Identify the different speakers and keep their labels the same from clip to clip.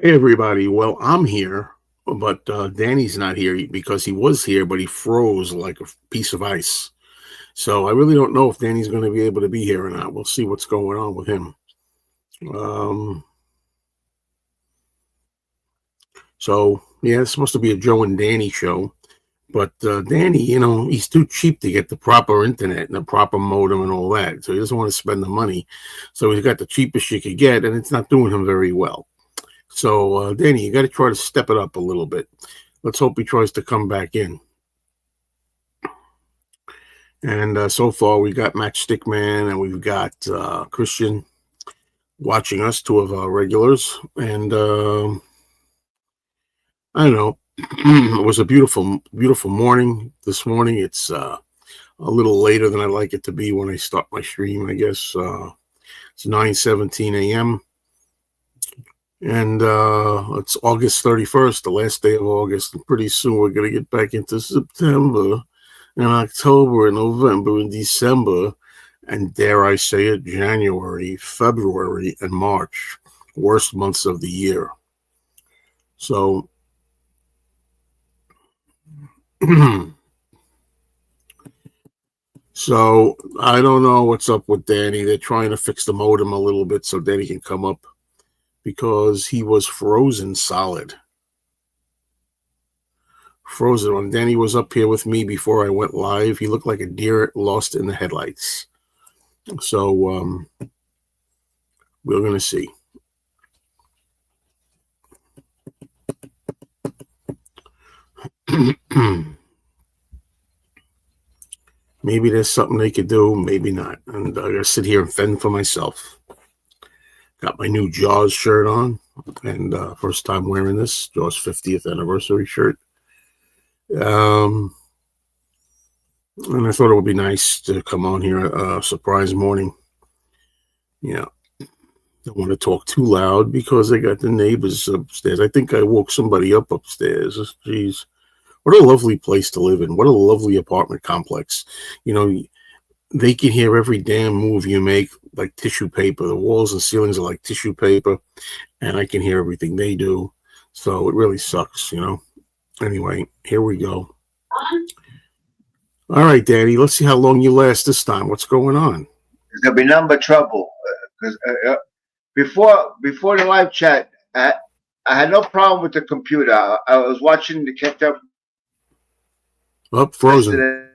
Speaker 1: Hey everybody. Well, I'm here, but Danny's not here because he was here, but he froze like a piece of ice. So I really don't know if Danny's going to be able to be here or not. We'll see what's going on with him. Um, so yeah, it's supposed to be a Joe and Danny show, but Danny, he's too cheap to get the proper internet and the proper modem and all that. So he doesn't want to spend the money. So he's got the cheapest you could get, and it's not doing him very well. So Danny, you got to try to step it up a little bit. Let's hope he tries to come back in. And so far, we got Matchstick Man and we've got Christian watching us, two of our regulars. And I don't know, it was a beautiful, beautiful morning this morning. It's a little later than I like it to be when I start my stream, I guess. It's 9:17 a.m. And it's August 31st, the last day of August. And pretty soon we're going to get back into September and October and November and December, and dare I say it, January, February, and March, worst months of the year. So, so I don't know what's up with Danny. They're trying to fix the modem a little bit so Danny can come up because he was frozen solid. Frozen. When Danny was up here with me before I went live, he looked like a deer lost in the headlights. So we're going to see. Maybe there's something they could do, maybe not. And I gotta sit here and fend for myself. Got my new Jaws shirt on, and first time wearing this Jaws 50th anniversary shirt. And I thought it would be nice to come on here a surprise morning. Yeah, don't want to talk too loud because I got the neighbors upstairs. I think I woke somebody up upstairs. Jeez. What a lovely place to live in. What a lovely apartment complex. They can hear every damn move you make like tissue paper. The walls and ceilings are like tissue paper, and I can hear everything they do. So it really sucks, Anyway, here we go. All right, Daddy, let's see how long you last this time. What's going on?
Speaker 2: There's going to be none but trouble. Because before the live chat, I had no problem with the computer. I was watching the kept up.
Speaker 1: Frozen.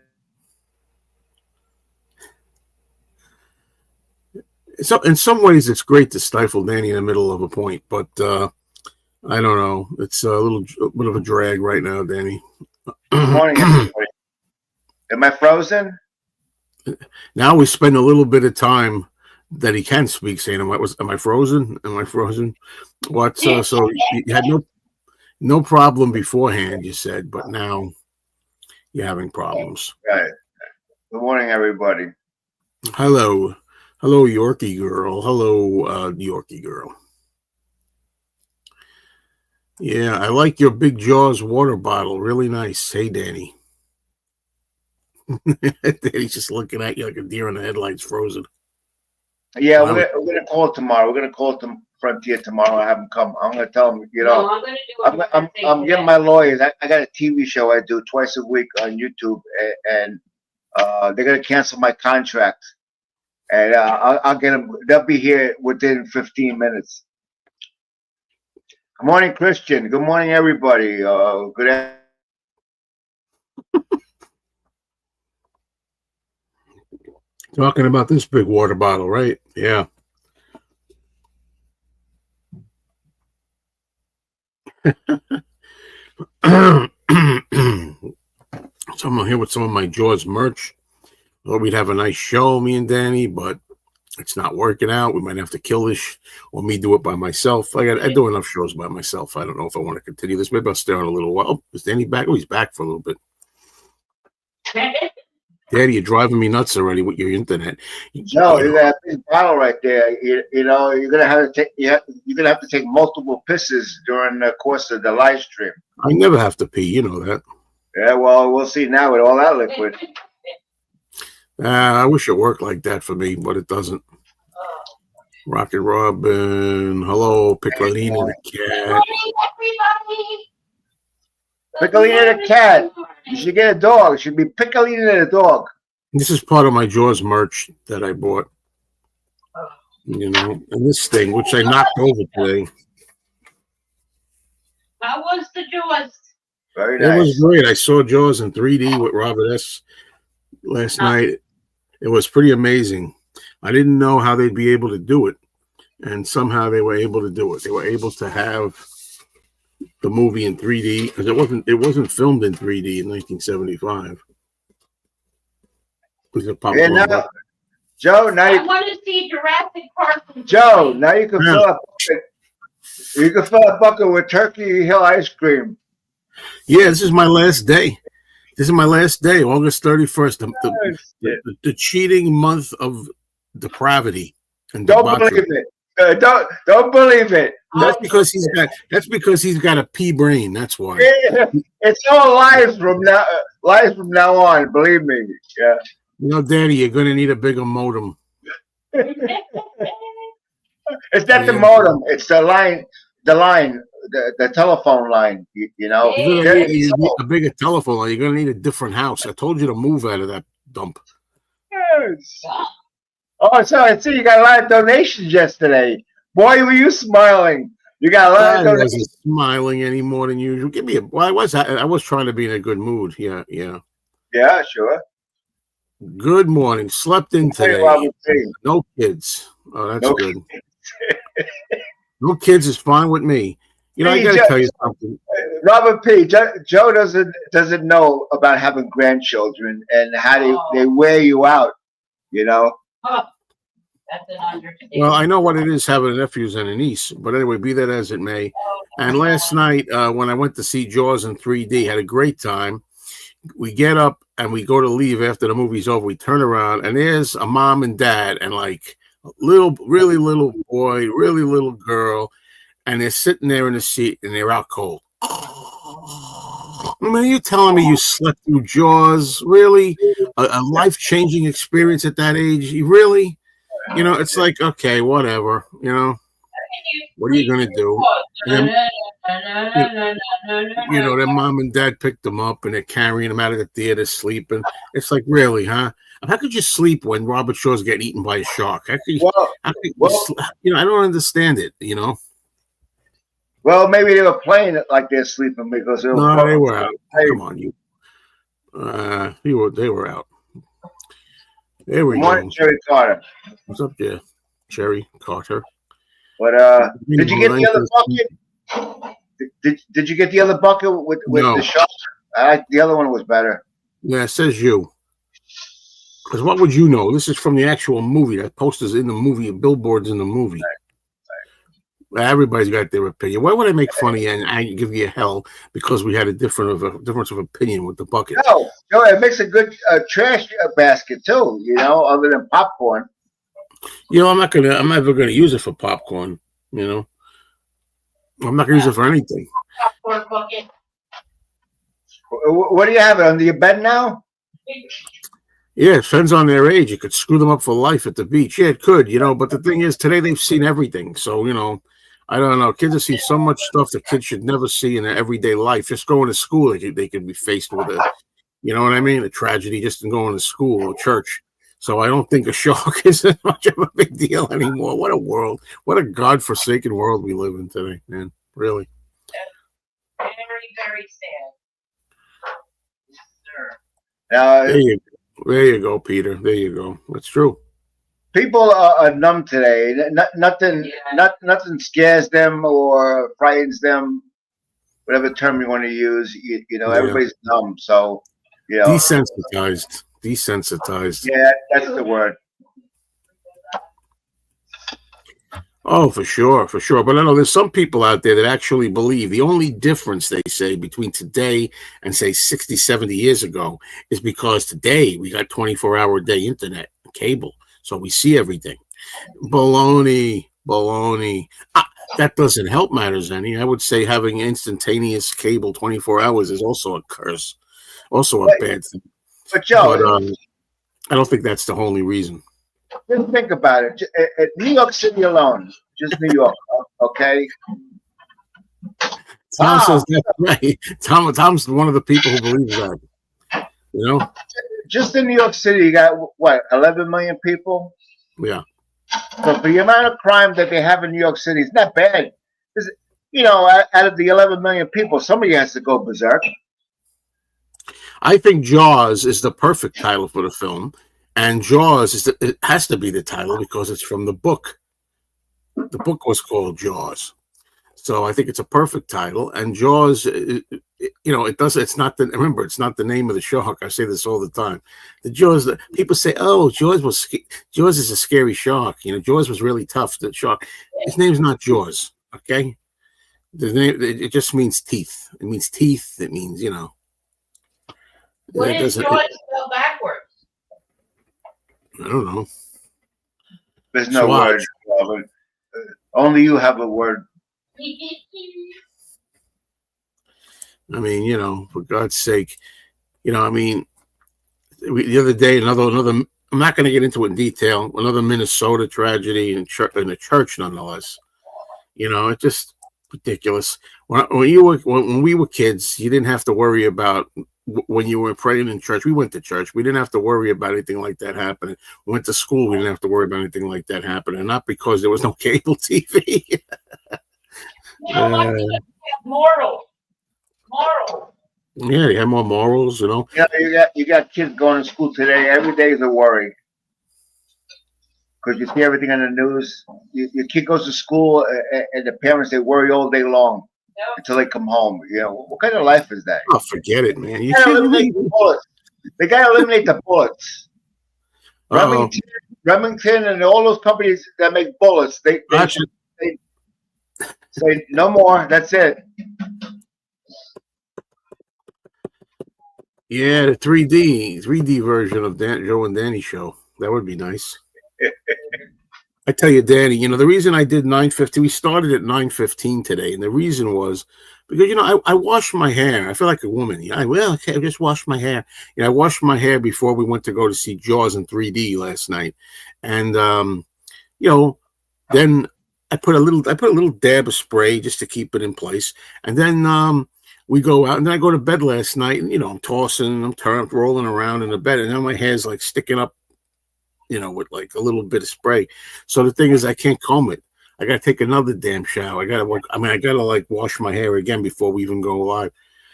Speaker 1: So in some ways, it's great to stifle Danny in the middle of a point, but I don't know. It's a bit of a drag right now, Danny.
Speaker 2: Good morning, everybody. Am I frozen?
Speaker 1: Now we spend a little bit of time that he can speak, saying, "Am I frozen? Am I frozen?" What? So you had no problem beforehand, you said, but now you're having problems.
Speaker 2: Right. Good morning, everybody.
Speaker 1: Hello, Yorkie girl. Hello, Yorkie girl. Yeah, I like your Big Jaws water bottle. Really nice. Hey, Danny. Danny's just looking at you like a deer in the headlights, frozen.
Speaker 2: Yeah, we're gonna call tomorrow. We're gonna call to Frontier tomorrow. I have them come. I'm gonna tell them. I'm getting my lawyers. I got a TV show I do twice a week on YouTube, and they're gonna cancel my contract, and I'll get them. They'll be here within 15 minutes. Good morning, Christian. Good morning, everybody. Good.
Speaker 1: Talking about this big water bottle, right? Yeah. So I'm here with some of my Jaws merch. Thought we'd have a nice show, me and Danny, but it's not working out. We might have to kill this, or me do it by myself. I do enough shows by myself. I don't know if I want to continue this. Maybe I'll stay on a little while. Oh, is Danny back? Oh, he's back for a little bit. Daddy, you're driving me nuts already with your internet.
Speaker 2: No, you got a big bottle right there. You're gonna have to take. You're gonna have to take multiple pisses during the course of the live stream.
Speaker 1: I never have to pee. You know that.
Speaker 2: Yeah, well, we'll see now with all that liquid.
Speaker 1: I wish it worked like that for me, but it doesn't. Rocket Robin. Hello, Piccolina the cat.
Speaker 2: Piccolina the cat. You should get a dog. It should be Piccolina the dog.
Speaker 1: This is part of my Jaws merch that I bought. You know, and this thing, which I knocked over today.
Speaker 3: How was the Jaws?
Speaker 2: Very nice.
Speaker 1: It was great. I saw Jaws in 3D with Robert S. last night. It was pretty amazing. I didn't know how they'd be able to do it, and somehow they were able to do it. They were able to have the movie in 3D because it wasn't filmed in 3D in 1975.
Speaker 2: Yeah, now, Joe, now
Speaker 3: I want to see Jurassic Park.
Speaker 2: Joe, now you can fill a bucket with Turkey Hill ice cream.
Speaker 1: Yeah, this is my last day. August 31st, the cheating month of depravity and
Speaker 2: don't
Speaker 1: debauchery.
Speaker 2: believe it. Don't believe it.
Speaker 1: That's because he's got a pea brain. That's why.
Speaker 2: It's all lies from now on. Believe me. Yeah.
Speaker 1: You know, Daddy, you're gonna need a bigger modem.
Speaker 2: It's not the modem. It's the line. The telephone line. You know.
Speaker 1: You're gonna need a bigger telephone line. You're gonna need a different house. I told you to move out of that dump.
Speaker 2: Yes. Oh, so I see you got a lot of donations yesterday. Boy, were you smiling. You got a lot of donations.
Speaker 1: I wasn't smiling any more than usual. I was trying to be in a good mood. Yeah.
Speaker 2: Yeah, sure.
Speaker 1: Good morning. Slept in today. No kids. Oh, that's good. No kids is fine with me. You know, I got to tell you something.
Speaker 2: Robert P. Joe doesn't know about having grandchildren and how they wear you out. You know.
Speaker 3: That's an understatement.
Speaker 1: Well, I know what it is having nephews and a niece, but anyway, be that as it may. And last night, when I went to see Jaws in 3D, had a great time. We get up and we go to leave after the movie's over. We turn around and there's a mom and dad and like really little boy, really little girl, and they're sitting there in the seat and they're out cold. Man, you're telling me you slept through Jaws? Really? A life-changing experience at that age? You really? You know, it's like, okay, whatever. You know, what are you going to do? You know, their mom and dad picked them up and they're carrying them out of the theater sleeping. It's like, really, huh? How could you sleep when Robert Shaw's getting eaten by a shark? You know, I don't understand it, you know?
Speaker 2: Well, maybe they were playing it like they're sleeping because they
Speaker 1: were out. Come on, you. They were out. There we go.
Speaker 2: Cherry Carter.
Speaker 1: What's up there, Cherry Carter?
Speaker 2: But did you get the other bucket? Did you get the other bucket with the shark? The other one was better.
Speaker 1: Yeah, it says you. Because what would you know? This is from the actual movie. That poster's in the movie, billboards in the movie. Everybody's got their opinion. Why would I make fun of you and I give you hell because we had a difference of opinion with the bucket?
Speaker 2: No, it makes a good trash basket too. You know, other than popcorn.
Speaker 1: You know, I'm never gonna use it for popcorn. You know, I'm not gonna use it for anything.
Speaker 3: Popcorn bucket.
Speaker 2: What do you have under your bed now?
Speaker 1: Yeah, it depends on their age. You could screw them up for life at the beach. Yeah, it could, you know, but the thing is, today they've seen everything. So, you know, I don't know. Kids have seen so much stuff that kids should never see in their everyday life. Just going to school, they could be faced with you know what I mean? A tragedy just in going to school or church. So I don't think a shark is as much of a big deal anymore. What a world. What a godforsaken world we live in today, man. Really.
Speaker 3: Very, very sad.
Speaker 2: Yes,
Speaker 1: there you go, Peter. There you go. That's true.
Speaker 2: People are numb today. Nothing scares them or frightens them. Whatever term you want to use, you know, everybody's numb. So, you know,
Speaker 1: desensitized.
Speaker 2: Yeah, that's the word.
Speaker 1: Oh, for sure. But I know there's some people out there that actually believe the only difference, they say, between today and, say, 60, 70 years ago is because today we got 24-hour-a-day internet, cable, so we see everything. Baloney. That doesn't help matters any. I would say having instantaneous cable 24 hours is also a curse, also a bad thing.
Speaker 2: But Joe,
Speaker 1: I don't think that's the only reason.
Speaker 2: Just think about it. New York City alone, just New York, okay?
Speaker 1: Tom
Speaker 2: Wow.
Speaker 1: says that's right. Tom's one of the people who believes that. You know?
Speaker 2: Just in New York City, you got what, 11 million people?
Speaker 1: Yeah.
Speaker 2: So for the amount of crime that they have in New York City, it's not bad. You know, out of the 11 million people, somebody has to go berserk.
Speaker 1: I think Jaws is the perfect title for the film, and Jaws it has to be the title because it's from the book. The book was called Jaws, so I think it's a perfect title. And Jaws, you know, it's not the name of the shark. I say this all the time. The Jaws, people say, "Oh, Jaws is a scary shark." You know, Jaws was really tough. The shark, his name's not Jaws. Okay, the name it just means teeth. It means teeth. It means, you know.
Speaker 3: What is Jaws spelled backwards?
Speaker 1: I don't know.
Speaker 2: There's no word. Only you have a word.
Speaker 1: I mean, you know, for God's sake, you know, I mean, the other day, another. I'm not going to get into it in detail. Another Minnesota tragedy in a church, nonetheless. You know, it's just ridiculous. When we were kids, you didn't have to worry about. When you were praying in church, we went to church. We didn't have to worry about anything like that happening. We went to school. We didn't have to worry about anything like that happening. Not because there was no cable TV.
Speaker 3: You know what? Morals.
Speaker 1: Yeah, they have more morals, you know.
Speaker 2: Yeah, you got kids going to school today. Every day is a worry because you see everything on the news. Your kid goes to school, and the parents, they worry all day long until they come home. You know, what kind of life is that?
Speaker 1: Oh, forget it, man.
Speaker 2: They gotta eliminate the bullets. They gotta eliminate the bullets. Remington and all those companies that make bullets, they say no more. That's it.
Speaker 1: Yeah, the 3D version of Joe and Danny show. That would be nice. I tell you, Danny, you know, the reason I did 9:50, we started at 9:15 today, and the reason was because, you know, I washed my hair. I feel like a woman. Yeah, I just washed my hair. You know, I washed my hair before we went to go to see Jaws in 3D last night. And you know, then I put a little dab of spray just to keep it in place. And then we go out, and then I go to bed last night, and, you know, I'm tossing, I'm turning, rolling around in the bed, and then my hair's like sticking up, you know, with like a little bit of spray. So the thing is, I can't comb it. I got to take another damn shower. I got to like wash my hair again before we even go live.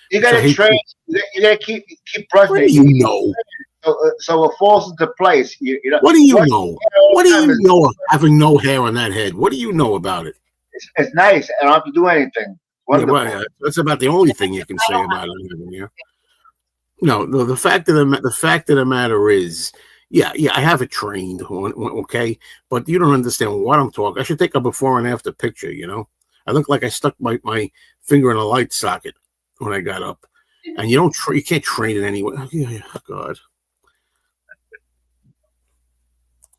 Speaker 2: You got to train. You got to keep brushing.
Speaker 1: What do you know?
Speaker 2: So it falls into place. You know.
Speaker 1: What do you know? What do you know of having no hair on that head? What do you know about it?
Speaker 2: It's nice. I don't have to do anything.
Speaker 1: Yeah, well, that's about the only thing you can say about it. Yeah. No, the fact of the matter is, yeah, I have it trained, okay, but you don't understand what I'm talking. I should take a before and after picture. You know, I look like I stuck my finger in a light socket when I got up, and you can't train it anyway. Yeah, God.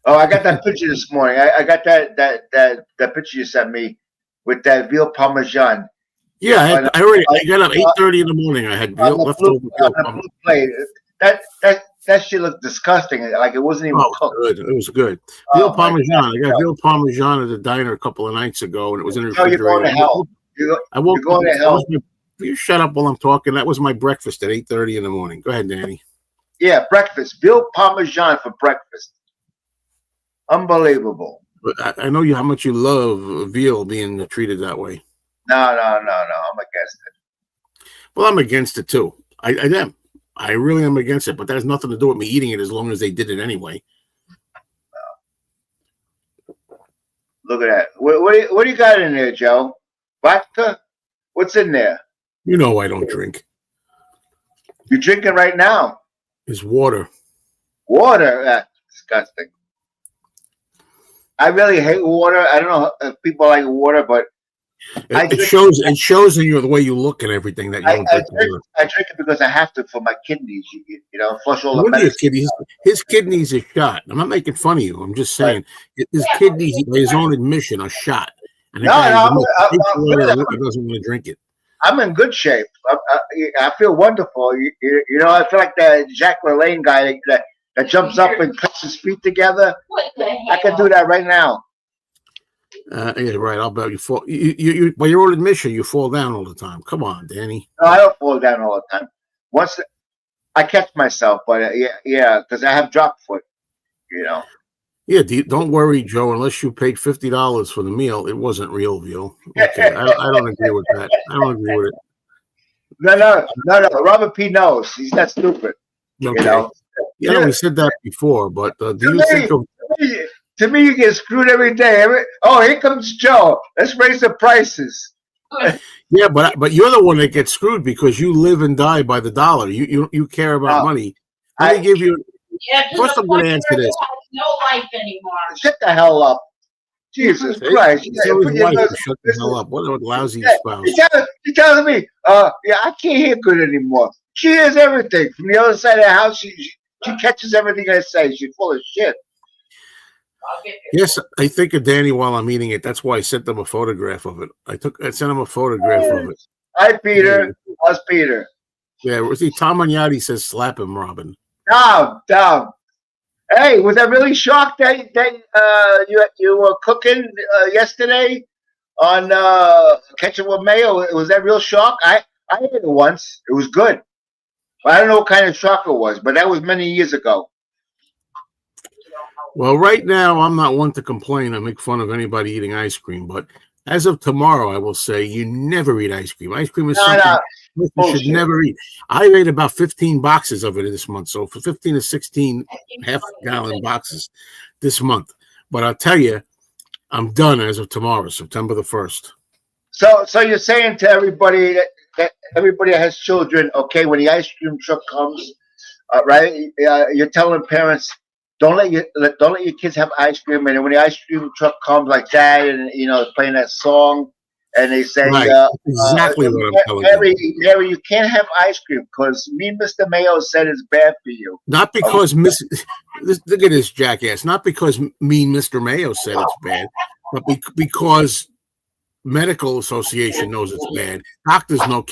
Speaker 2: Oh, I got that picture this morning. I got that picture you sent me with that veal parmesan.
Speaker 1: Yeah, I got up 8:30 in the morning. I had leftover veal
Speaker 2: plate. That shit looked disgusting. Like it wasn't even cooked.
Speaker 1: Good. It was good. Veal parmesan. I got veal parmesan at the diner a couple of nights ago, and it was in the refrigerator.
Speaker 2: You're going to hell. You're going to hell.
Speaker 1: You shut up while I'm talking. That was my breakfast at 8:30 in the morning. Go ahead, Danny.
Speaker 2: Yeah, breakfast. Veal parmesan for breakfast. Unbelievable.
Speaker 1: But I know how much you love veal being treated that way.
Speaker 2: No. I'm against it.
Speaker 1: Well, I'm against it too. I am. I really am against it. But that has nothing to do with me eating it as long as they did it anyway.
Speaker 2: Look at that. What do you got in there, Joe? Vodka? What's in there?
Speaker 1: You know I don't drink.
Speaker 2: You're drinking right now.
Speaker 1: It's water.
Speaker 2: Water? That's disgusting. I really hate water. I don't know if people like water, but
Speaker 1: it shows in you the way you look and everything that you don't drink water.
Speaker 2: I drink it because I have to for my kidneys. You know, flush all the
Speaker 1: What are your
Speaker 2: medicine.
Speaker 1: kidneys? His kidneys are shot. I'm not making fun of you. I'm just saying his kidneys, by his own admission, are shot. And the guy doesn't want to drink it.
Speaker 2: I'm in good shape. I feel wonderful. You know, I feel like that Jack LaLanne guy that that jumps up and clicks his feet together.
Speaker 3: What the hell?
Speaker 2: I can do that right now.
Speaker 1: Yeah, right. I'll bet you fall. You by your own admission, you fall down all the time. Come on, Danny.
Speaker 2: No, I don't fall down all the time. Once I catch myself, but yeah, because I have drop foot. You know.
Speaker 1: Yeah, don't worry, Joe. Unless you paid $50 for the meal, it wasn't real veal. Okay, I don't agree with that. I don't agree with it.
Speaker 2: No. Robert P knows. He's not stupid.
Speaker 1: Okay.
Speaker 2: You know.
Speaker 1: Yeah, we said that before, but do you think of?
Speaker 2: To me, you get screwed every day. Here comes Joe. Let's raise the prices.
Speaker 1: Yeah, but you're the one that gets screwed because you live and die by the dollar. You care about money. Let me give you.
Speaker 3: Yeah,
Speaker 1: First, I'm going to answer this.
Speaker 3: No life anymore.
Speaker 2: Shut the hell up. Jesus Christ.
Speaker 1: Shut the hell up. What a lousy spouse.
Speaker 2: She's telling me, I can't hear good anymore. She hears everything. From the other side of the house, she catches everything I say. She's full of shit.
Speaker 1: Yes, I think of Danny while I'm eating it. That's why I sent them a photograph of it. I sent him a photograph of it.
Speaker 2: Hi, Peter. How's Peter?
Speaker 1: Yeah, see, Tom Magnotti says slap him, Robin.
Speaker 2: Down. Hey, was I really shocked that you were cooking yesterday on ketchup with mayo? Was that real shock? I ate it once. It was good. But I don't know what kind of shock it was, but that was many years ago.
Speaker 1: Well, right now, I'm not one to complain or make fun of anybody eating ice cream, but as of tomorrow, I will say you never eat ice cream. Ice cream is something you should never eat. I ate about 15 boxes of it this month, so for 15 to 16 half-gallon boxes this month. But I'll tell you, I'm done as of tomorrow, September the 1st.
Speaker 2: So you're saying to everybody that everybody that has children, okay, when the ice cream truck comes, right? You're telling parents, don't let your kids have ice cream, and when the ice cream truck comes like that, and playing that song, and they say,
Speaker 1: right. Exactly what I'm telling you.
Speaker 2: Mary, you can't have ice cream because Mr. Mayo said it's bad for you.
Speaker 1: Not because look at this jackass. Not because Mr. Mayo said it's bad, but because medical association knows it's bad. Doctors know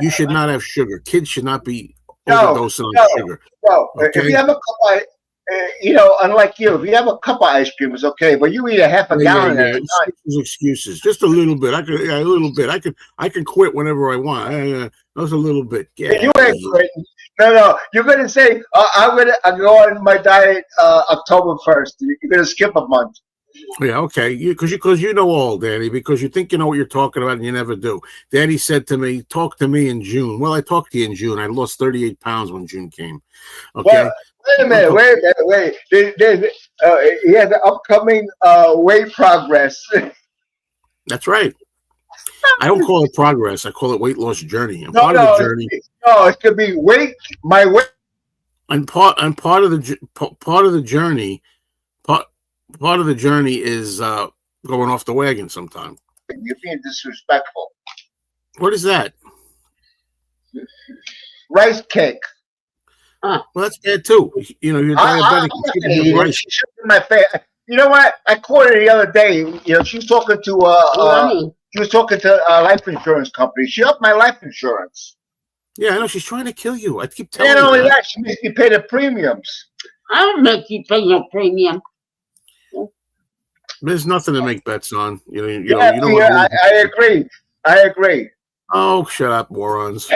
Speaker 1: you should not have sugar. Kids should not be overdosing on sugar.
Speaker 2: No, okay? If you have a cup of, unlike you, if you have a cup of ice cream, it's okay. But you eat a half a gallon at a time.
Speaker 1: Excuses, just a little bit. A little bit. I can quit whenever I want. Just a little bit. Yeah,
Speaker 2: you ain't quitting. No. You're gonna say I'm go on my diet October 1st. You're gonna skip a month.
Speaker 1: Yeah, okay. Because you know all, Danny. Because you think you know what you're talking about, and you never do. Danny said to me, "Talk to me in June." Well, I talked to you in June. I lost 38 pounds when June came. Okay.
Speaker 2: Well, wait a minute. He has an upcoming weight progress.
Speaker 1: That's right. I don't call it progress. I call it weight loss journey. And part of the journey.
Speaker 2: No, it could be my weight.
Speaker 1: And part of the journey. Part of the journey is going off the wagon sometime.
Speaker 2: You're being disrespectful.
Speaker 1: What is that?
Speaker 2: Rice cake.
Speaker 1: Well, that's bad too. You're diabetic.
Speaker 2: She in my face. You know what? I caught her the other day. She was talking to a life insurance company. She upped my life insurance.
Speaker 1: Yeah, I know. She's trying to kill you. I keep telling you.
Speaker 2: Not only that, she makes me pay the premiums.
Speaker 3: I don't make you pay your premium.
Speaker 1: There's nothing to make bets on.
Speaker 2: I agree.
Speaker 1: Oh, shut up, morons.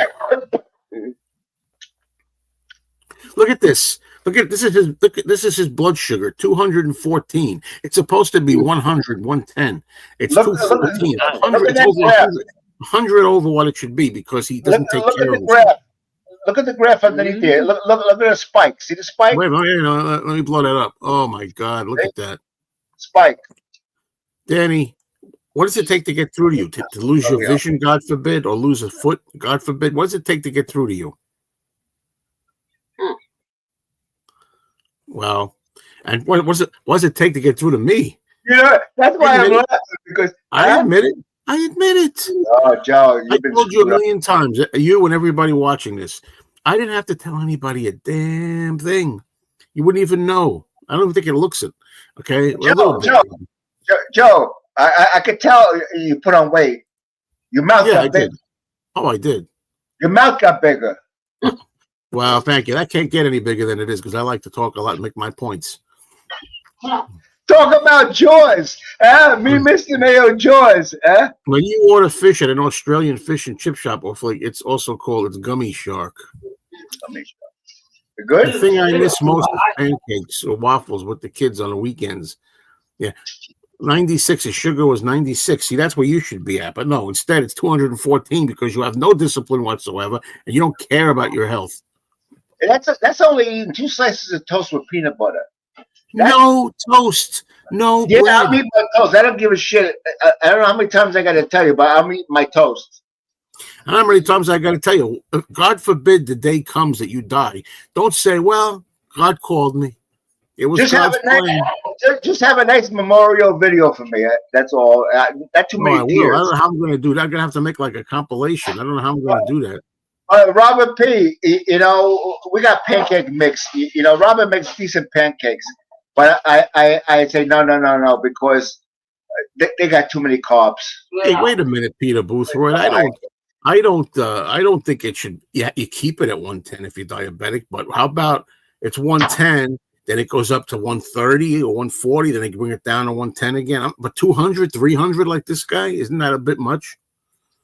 Speaker 1: Look at this. This is his blood sugar, 214. It's supposed to be 100, 110. It's 214. 100 over what it should be because he doesn't take care of himself.
Speaker 2: Look at the graph underneath there. Look at the spike. See the spike?
Speaker 1: Wait, let me blow that up. Oh my God, look at that.
Speaker 2: Spike.
Speaker 1: Danny, what does it take to get through to you? To lose your vision, God forbid, or lose a foot, God forbid? What does it take to get through to you? Well, and what does it take to get through to me?
Speaker 2: Yeah, that's why I'm laughing because
Speaker 1: I admit it.
Speaker 2: Oh, Joe,
Speaker 1: I told you a million times, you and everybody watching this, I didn't have to tell anybody a damn thing. You wouldn't even know. I don't even think it looks it. Okay,
Speaker 2: Joe, I could tell you put on weight. Your mouth got bigger.
Speaker 1: Oh, I did.
Speaker 2: Your mouth got bigger.
Speaker 1: Well, Well, thank you. That can't get any bigger than it is because I like to talk a lot and make my points.
Speaker 2: Talk about Jaws. Me, Mr. Mayo Jaws.
Speaker 1: When you order fish at an Australian fish and chip shop, hopefully it's also called it's gummy shark.
Speaker 2: Good.
Speaker 1: The thing I miss most is pancakes or waffles with the kids on the weekends. Yeah. 96, the sugar was 96. See, that's where you should be at. But no, instead it's 214 because you have no discipline whatsoever and you don't care about your health.
Speaker 2: That's only eating 2 slices of toast with peanut butter.
Speaker 1: No toast. No bread.
Speaker 2: I'm eating my toast. I don't give a shit. I don't know how many times I got to tell you, but I'm eating my toast.
Speaker 1: How many times I got to tell you, God forbid the day comes that you die. Don't say, well, God called me. It was God's plan.
Speaker 2: Just have a nice memorial video for me. That's all. Not too many tears.
Speaker 1: I don't know how I'm going to do that. I'm going to have to make like a compilation. I don't know how I'm going to do that.
Speaker 2: Robert P., we got pancake mix. Robert makes decent pancakes. But I say, no, because they got too many carbs.
Speaker 1: Hey, wait a minute, Peter Boothroyd. I don't think it should. Yeah, you keep it at 110 if you're diabetic. But how about it's 110, then it goes up to 130 or 140, then they bring it down to 110 again. But 200, 300 like this guy, isn't that a bit much?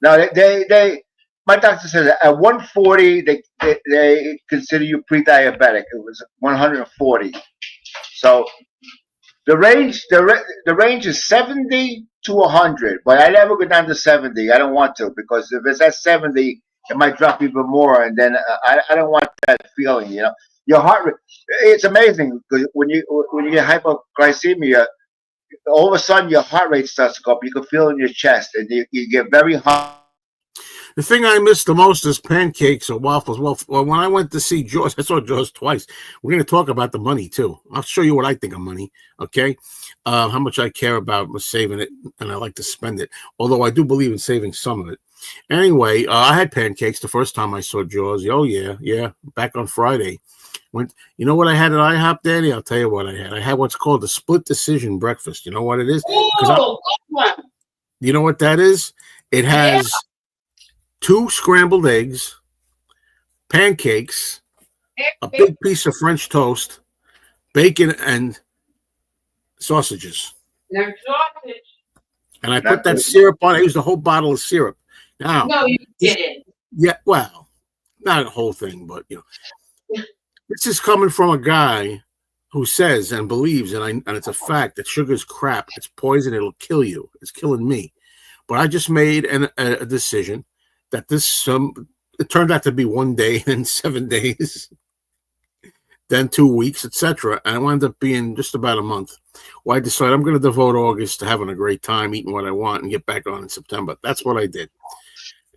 Speaker 2: No, they my doctor said at 140 they consider you pre-diabetic. It was 140. So the range is 70 to 100, but I never go down to 70. I don't want to because if it's at 70, it might drop even more, and then I don't want that feeling. Your heart rate. It's amazing because when you get hypoglycemia, all of a sudden your heart rate starts to go up. You can feel it in your chest, and you get very hot.
Speaker 1: The thing I miss the most is pancakes or waffles. Well, when I went to see Jaws, I saw Jaws twice. We're going to talk about the money, too. I'll show you what I think of money, okay? How much I care about saving it, and I like to spend it, although I do believe in saving some of it. Anyway, I had pancakes the first time I saw Jaws. Oh, yeah, back on Friday. You know what I had at IHOP, Danny? I'll tell you what I had. I had what's called the split decision breakfast. You know what it is? You know what that is? It has 2 scrambled eggs, pancakes, a big piece of French toast, bacon, and sausages. And I put that syrup on. I used a whole bottle of syrup. Now,
Speaker 3: no, you didn't.
Speaker 1: Yeah, well, not a whole thing, but this is coming from a guy who says and believes, and it's a fact that sugar's crap. It's poison. It'll kill you. It's killing me. But I just made a decision that it turned out to be 1 day, then 7 days, then 2 weeks, etc. And it wound up being just about a month. Well, I decided I'm going to devote August to having a great time, eating what I want, and get back on in September. That's what I did.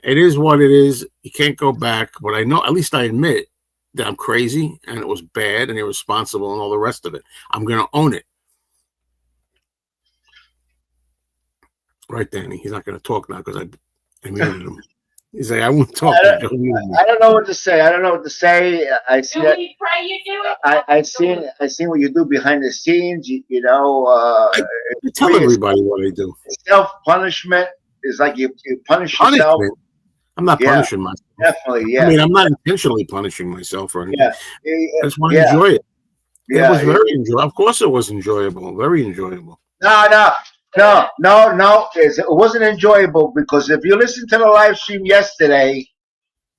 Speaker 1: It is what it is. You can't go back, but I know, at least I admit that I'm crazy and it was bad and irresponsible and all the rest of it. I'm going to own it. Right, Danny? He's not going to talk now because I muted him. He's like, I won't talk.
Speaker 2: I don't know what to say. I see that. I seen what you do behind the scenes. I
Speaker 1: tell everybody what I do.
Speaker 2: Self-punishment is like you punish yourself.
Speaker 1: I'm not punishing myself.
Speaker 2: Definitely, yeah.
Speaker 1: I mean, I'm not intentionally punishing myself or anything.
Speaker 2: Yeah.
Speaker 1: I just want to enjoy it. It was very enjoyable. Of course, it was enjoyable. Very enjoyable.
Speaker 2: No. It wasn't enjoyable because if you listen to the live stream yesterday,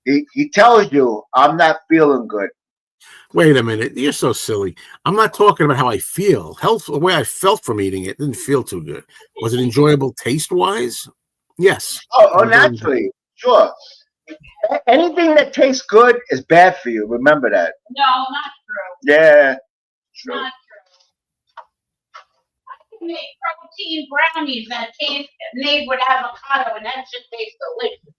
Speaker 2: he tells you I'm not feeling good.
Speaker 1: Wait a minute. You're so silly. I'm not talking about how I feel. The way I felt from eating it didn't feel too good. Was it enjoyable taste-wise? Yes.
Speaker 2: Oh, naturally. Sure. Anything that tastes good is bad for you. Remember that.
Speaker 3: No, not true.
Speaker 2: Yeah. True.
Speaker 3: Not true. I can make protein brownies that taste made with avocado, and that just tastes delicious.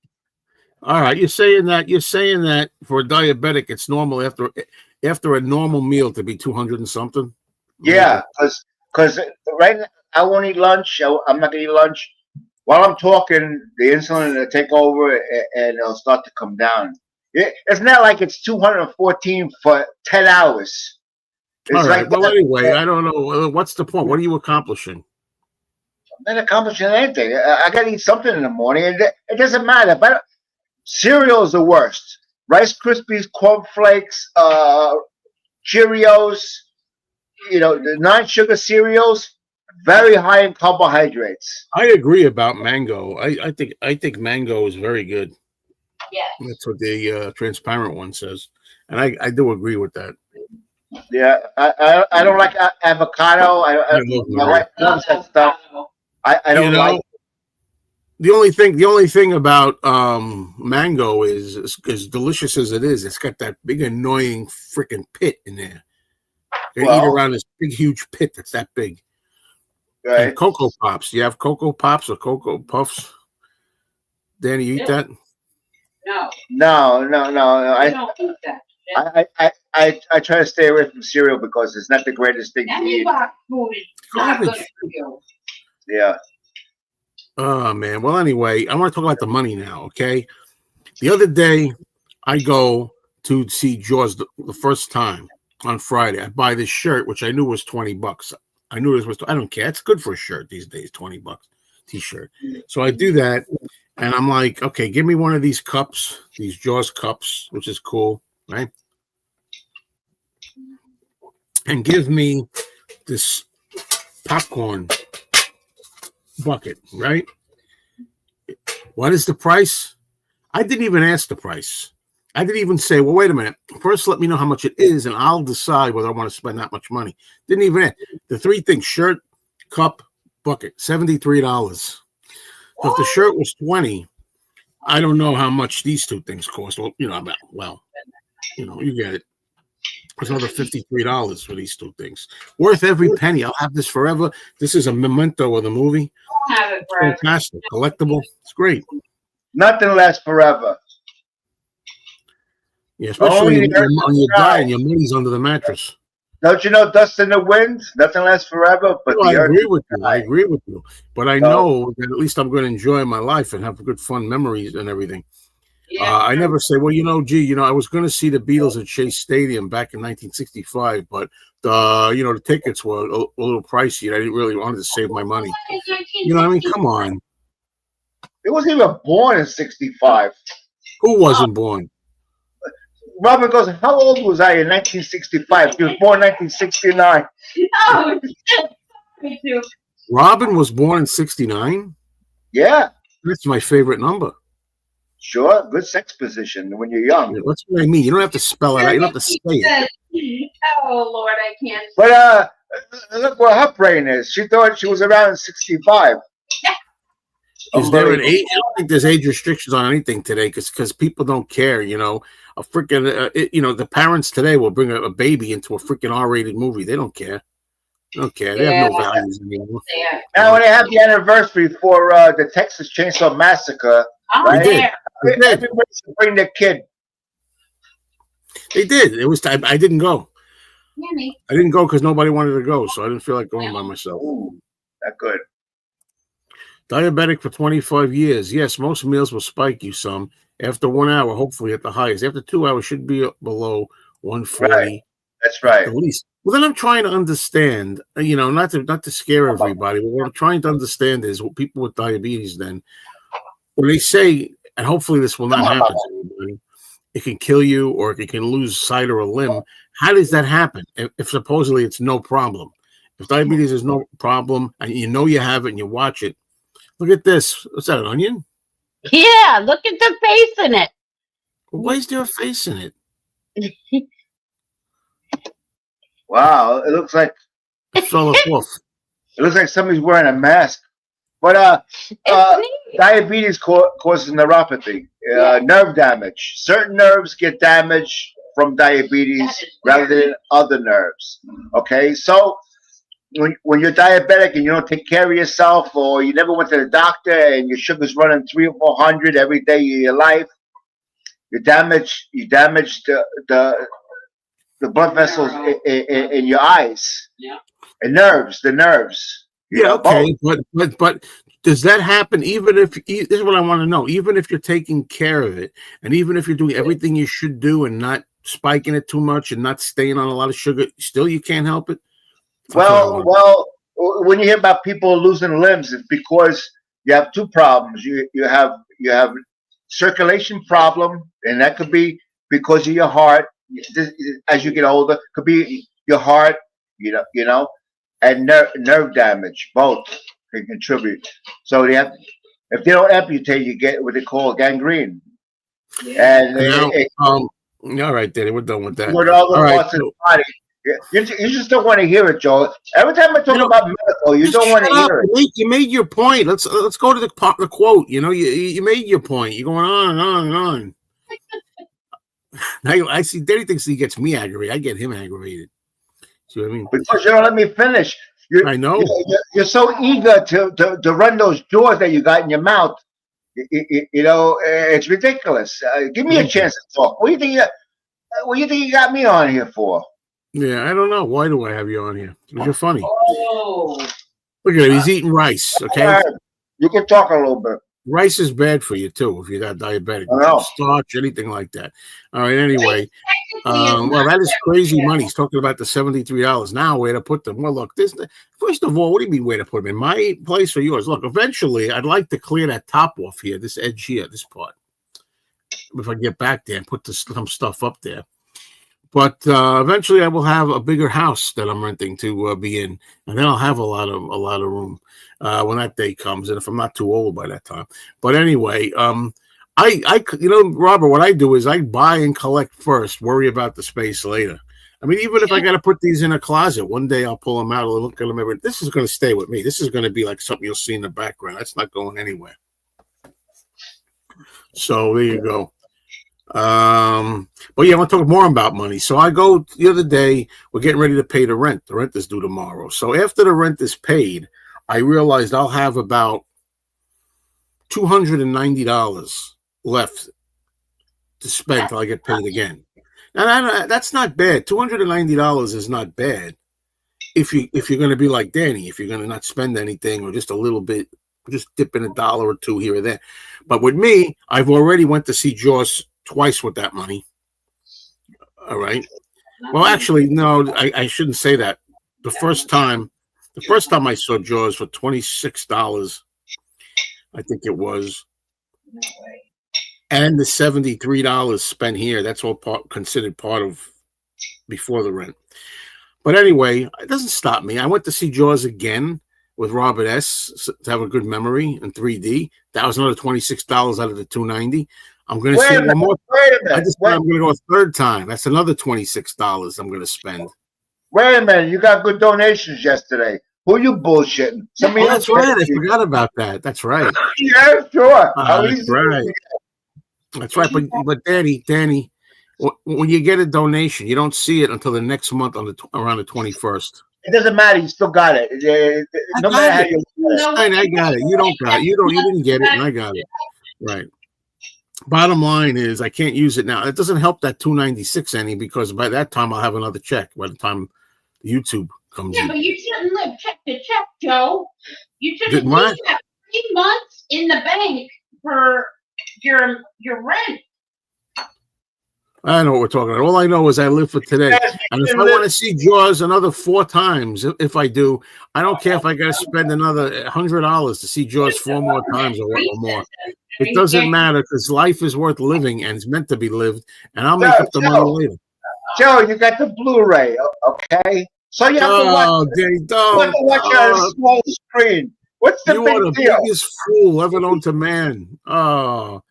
Speaker 1: All right, you're saying that for a diabetic, it's normal after a normal meal to be 200 and something.
Speaker 2: Yeah, because right now I won't eat lunch. I'm not gonna eat lunch. While I'm talking, the insulin will take over and it'll start to come down. It's not like it's 214 for 10 hours.
Speaker 1: All right. Well, anyway, I don't know. What's the point? What are you accomplishing?
Speaker 2: I'm not accomplishing anything. I got to eat something in the morning. It doesn't matter. But cereal is the worst. Rice Krispies, Corn Flakes, Cheerios, the non-sugar cereals, very high in carbohydrates.
Speaker 1: I agree about mango. I think mango is very good.
Speaker 3: Yeah.
Speaker 1: That's what the transparent one says, and I do agree with that.
Speaker 2: Yeah, I don't like avocado.
Speaker 1: I love
Speaker 2: My
Speaker 1: Maria.
Speaker 2: wife loves that stuff. I don't like.
Speaker 1: The only thing about mango is as delicious as it is, it's got that big annoying freaking pit in there. They eat around this big huge pit that's that big.
Speaker 2: Right.
Speaker 1: And Cocoa Pops. Do you have Cocoa Pops or Cocoa Puffs? Danny, you eat that?
Speaker 3: No.
Speaker 2: No.
Speaker 3: I don't eat that.
Speaker 2: I try to stay away from cereal because it's not the greatest thing to
Speaker 3: Any
Speaker 2: eat.
Speaker 3: box food is not good for you.
Speaker 2: Yeah.
Speaker 1: Oh man. Well, anyway, I want to talk about the money now. Okay. The other day, I go to see Jaws the first time on Friday. I buy this shirt, which I knew was $20. I knew this was. I don't care. It's good for a shirt these days. $20 t-shirt. So I do that, and I'm like, okay, give me one of these cups, these Jaws cups, which is cool, right? And give me this popcorn bucket, right? What is the price? I didn't even ask the price. I didn't even say, well, wait a minute. First, let me know how much it is, and I'll decide whether I want to spend that much money. Didn't even ask. The three things: shirt, cup, bucket, $73. So if the shirt was $20, I don't know how much these two things cost. Well, you get it. It's another $53 for these two things. Worth every penny. I'll have this forever. This is a memento of the movie.
Speaker 3: Have it forever.
Speaker 1: Fantastic. Collectible. It's great.
Speaker 2: Nothing lasts forever.
Speaker 1: Yeah, especially when you die and your money's under the mattress.
Speaker 2: Don't you know dust in the wind? Nothing lasts forever. But
Speaker 1: I agree with you. But I know that at least I'm going to enjoy my life and have good fun memories and everything.
Speaker 3: Yeah.
Speaker 1: I never say, well, I was going to see the Beatles at Shea Stadium back in 1965, but the tickets were a little pricey, and I didn't really want to save my money. I mean, come on.
Speaker 2: It wasn't even born in 65.
Speaker 1: Who wasn't born?
Speaker 2: Robin goes, how old was I in 1965? He was born in 1969.
Speaker 3: Oh, me too.
Speaker 1: Robin was born in 69?
Speaker 2: Yeah.
Speaker 1: That's my favorite number.
Speaker 2: Sure. Good sex position when you're young.
Speaker 1: Yeah, that's what I mean. You don't have to spell it out. You don't have to say it.
Speaker 3: Oh, Lord, I can't.
Speaker 2: But look where her brain is. She thought she was around 65.
Speaker 1: Is there an age? I don't think there's age restrictions on anything today because people don't care. A freaking the parents today will bring a baby into a freaking R-rated movie. They don't care. They don't care. They have no values anymore.
Speaker 3: Yeah.
Speaker 2: Now when they have the anniversary for the Texas Chainsaw Massacre,
Speaker 3: Right?
Speaker 2: everybody should bring their kid.
Speaker 1: They did. It was time. I didn't go.
Speaker 3: Yeah,
Speaker 1: I didn't go because nobody wanted to go, so I didn't feel like going by myself.
Speaker 2: Ooh, not good.
Speaker 1: Diabetic for 25 years. Yes, most meals will spike you some. After 1 hour, hopefully at the highest. After 2 hours, should be below 140.
Speaker 2: Right. That's right.
Speaker 1: At least. Well, then I'm trying to understand, not to scare everybody, but what I'm trying to understand is what people with diabetes then, when they say, and hopefully this will not happen to anybody, it can kill you or it can lose sight or a limb. How does that happen if supposedly it's no problem? If diabetes is no problem and you have it and you watch it, look at this. What's that, an onion?
Speaker 3: Yeah, look at the face in it.
Speaker 1: Well, why is there a face in it?
Speaker 2: Wow, it looks like
Speaker 1: It fell off.
Speaker 2: It looks like somebody's wearing a mask. But diabetes causes neuropathy, nerve damage. Certain nerves get damaged from diabetes rather than other nerves. Okay, so when you're diabetic and you don't take care of yourself, or you never went to the doctor and your sugar's running 300 or 400 every day of your life, you damage the blood vessels in your eyes, and the nerves.
Speaker 1: Yeah, okay, but does that happen even if, this is what I want to know, even if you're taking care of it, and even if you're doing everything you should do and not spiking it too much and not staying on a lot of sugar, still you can't help it?
Speaker 2: Well, when you hear about people losing limbs, it's because you have two problems. You have circulation problem, and that could be because of your heart. As you get older, could be your heart, and nerve damage. Both can contribute. So if they don't amputate, you get what they call gangrene.
Speaker 3: Yeah.
Speaker 2: And
Speaker 1: all right, Danny, we're done with that.
Speaker 2: with all the
Speaker 1: All right,
Speaker 2: parts of the body. You just don't want to hear it, Joe. Every time I talk about medical, you don't want to hear it.
Speaker 1: You made your point. Let's go to the quote. You made your point. You're going on and on and on. Now I see Danny thinks he gets me aggravated. I get him aggravated. See what I mean?
Speaker 2: Because you don't let me finish.
Speaker 1: I know.
Speaker 2: You're so eager to run those jaws that you got in your mouth. It's ridiculous. Give me a chance to talk. What do you think? What do you think you got me on here for?
Speaker 1: Yeah, I don't know. Why do I have you on here? Because you're funny.
Speaker 3: Oh.
Speaker 1: Look at him. He's eating rice. Okay.
Speaker 2: You can talk a little bit.
Speaker 1: Rice is bad for you too if you're not diabetic. Starch, anything like that. All right. Anyway, well, that is crazy money. He's talking about the $73 now. Where to put them? Well, look, first of all, what do you mean where to put them? In my place or yours? Look, eventually, I'd like to clear that top off here, this edge here, this part. If I get back there and put some stuff up there. But eventually, I will have a bigger house that I'm renting to be in, and then I'll have a lot of room when that day comes, and if I'm not too old by that time. But anyway, Robert, what I do is I buy and collect first, worry about the space later. I mean, even if I got to put these in a closet, one day I'll pull them out, I'll look at them. This is going to stay with me. This is going to be like something you'll see in the background. That's not going anywhere. So there you go. But yeah, I want to talk more about money. So I go the other day, we're getting ready to pay the rent. The rent is due tomorrow. So after the rent is paid, I realized I'll have about $290 left to spend till I get paid again. Now that's not bad. $290 is not bad if you're going to be like Danny, if you're going to not spend anything or just a little bit, just dip in $1 or $2 here or there. But with me, I've already went to see Jaws twice with that money. All right. Well, actually, no, I shouldn't say that. The first time I saw Jaws for $26, I think it was, and the $73 spent here, that's all considered part of before the rent. But anyway, it doesn't stop me. I went to see Jaws again with Robert S. to have a good memory in 3D. That was another $26 out of the $290. I'm going to see one more. I'm going to go a third time. That's another $26 I'm going to spend.
Speaker 2: Wait a minute. You got good donations yesterday. Who are you bullshitting?
Speaker 1: That's right. I forgot about that. That's right.
Speaker 2: Yeah, sure.
Speaker 1: That's right. That's right. But Danny, when you get a donation, you don't see it until the next month around the 21st.
Speaker 2: It doesn't matter. You still got it. No matter how you.
Speaker 1: I got it. You don't got it. You didn't get it, and I got it. Right. Bottom line is I can't use it now. It doesn't help that $296 any because by that time I'll have another check by the time YouTube comes in.
Speaker 3: Yeah, but you shouldn't live check to check, Joe. You should have 3 months in the bank for your rent.
Speaker 1: I don't know what we're talking about. All I know is I live for today. And if I want to see Jaws another 4 times, if I do, I don't care if I got to spend another $100 to see Jaws 4 more times or more. It doesn't matter because life is worth living and it's meant to be lived. And I'll make up the money later.
Speaker 2: Joe, you got the Blu-ray, okay? So you have to watch. You have to watch it on a small screen. What's the big deal? You are the biggest
Speaker 1: fool ever known to man. Oh.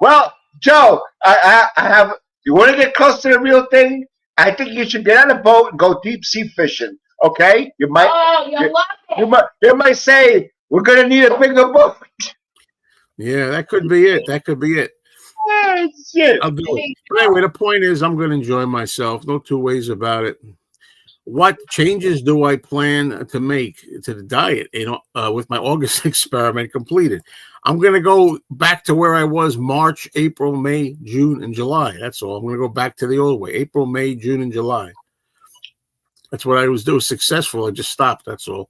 Speaker 2: Well, Joe, I have. You want to get close to the real thing? I think you should get on a boat and go deep sea fishing. Okay? You might.
Speaker 3: Oh, love it.
Speaker 2: You might say we're gonna need a bigger boat.
Speaker 1: Yeah, that could be it.
Speaker 2: Yeah, shit.
Speaker 1: I'll do it. But anyway, the point is, I'm gonna enjoy myself. No two ways about it. What changes do I plan to make to the diet? With my August experiment completed, I'm going to go back to where I was March, April, May, June, and July. That's all. I'm going to go back to the old way. April, May, June, and July. That's what I was doing. Successful. I just stopped. That's all.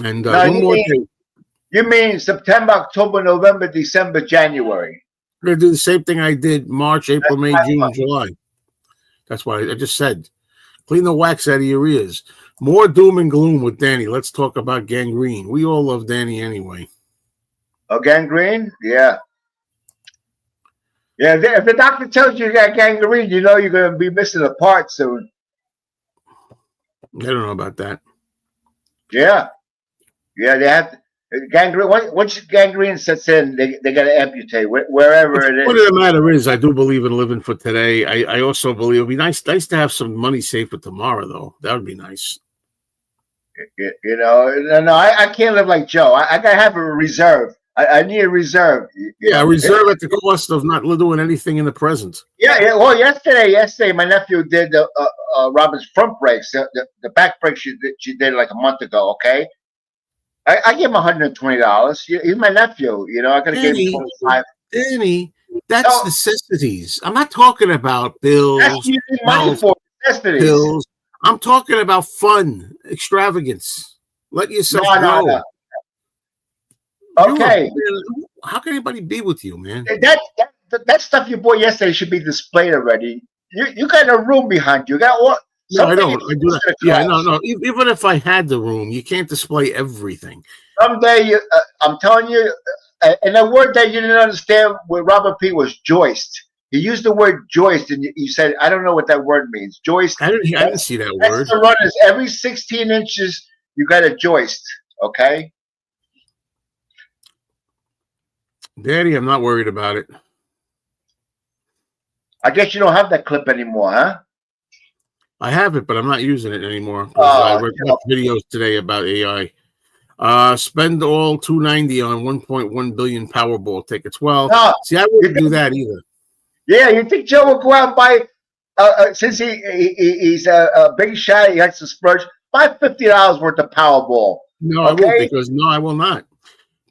Speaker 1: And one more thing.
Speaker 2: You mean September, October, November, December, January?
Speaker 1: I'm going to do the same thing I did March, April, May, June, and July. That's what I just said. Clean the wax out of your ears. More doom and gloom with Danny. Let's talk about gangrene. We all love Danny anyway.
Speaker 2: Oh, gangrene? Yeah. Yeah, if the doctor tells you got gangrene, you know you're going to be missing a part soon.
Speaker 1: I don't know about that.
Speaker 2: Yeah. Yeah, they have gangrene. Once gangrene sets in, they got to amputate wherever it is.
Speaker 1: What the matter is, I do believe in living for today. I also believe it'd be nice to have some money saved for tomorrow, though. That would be nice.
Speaker 2: You know, no, I can't live like Joe. I got to have a reserve. I need a reserve.
Speaker 1: Yeah, a reserve at the cost of not doing anything in the present.
Speaker 2: Yeah. Well, yesterday, my nephew did Robin's front brakes, the back brakes she did like a month ago. Okay, I give him $120. He's my nephew. You know, I gotta give him 25.
Speaker 1: Danny, that's necessities. I'm not talking about bills.
Speaker 2: That's using money for necessities.
Speaker 1: Bills. I'm talking about fun, extravagance. Let yourself go.
Speaker 2: No. Okay.
Speaker 1: How can anybody be with you, man?
Speaker 2: That stuff you bought yesterday should be displayed already. You got a room behind you. You got what?
Speaker 1: No, I don't. I do that. Yeah, no. Even if I had the room, you can't display everything.
Speaker 2: Someday, I'm telling you, and the word that you didn't understand with Robert P. was joist. He used the word joist, and you said, I don't know what that word means. Joist.
Speaker 1: I didn't see that word.
Speaker 2: That's the runners. Every 16 inches, you got a joist, okay?
Speaker 1: Daddy, I'm not worried about it.
Speaker 2: I guess you don't have that clip anymore, huh?
Speaker 1: I have it, but I'm not using it anymore.
Speaker 2: Oh,
Speaker 1: I read videos today about AI. Spend all $290 on 1.1 billion Powerball tickets. Well, see, I wouldn't do that either.
Speaker 2: Yeah, you think Joe will go out and buy? Since he's a big shot, he likes to splurge. Buy $50 worth of Powerball.
Speaker 1: No, okay? I won't I will not.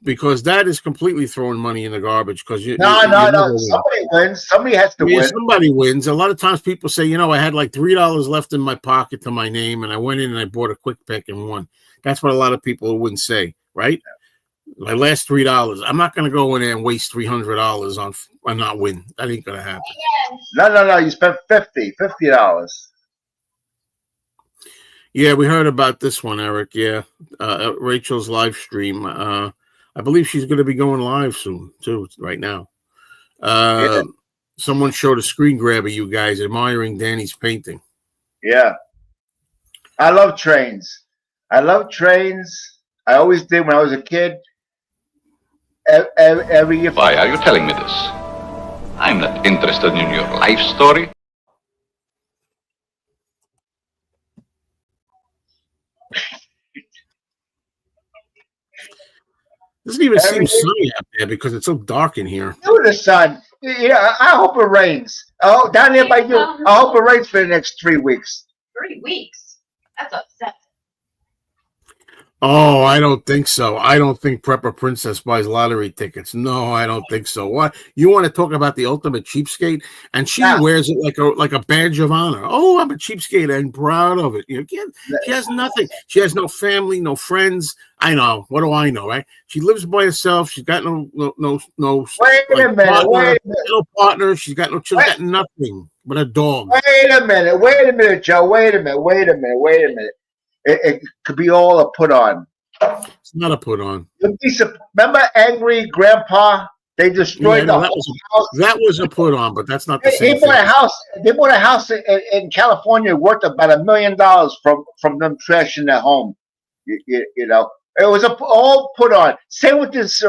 Speaker 1: Because that is completely throwing money in the garbage. Because
Speaker 2: no. Somebody wins. Somebody has to win.
Speaker 1: Somebody wins. A lot of times people say, you know, I had like $3 left in my pocket to my name, and I went in and I bought a quick pick and won. That's what a lot of people wouldn't say, right? My last $3. I'm not going to go in there and waste $300 on not win. That ain't going to happen.
Speaker 2: No. You spent $50.
Speaker 1: Yeah, we heard about this one, Eric. Yeah, Rachel's live stream. I believe she's going to be going live soon, too, right now. Someone showed a screen grab of you guys admiring Danny's painting.
Speaker 2: Yeah. I love trains. I I always did when I was a kid. Every year.
Speaker 4: Why are you telling me this? I'm not interested in your life story.
Speaker 1: Doesn't even seem sunny out there because it's so dark in here.
Speaker 2: Do the sun. Yeah, I hope it rains. Oh, down there by you. I hope it rains for the next 3 weeks.
Speaker 3: 3 weeks? That's upsetting.
Speaker 1: Oh, I don't think so. I don't think Prepper Princess buys lottery tickets. No, I don't think so. What? You want to talk about the ultimate cheapskate? And she wears it like a badge of honor. Oh, I'm a cheapskate and proud of it. You know, she has nothing. She has no family, no friends. I know. What do I know, right? She lives by herself. She's got no.
Speaker 2: Wait a minute.
Speaker 1: No partner. She's got no children. Got nothing but a dog.
Speaker 2: Wait a minute, Joe. Wait a minute. It could be all a put on.
Speaker 1: It's not a put on.
Speaker 2: Remember Angry Grandpa? They destroyed the house.
Speaker 1: That was a put on, but that's not the same
Speaker 2: thing. They bought a house in California worth about $1 million from them trashing their home. You know, it was all put on. Same with this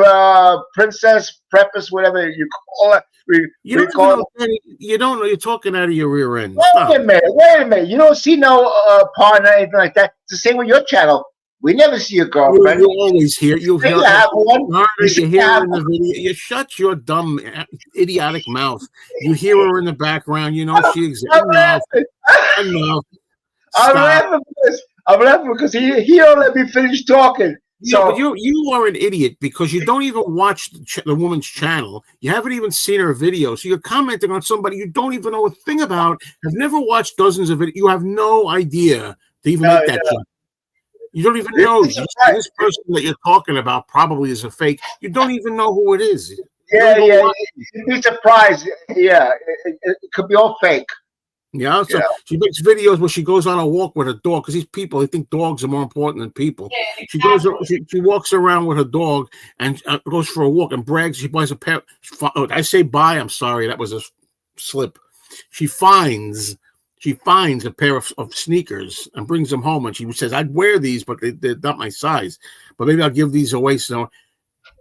Speaker 2: princess, preface, whatever you call it.
Speaker 1: You don't know. You're talking out of your rear end.
Speaker 2: Wait a minute. You don't see no partner or anything like that. It's the same with your channel. We never see your girlfriend.
Speaker 1: You always hear. You hear
Speaker 2: have one.
Speaker 1: You hear her in the video. You shut your dumb, idiotic mouth. You hear her in the background. You know she exists. Enough.
Speaker 2: I'm laughing because he don't let me finish talking.
Speaker 1: Yeah, but you are an idiot because you don't even watch the woman's channel. You haven't even seen her video. So you're commenting on somebody you don't even know a thing about, have never watched dozens of it. You have no idea to even make that jump. You don't even know. This person that you're talking about probably is a fake. You don't even know who it is.
Speaker 2: Yeah. You'd be surprised. Yeah, it could be all fake.
Speaker 1: Yeah, so she makes videos where she goes on a walk with her dog because these people, they think dogs are more important than people.
Speaker 3: Yeah,
Speaker 1: She goes, she walks around with her dog and goes for a walk and brags. She buys a pair. I say buy. I'm sorry, that was a slip. She finds a pair of sneakers and brings them home, and she says, "I'd wear these, but they're not my size. But maybe I'll give these away." So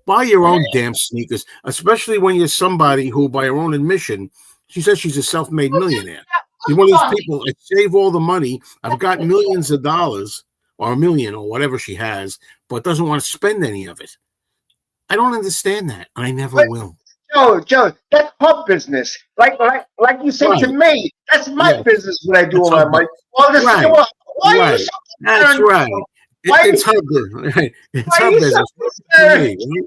Speaker 1: buy your own damn sneakers, especially when you're somebody who, by her own admission, she says she's a self-made millionaire. You're one of these people that save all the money. I've got millions of dollars or a million or whatever she has, but doesn't want to spend any of it. I don't understand that. I never will.
Speaker 2: Joe, that's her business. Like you say to me, that's my business what I do with my money. Well, why are you so
Speaker 1: That's right. It's her business. Right? It's her business.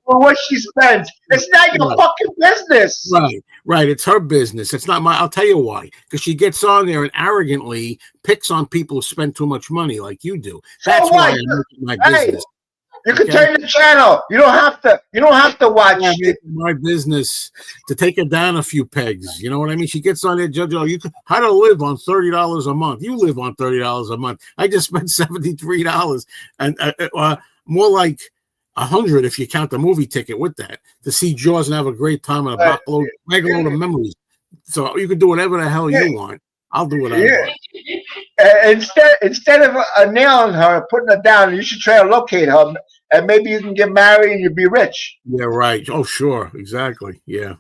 Speaker 2: For what she spends. It's not your fucking business.
Speaker 1: Right. It's her business. It's not my. I'll tell you why. Because she gets on there and arrogantly picks on people who spend too much money, like you do. That's why I'm making my business.
Speaker 2: You can turn the channel. You don't have to. You don't have to watch.
Speaker 1: My business to take her down a few pegs. You know what I mean? She gets on there, Judge. How to live on $30 a month? You live on $30 a month. I just spent $73, and more like $100 if you count the movie ticket with that to see Jaws and have a great time and a load of memories. So you can do whatever the hell you want. I'll do what I want.
Speaker 2: Instead of nailing her, putting her down, you should try to locate her, and maybe you can get married and you'll be rich.
Speaker 1: Yeah, right. Oh, sure, exactly. Yeah.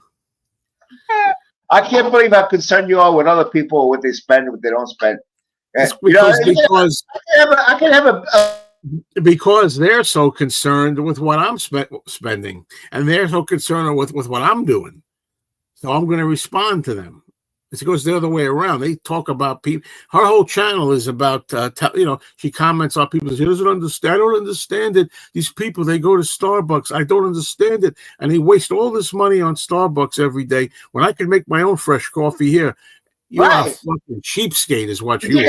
Speaker 2: I can't believe how concerned you are with other people, what they spend, what they don't spend.
Speaker 1: Because they're so concerned with what I'm spending, and they're so concerned with what I'm doing. So I'm going to respond to them. It goes the other way around. They talk about people. Her whole channel is about, she comments on people. She doesn't understand. I don't understand it. These people, they go to Starbucks. I don't understand it. And they waste all this money on Starbucks every day when I can make my own fresh coffee here. You're a fucking cheapskate is what you are.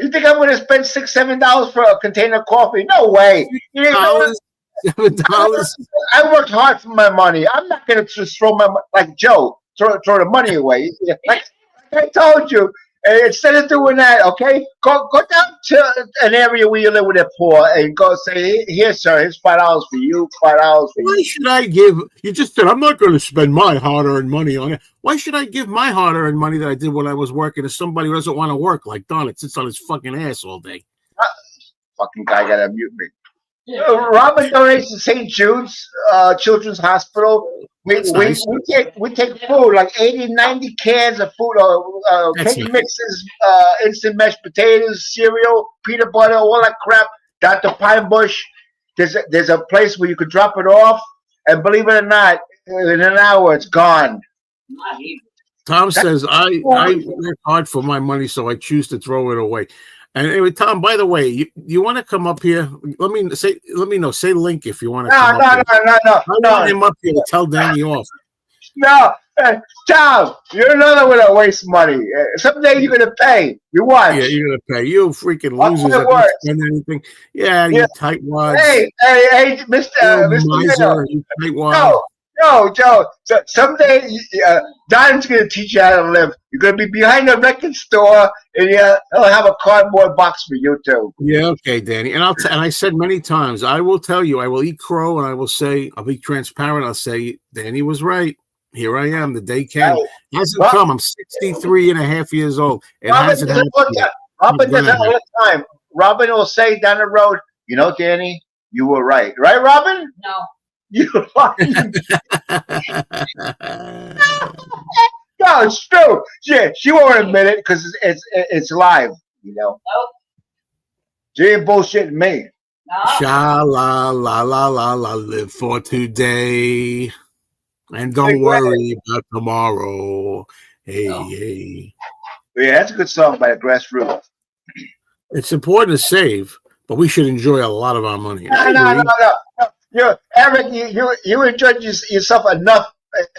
Speaker 2: You think I'm going to spend $6, $7 for a container of coffee? No way.
Speaker 1: $7.
Speaker 2: I worked hard for my money. I'm not going to just throw my money like Joe. Throw the money away. Like I told you, instead of doing that, okay, go down to an area where you live with the poor and go say, here, sir, here's $5 for you, $5 for you.
Speaker 1: Why should I give? You just said I'm not going to spend my hard-earned money on it. Why should I give my hard-earned money that I did when I was working to somebody who doesn't want to work? Like Don, it sits on his fucking ass all day.
Speaker 2: Fucking guy got to mute me. Robin donates to St. Jude's Children's Hospital. We take food, like 80, 90 cans of food, cake mixes, instant mashed potatoes, cereal, peanut butter, all that crap. Down to Pine Bush. There's a place where you could drop it off, and believe it or not, in an hour it's gone.
Speaker 1: Tom says, I work hard for my money, so I choose to throw it away. And anyway, Tom, by the way, you want to come up here? Let me know. Say Link if you want to come up here.
Speaker 2: No.
Speaker 1: I want him up here to tell Danny off.
Speaker 2: No, Tom, you're another one that wastes money. Someday you're going to pay. You watch.
Speaker 1: Yeah, you're going to pay. You freaking losers that don't spend anything. Yeah, you tightwads.
Speaker 2: Hey, Mr.
Speaker 1: Miser, you tightwad.
Speaker 2: No, Joe. So someday Don's going to teach you how to live. You're going to be behind a record store, and he'll have a cardboard box for you too.
Speaker 1: Yeah, okay, Danny. And I said many times, I will tell you, I will eat crow, and I will say, I'll be transparent. I'll say, Danny was right. Here I am. The day came. It hasn't come. I'm 63 and a half years old. It hasn't happened yet.
Speaker 2: Robin does that all the time. Robin will say down the road, Danny, you were right. Right, Robin?
Speaker 3: No.
Speaker 2: You No, it's true. She won't admit it because it's live,
Speaker 3: Nope.
Speaker 2: She ain't bullshitting me.
Speaker 3: No.
Speaker 1: Sha la la la la la, live for today. And don't worry about tomorrow. Hey.
Speaker 2: Yeah, that's a good song by the Grassroots.
Speaker 1: It's important to save, but we should enjoy a lot of our money.
Speaker 2: No. Eric, you enjoyed yourself enough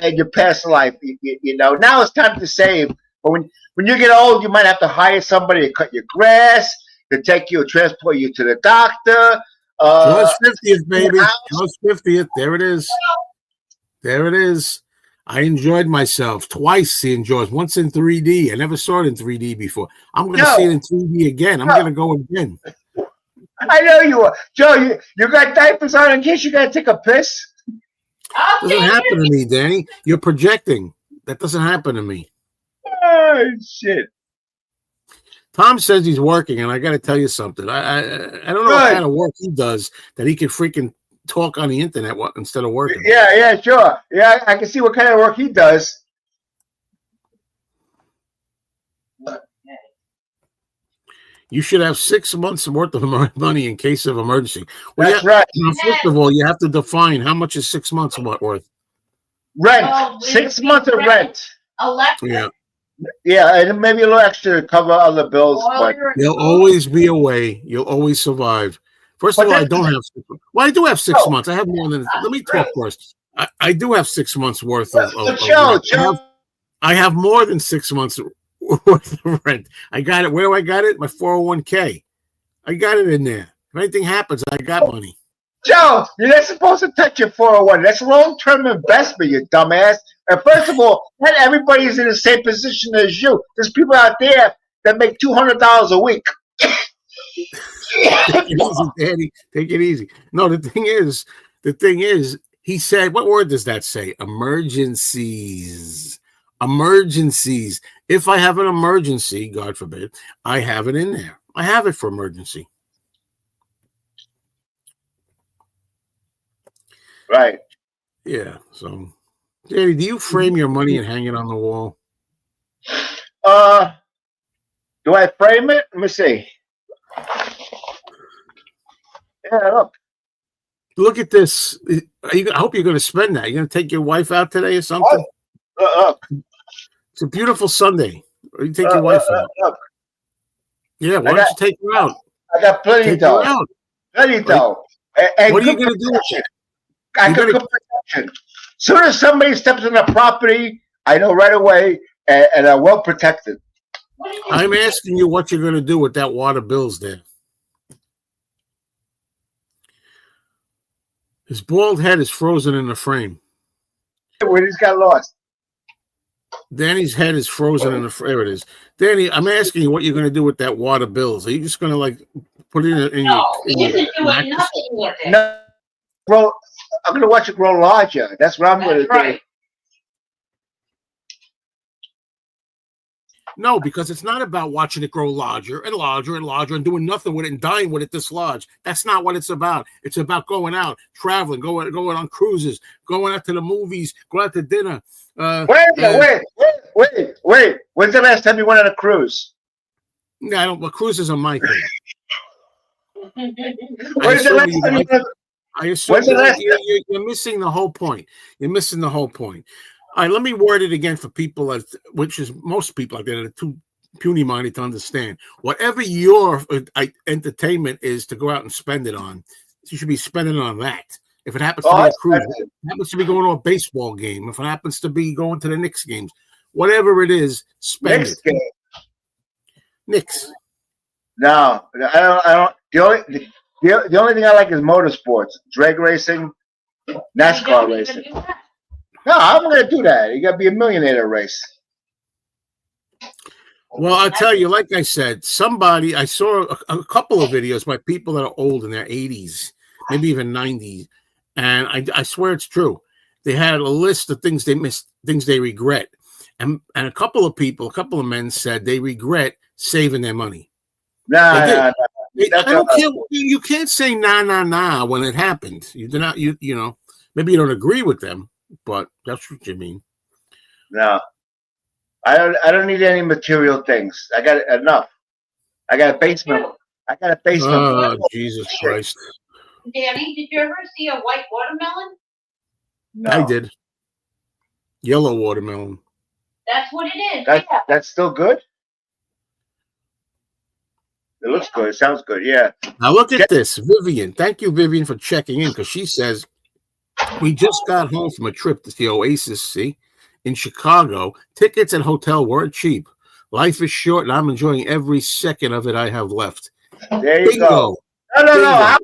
Speaker 2: in your past life. Now it's time to save. But when you get old, you might have to hire somebody to cut your grass, to transport you to the doctor.
Speaker 1: George 50th, baby. George 50th. There it is. I enjoyed myself twice seeing Jaws. Once in 3D. I never saw it in 3D before. I'm going to see it in 3D again. I'm going to go again.
Speaker 2: I know you are. Joe, you got diapers on in case you got to take a piss?
Speaker 1: Doesn't happen to me, Danny. You're projecting. That doesn't happen to me.
Speaker 2: Oh, shit.
Speaker 1: Tom says he's working, and I got to tell you something. I don't know what kind of work he does that he can freaking talk on the internet instead of working.
Speaker 2: Yeah, sure. Yeah, I can see what kind of work he does.
Speaker 1: You should have 6 months worth of money in case of emergency. Well,
Speaker 2: That's right.
Speaker 1: First of all, you have to define how much is 6 months worth.
Speaker 2: Rent. 6 months of rent.
Speaker 3: Electric.
Speaker 2: Yeah, and maybe a little extra to cover other bills. But
Speaker 1: there'll always be a way. You'll always survive. First of all, I don't have 6 months. Well, I do have 6 months. I have more than. Let me talk first. I do have 6 months worth of rent. I have more than 6 months worth of rent. I got it. Where do I got it? My 401k. I got it in there. If anything happens, I got money.
Speaker 2: Joe, you're not supposed to touch your 401. That's long-term investment, you dumbass. And first of all, not everybody is in the same position as you. There's people out there that make $200 a week.
Speaker 1: Take it easy, Danny. Take it easy. No, the thing is, he said, what word does that say? Emergencies. Emergencies. If I have an emergency, God forbid, I have it in there. I have it for emergency.
Speaker 2: Right.
Speaker 1: Yeah. So, Danny, do you frame your money and hang it on the wall?
Speaker 2: Do I frame it? Let me see. Yeah, look.
Speaker 1: Look at this. I hope you're going to spend that. You're going to take your wife out today or something? It's a beautiful Sunday. Or you take your wife out. Yeah, why don't you take her out?
Speaker 2: I got plenty dough. Plenty dough.
Speaker 1: What are you going to do with it?
Speaker 2: I can put protection. As soon as somebody steps on the property, I know right away, and I'm well protected.
Speaker 1: I'm asking you what you're going to do with that water bills there. His bald head is frozen in the frame.
Speaker 2: Where he's got lost.
Speaker 1: Danny's head is frozen in the frame. There it is. Danny, I'm asking you what you're going to do with that water bills. Are you just going to put it in your
Speaker 3: doing nothing with it.
Speaker 2: No, bro, I'm going to watch it grow larger. That's what I'm going to do.
Speaker 1: No, because it's not about watching it grow larger and larger and larger and doing nothing with it and dying with it this large. That's not what it's about. It's about going out, traveling, going on cruises, going out to the movies, going out to dinner.
Speaker 2: Wait. When's the last time you went on a cruise?
Speaker 1: No, I don't. Well, cruises are my thing. I assume you're missing the whole point. You're missing the whole point. All right, let me word it again for people, which is most people out there that are too puny-minded to understand. Whatever your entertainment is to go out and spend it on, you should be spending it on that. If it happens to be a cruise, if it happens to be going to a baseball game, if it happens to be going to the Knicks games, whatever it is, spend
Speaker 2: Knicks
Speaker 1: it.
Speaker 2: Game.
Speaker 1: Knicks.
Speaker 2: No, I don't. The only thing I like is motorsports, drag racing, NASCAR racing. No, I'm going to do that. You got to be a millionaire to race.
Speaker 1: Well, I'll tell you, like I said, I saw a couple of videos by people that are old in their 80s, maybe even 90s, and I swear it's true. They had a list of things they missed, things they regret, and a couple of men said they regret saving their money.
Speaker 2: Nah.
Speaker 1: I don't care. You can't say nah when it happened. You do not. You know. Maybe you don't agree with them, but that's what you mean.
Speaker 2: No, I don't need any material things. I got enough. I got a basement.
Speaker 1: Oh, Jesus Christ.
Speaker 3: Danny, did you ever see a white watermelon?
Speaker 2: No.
Speaker 1: I did. Yellow watermelon.
Speaker 3: That's what it is.
Speaker 2: That's still good? It looks good. It sounds good. Yeah.
Speaker 1: Now look at this. Vivian. Thank you, Vivian, for checking in, because she says, we just got home from a trip to the Oasis, in Chicago. Tickets and hotel weren't cheap. Life is short, and I'm enjoying every second of it I have left.
Speaker 2: There you go. No.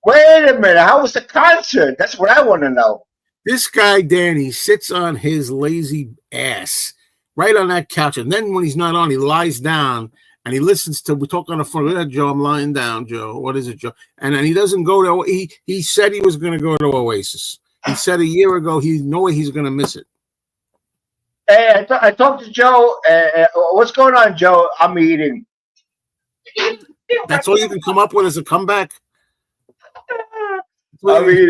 Speaker 2: Wait a minute. How was the concert? That's what I want to know.
Speaker 1: This guy, Danny, sits on his lazy ass right on that couch. And then when he's not on, he lies down and he listens to, we talk on the phone. Yeah, Joe, I'm lying down, Joe. What is it, Joe? And then he doesn't go to, he said he was going to go to Oasis. He said a year ago, no way he's going to miss it.
Speaker 2: Hey, I talked to Joe. What's going on, Joe? I'm eating.
Speaker 1: That's all you can come up with as a comeback?
Speaker 2: I'm eating.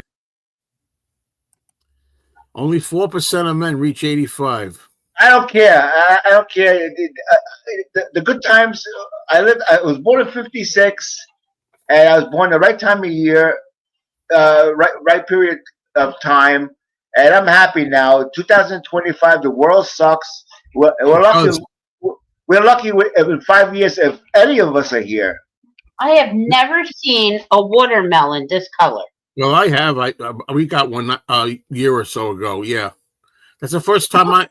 Speaker 1: Only 4% of men reach 85.
Speaker 2: I don't care. I don't care. The good times. I was born in '56, and I was born the right time of year, right period of time, and I'm happy now. 2025. The world sucks. We're lucky. We're lucky in 5 years if any of us are here.
Speaker 3: I have never seen a watermelon this color.
Speaker 1: Well, I have. We got one a year or so ago. Yeah, that's the first time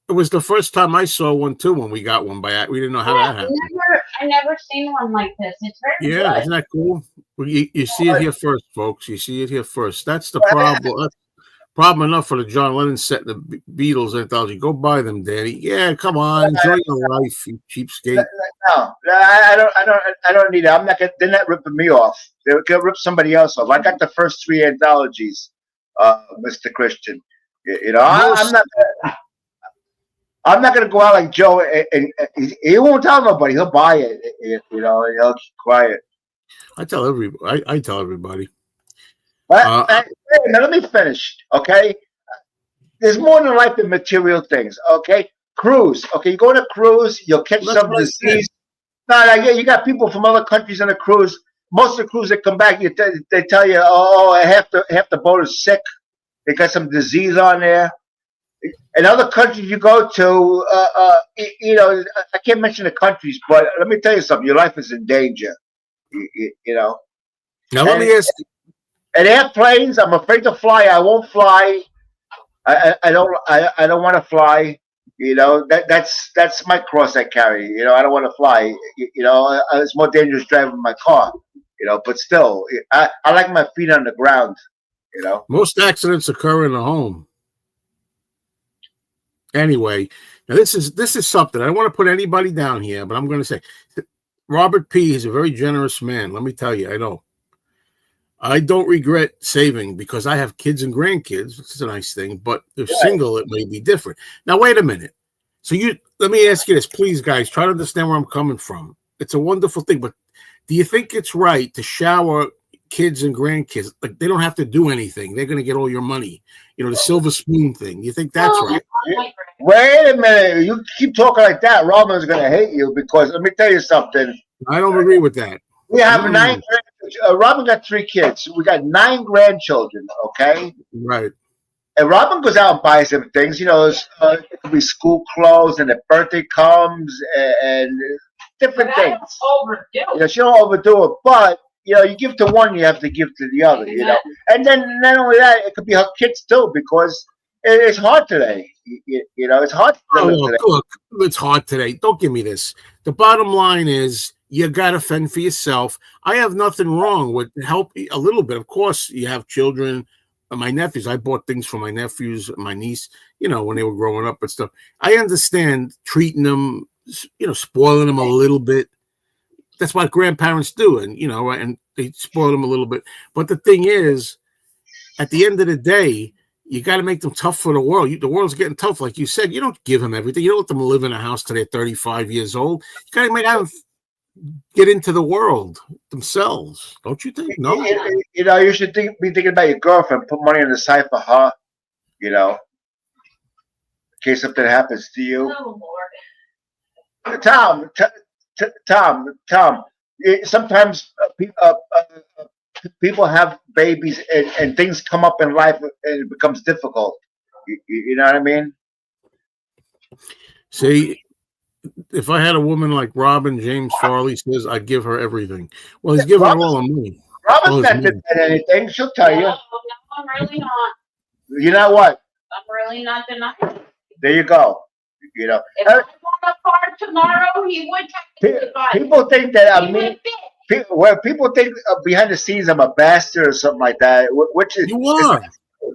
Speaker 1: it was the first time I saw one too. When we got one we didn't know how that happened.
Speaker 3: I never seen one like this. It's very good.
Speaker 1: Isn't that cool? You see it here first, folks. You see it here first. That's the problem. That's problem enough for the John Lennon set and the Beatles anthology. Go buy them, Danny. Yeah, come on, enjoy your life, you cheapskate.
Speaker 2: No, I don't need it. I'm not. They're not ripping me off. They're gonna rip somebody else off. I got the first 3 anthologies, Mr. Christian. You know, I'm not gonna go out like Joe, and he won't tell nobody. He'll buy it. You know, and he'll keep quiet.
Speaker 1: I tell everybody. I tell everybody.
Speaker 2: Now let me finish, okay? There's more than life than material things, okay? Cruise, okay? You go on a cruise, you'll catch some disease. No, you got people from other countries on a cruise. Most of the crews that come back, they tell you, oh, half the boat is sick. They got some disease on there. In other countries you go to, you know, I can't mention the countries, but let me tell you something. Your life is in danger, you know?
Speaker 1: Now let me ask you.
Speaker 2: And airplanes, I'm afraid to fly. I won't fly. I don't want to fly. You know, that's my cross I carry. You know, I don't want to fly. You know, it's more dangerous driving my car. You know, but still, I like my feet on the ground. You know,
Speaker 1: most accidents occur in the home. Anyway, now this is something I don't want to put anybody down here, but I'm going to say, Robert P. is a very generous man. Let me tell you, I know. I don't regret saving because I have kids and grandkids, which is a nice thing, but if single, it may be different. Now, wait a minute. So let me ask you this, please, guys, try to understand where I'm coming from. It's a wonderful thing, but do you think it's right to shower kids and grandkids? Like, they don't have to do anything. They're going to get all your money. You know, the silver spoon thing. You think that's right?
Speaker 2: Wait a minute. You keep talking like that, Robin's going to hate you because let me tell you something.
Speaker 1: I don't agree with that.
Speaker 2: We have 9. Robin got 3 kids. We got 9 grandchildren. Okay,
Speaker 1: right.
Speaker 2: And Robin goes out and buys them things. You know, it could be school clothes, and the birthday comes, and different things. You know, she don't overdo it, but you know, you give to one, you have to give to the other. You know, and then not only that, it could be her kids too, because it's hard today. You know, it's hard to live today.
Speaker 1: Look, it's hard today. Don't give me this. The bottom line is, you got to fend for yourself. I have nothing wrong with help a little bit. Of course, you have children. My nephews, I bought things for my nephews, my niece, you know, when they were growing up and stuff. I understand treating them, you know, spoiling them a little bit. That's what grandparents do. And, you know, and they spoil them a little bit. But the thing is, at the end of the day, you got to make them tough for the world. The world's getting tough. Like you said, you don't give them everything. You don't let them live in a house till they're 35 years old. You got to make them get into the world themselves, don't you think? No,
Speaker 2: you know, you should be thinking about your girlfriend. Put money on the side for her, you know, in case something happens to you.
Speaker 3: Oh, Lord.
Speaker 2: Tom. Sometimes people have babies and things come up in life and it becomes difficult. You know what I mean?
Speaker 1: See. If I had a woman like Robin James Farley says, I'd give her everything. Well, he's giving her all the money.
Speaker 2: Robin's not doing anything. She'll tell you.
Speaker 3: No, I'm really not.
Speaker 2: You know what?
Speaker 3: I'm really not denying.
Speaker 2: There you go. You know.
Speaker 3: If I want a car tomorrow, he would take it.
Speaker 2: People think that I'm mean. People think behind the scenes I'm a bastard or something like that. Which is
Speaker 1: you are.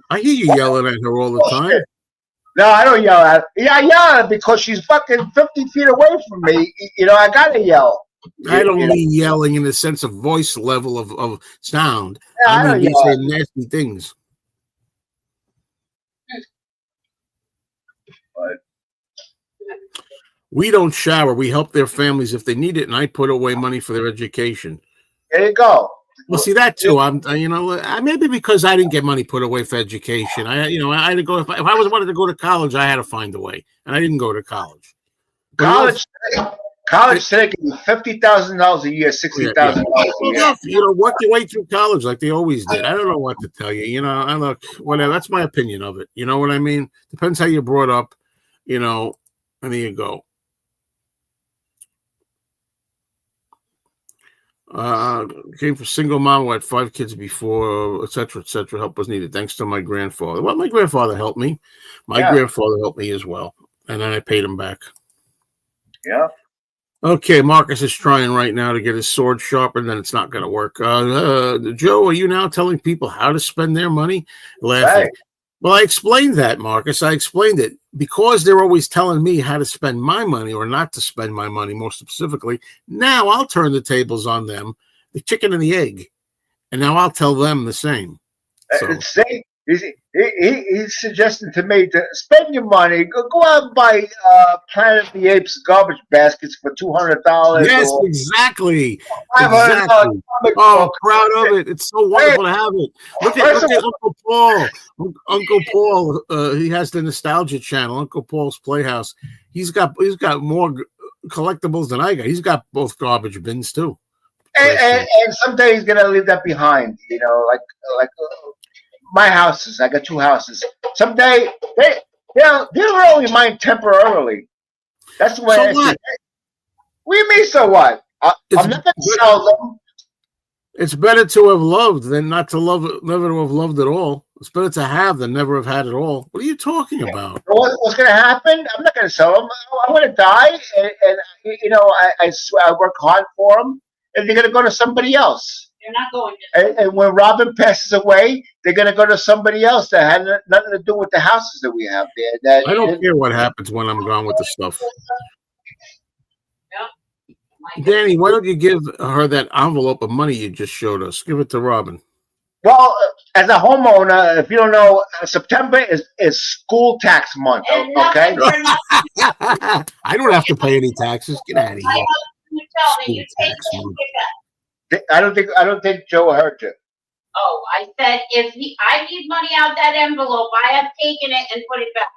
Speaker 1: I hear you yelling at her all the time.
Speaker 2: No, I don't yell at her. Yeah, I yell at her because she's fucking 50 feet away from me. You know, I gotta yell.
Speaker 1: I don't mean yelling in the sense of voice level of sound.
Speaker 2: Yeah,
Speaker 1: I mean
Speaker 2: don't
Speaker 1: you
Speaker 2: yell
Speaker 1: say
Speaker 2: at her.
Speaker 1: nasty things.
Speaker 2: But
Speaker 1: We don't shower. We help their families if they need it, and I put away money for their education.
Speaker 2: there you go.
Speaker 1: Well, see that too. Maybe because I didn't get money put away for education. I had to go. If I wanted to go to college, I had to find a way, and I didn't go to college.
Speaker 2: College today can be $50,000 a year, $60,000 a year.
Speaker 1: Work your way through college like they always did. I don't know what to tell you. I look whatever. That's my opinion of it. You know what I mean? Depends how you're brought up. And there you go. Came from single mom who had 5 kids before, etc., etc. Help was needed. Thanks to my grandfather. Well, my grandfather helped me. My grandfather helped me as well, and then I paid him back.
Speaker 2: Yeah.
Speaker 1: Okay, Marcus is trying right now to get his sword sharpened, and it's not going to work. Joe, are you now telling people how to spend their money? Laughing.
Speaker 2: Right.
Speaker 1: Well, I explained that, Marcus. I explained it. Because they're always telling me how to spend my money or not to spend my money, more specifically, now I'll turn the tables on them, the chicken and the egg, and now I'll tell them the same. So.
Speaker 2: He's suggesting to me to spend your money, go out and buy Planet of the Apes garbage baskets for $200.
Speaker 1: Yes, exactly.
Speaker 2: $500.
Speaker 1: Oh, proud of it. It's so wonderful to have it. Look at Uncle Paul. Uncle Paul, he has the nostalgia channel, Uncle Paul's Playhouse. He's got more collectibles than I got. He's got both garbage bins too.
Speaker 2: And someday he's gonna leave that behind. Like my houses. I got 2 houses. Someday they'll only mine temporarily. That's the way I see it. What do you mean? So what? I'm not gonna sell them.
Speaker 1: It's better to have loved than not to love, never to have loved at all. It's better to have than never have had at all. What are you talking about?
Speaker 2: What's going to happen? I'm not going to sell them. I'm going to die, and I work hard for them, and they're going to go to somebody else.
Speaker 3: They're not going to.
Speaker 2: And when Robin passes away, they're going to go to somebody else that had nothing to do with the houses that we have there.
Speaker 1: I don't care what happens when I'm gone with the stuff. Danny, why don't you give her that envelope of money you just showed us? Give it to Robin.
Speaker 2: Well, as a homeowner, if you don't know, September is school tax month, okay?
Speaker 1: I don't have to pay any taxes. Get out of here.
Speaker 2: I don't think Joe heard you.
Speaker 3: Oh, I said I need money out that envelope, I have taken it and put it back.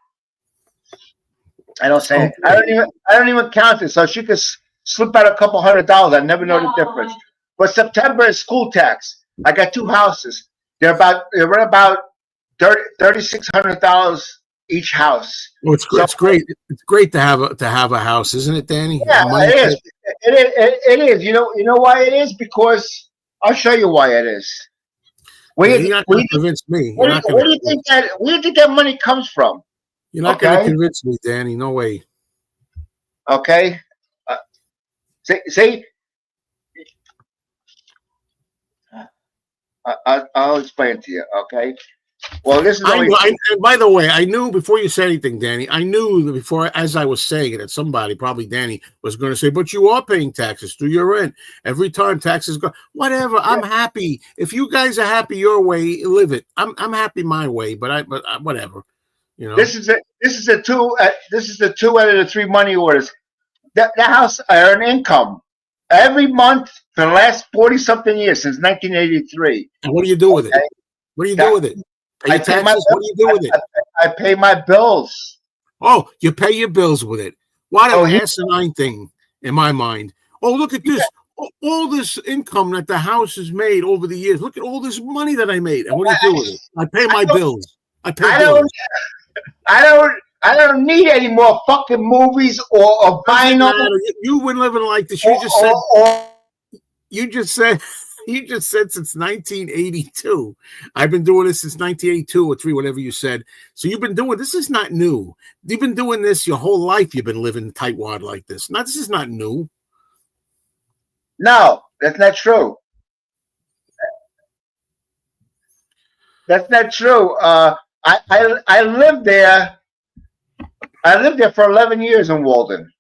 Speaker 2: I don't say it. I don't even count it, so she could slip out a couple $100. I never know the difference. But September is school tax. I got 2 houses. They're right about $3,600 each house.
Speaker 1: Well, it's great. It's great. It's great to have a house, isn't it, Danny?
Speaker 2: Yeah, it is. It is. You know why it is? Because I'll show you why it is.
Speaker 1: You're not going to convince me.
Speaker 2: Where do you think that money comes from?
Speaker 1: You're not going to convince me, Danny. No way.
Speaker 2: Okay. See. I'll explain to you, okay? Well, this is
Speaker 1: and by the way, I knew before you said anything, Danny, I knew before, as I was saying it, that somebody, probably Danny, was going to say, but you are paying taxes through your rent. Every time taxes go, whatever, I'm happy. If you guys are happy your way, live it. I'm happy my way, but whatever.
Speaker 2: This is the 2 out of the 3 money orders. That house I earn income every month for the last 40-something years, since 1983.
Speaker 1: And what do you do with it? What do you do with it? What do you do with it?
Speaker 2: I pay my bills.
Speaker 1: Oh, you pay your bills with it. What an asinine thing in my mind. Oh, look at this. All this income that the house has made over the years. Look at all this money that I made. And what do you do with it? I pay my bills. I bills.
Speaker 2: I don't need any more fucking movies or vinyl.
Speaker 1: You've been living like this. You just said since 1982. I've been doing this since 1982 or 3, whatever you said. So you've been doing this. Is not new. You've been doing this your whole life. You've been living tightwad like this. Now, this is not new.
Speaker 2: No, that's not true. That's not true. I lived there. I lived there for 11 years in Walden.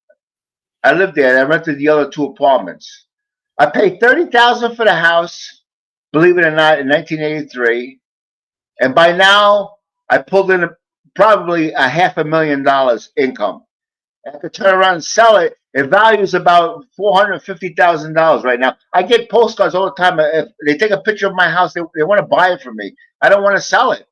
Speaker 2: I lived there. And I rented the other 2 apartments. I paid $30,000 for the house, believe it or not, in 1983. And by now, I pulled in probably a $500,000 income. I could turn around and sell it. It values about $450,000 right now. I get postcards all the time. If they take a picture of my house, they want to buy it from me. I don't want to sell it.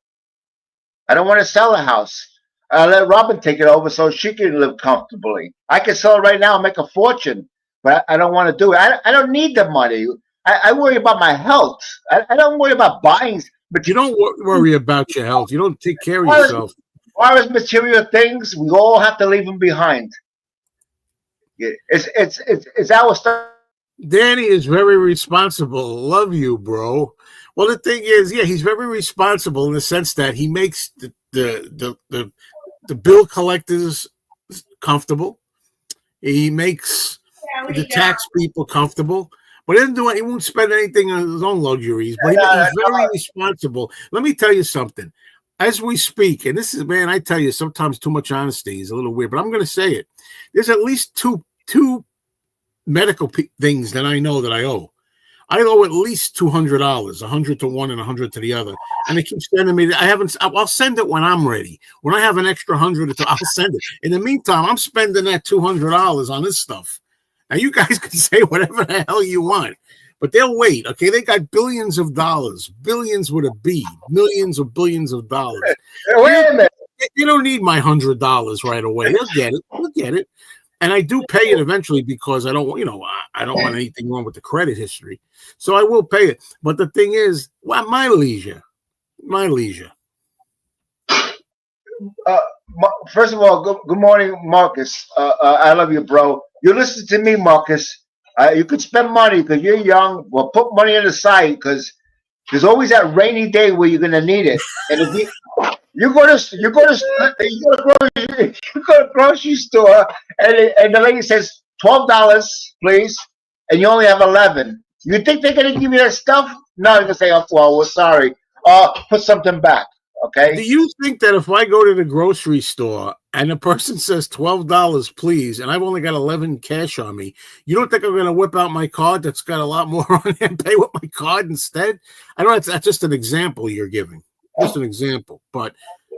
Speaker 2: I don't want to sell a house. I let Robin take it over so she can live comfortably. I can sell it right now and make a fortune, but I don't want to do it. I don't need the money. I worry about my health. I don't worry about buying.
Speaker 1: But you don't worry about your health. You don't take care of yourself.
Speaker 2: As far as material things, we all have to leave them behind. It's our stuff.
Speaker 1: Danny is very responsible. Love you, bro. Well, the thing is, yeah, he's very responsible in the sense that he makes the bill collectors comfortable. He makes the tax people comfortable. But he doesn't do it. He won't spend anything on his own luxuries. But he's very responsible. Let me tell you something. As we speak, and this is, man, I tell you, sometimes too much honesty is a little weird, but I'm going to say it. There's at least two medical things that I know that I owe. I owe at least $200, $100 to one and $100 to the other. And they keep sending me. I'll send it when I'm ready. When I have an extra $100, I'll send it. In the meantime, I'm spending that $200 on this stuff. Now, you guys can say whatever the hell you want, but they'll wait, okay? They got billions of dollars, billions with a B, millions of billions of dollars.
Speaker 2: Wait a minute.
Speaker 1: You don't need my $100 right away. You'll get it. You'll get it. And I do pay it eventually because I don't want anything wrong with the credit history. So I will pay it. But the thing is, well, my leisure.
Speaker 2: First of all, good morning, Marcus. I love you, bro. You listen to me, Marcus. You could spend money because you're young. Well, put money on the side because there's always that rainy day where you're gonna need it. And if you go to grocery store and the lady says $12, please, and you only have 11. You think they're gonna give you that stuff? No, they're gonna say, "Oh, well, we're sorry. Put something back." Okay.
Speaker 1: Do you think that if I go to the grocery store and the person says $12, please, and I've only got 11 cash on me, you don't think I'm going to whip out my card that's got a lot more on it and pay with my card instead? I don't. That's just an example you're giving. Just an example, but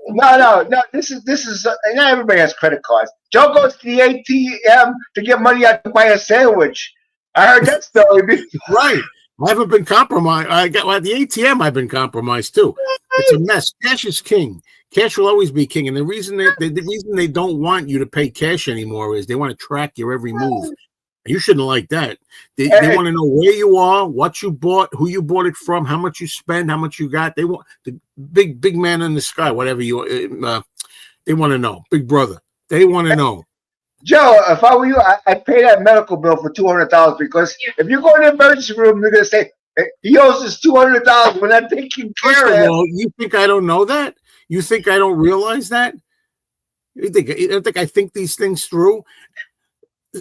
Speaker 2: no. This is. Not everybody has credit cards. Joe goes to the ATM to get money out to buy a sandwich. I heard that story.
Speaker 1: Right. I haven't been compromised. At the ATM, I've been compromised too. It's a mess. Cash is king. Cash will always be king. And the reason they don't want you to pay cash anymore is they want to track your every move. You shouldn't like that. They want to know where you are, what you bought, who you bought it from, how much you spend, how much you got. They want the big man in the sky, whatever you. They want to know. Big brother. They want to know.
Speaker 2: Joe, if I were you, I'd pay that medical bill for $200 because if you go in the emergency room, they're gonna say he owes us $200. We're not taking care of him.
Speaker 1: Well, you think I don't know that? You think I don't realize that? You think I think these things through?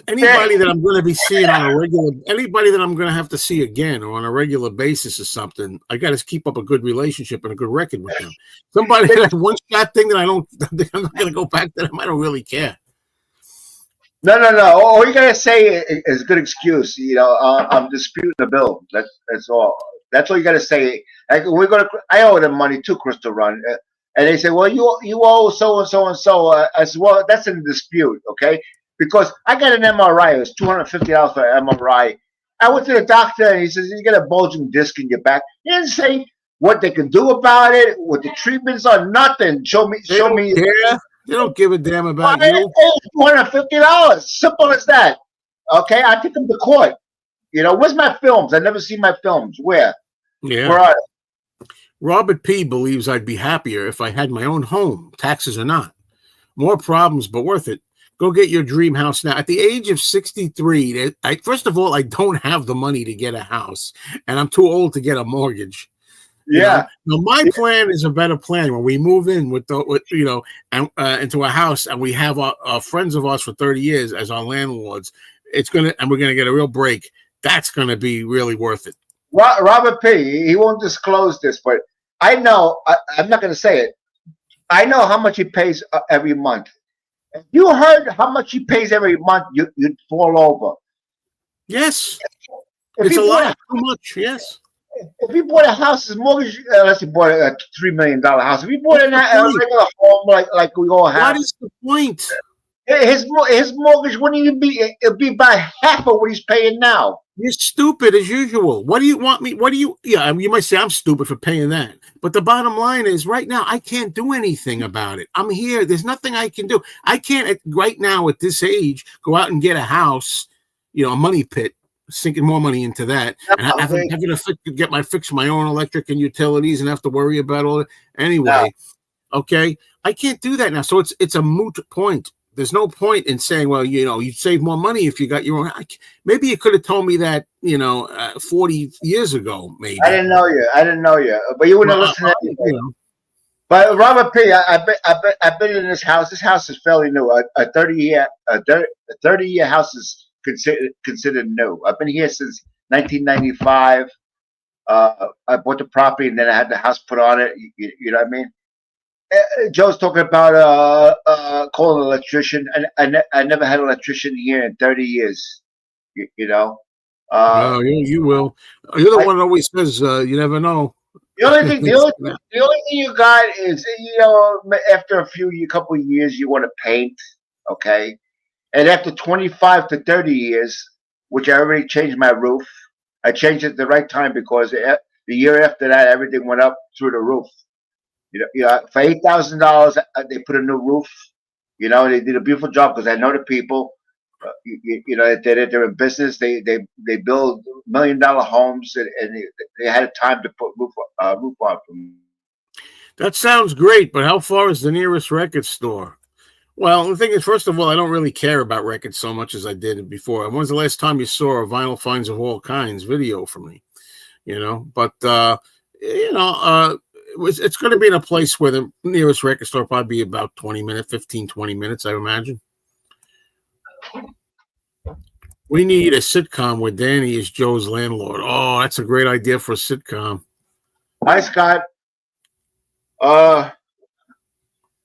Speaker 1: Anybody that I'm going to be seeing anybody that I'm going to have to see again or on a regular basis or something, I got to keep up a good relationship and a good record with them. Somebody that one shot thing that I'm not going to go back to them. I don't really care.
Speaker 2: No. All you gotta say is a good excuse. I'm disputing the bill. That's all. That's all you gotta say. Like I owe them money too, Crystal Run, and they say, "Well, you owe so and so and so." I said, "Well, that's in dispute, okay? Because I got an MRI. It was $250 for an MRI. I went to the doctor, and he says you got a bulging disc in your back. He didn't say what they can do about it, what the treatments are. Nothing. Show me.
Speaker 1: Yeah. They don't give a damn about you.
Speaker 2: $250. Simple as that. Okay, I take them to court. Where's my films? I never see my films. Where?
Speaker 1: Yeah.
Speaker 2: Where are they?
Speaker 1: Robert P. believes I'd be happier if I had my own home, taxes or not. More problems, but worth it. Go get your dream house now. At the age of 63, first of all, I don't have the money to get a house, and I'm too old to get a mortgage.
Speaker 2: Yeah.
Speaker 1: Now my plan is a better plan. When we move in into a house and we have our friends of ours for 30 years as our landlords, we're gonna get a real break. That's gonna be really worth it.
Speaker 2: Robert P. He won't disclose this, but I know. I'm not going to say it. I know how much he pays every month. If you heard how much he pays every month, you'd fall over.
Speaker 1: Yes,
Speaker 2: If
Speaker 1: it's
Speaker 2: he
Speaker 1: a
Speaker 2: bought
Speaker 1: lot too much. Yes,
Speaker 2: if he bought a house, his mortgage, unless he bought a $3 million house, if he bought a
Speaker 1: What's the point?
Speaker 2: regular home like we all have,
Speaker 1: what is the point?
Speaker 2: his mortgage wouldn't even be. It'd be about half of what he's paying now.
Speaker 1: You're stupid as usual. What do you want me? What do you? Yeah, you might say I'm stupid for paying that, but the bottom line is, right now I can't do anything about it. I'm here. There's nothing I can do. I can't right now at this age go out and get a house, a money pit, sinking more money into that, and having to fix my own electric and utilities, and have to worry about all that anyway. No. Okay, I can't do that now. So it's a moot point. There's no point in saying, well, you'd save more money if you got your own. Maybe you could have told me that, 40 years ago, maybe.
Speaker 2: I didn't know you, but you wouldn't listen to anything. But Robert P., I've been in this house. This house is fairly new. A 30-year house is considered new. I've been here since 1995. I bought the property and then I had the house put on it. You know what I mean? Joe's talking about calling an electrician. I never had an electrician here in 30 years.
Speaker 1: No, you will. You're the one that always says you never know.
Speaker 2: The only thing you got is after a couple of years you want to paint, okay, and after 25 to 30 years, which I already changed my roof. I changed it at the right time because the year after that everything went up through the roof. For $8,000, they put a new roof. They did a beautiful job because I know the people. They're in business. They build $1 million homes, and they had time to put roof on them.
Speaker 1: That sounds great, but how far is the nearest record store? Well, the thing is, first of all, I don't really care about records so much as I did before. When's the last time you saw a Vinyl Finds of All Kinds video from me? But it's going to be in a place where the nearest record store probably be about 20 minutes, I imagine. We need a sitcom where Danny is Joe's landlord. Oh, that's a great idea for a sitcom.
Speaker 2: Hi, Scott.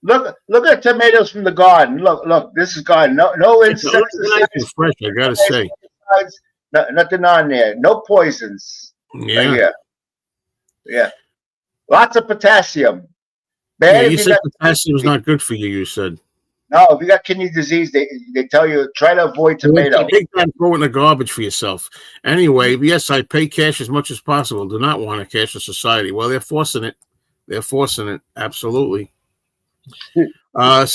Speaker 2: Look at tomatoes from the garden. Look, this is garden. No insects.
Speaker 1: It's fresh, I gotta say.
Speaker 2: Nothing on there. No poisons.
Speaker 1: Yeah.
Speaker 2: Right here. Yeah. Lots of potassium.
Speaker 1: You said potassium is not good for you. You said.
Speaker 2: No, if you got kidney disease, they tell you try to avoid tomato.
Speaker 1: Take that and throw it in the garbage for yourself. Anyway, yes, I pay cash as much as possible. Do not want a cashless society. Well, they're forcing it. Absolutely. A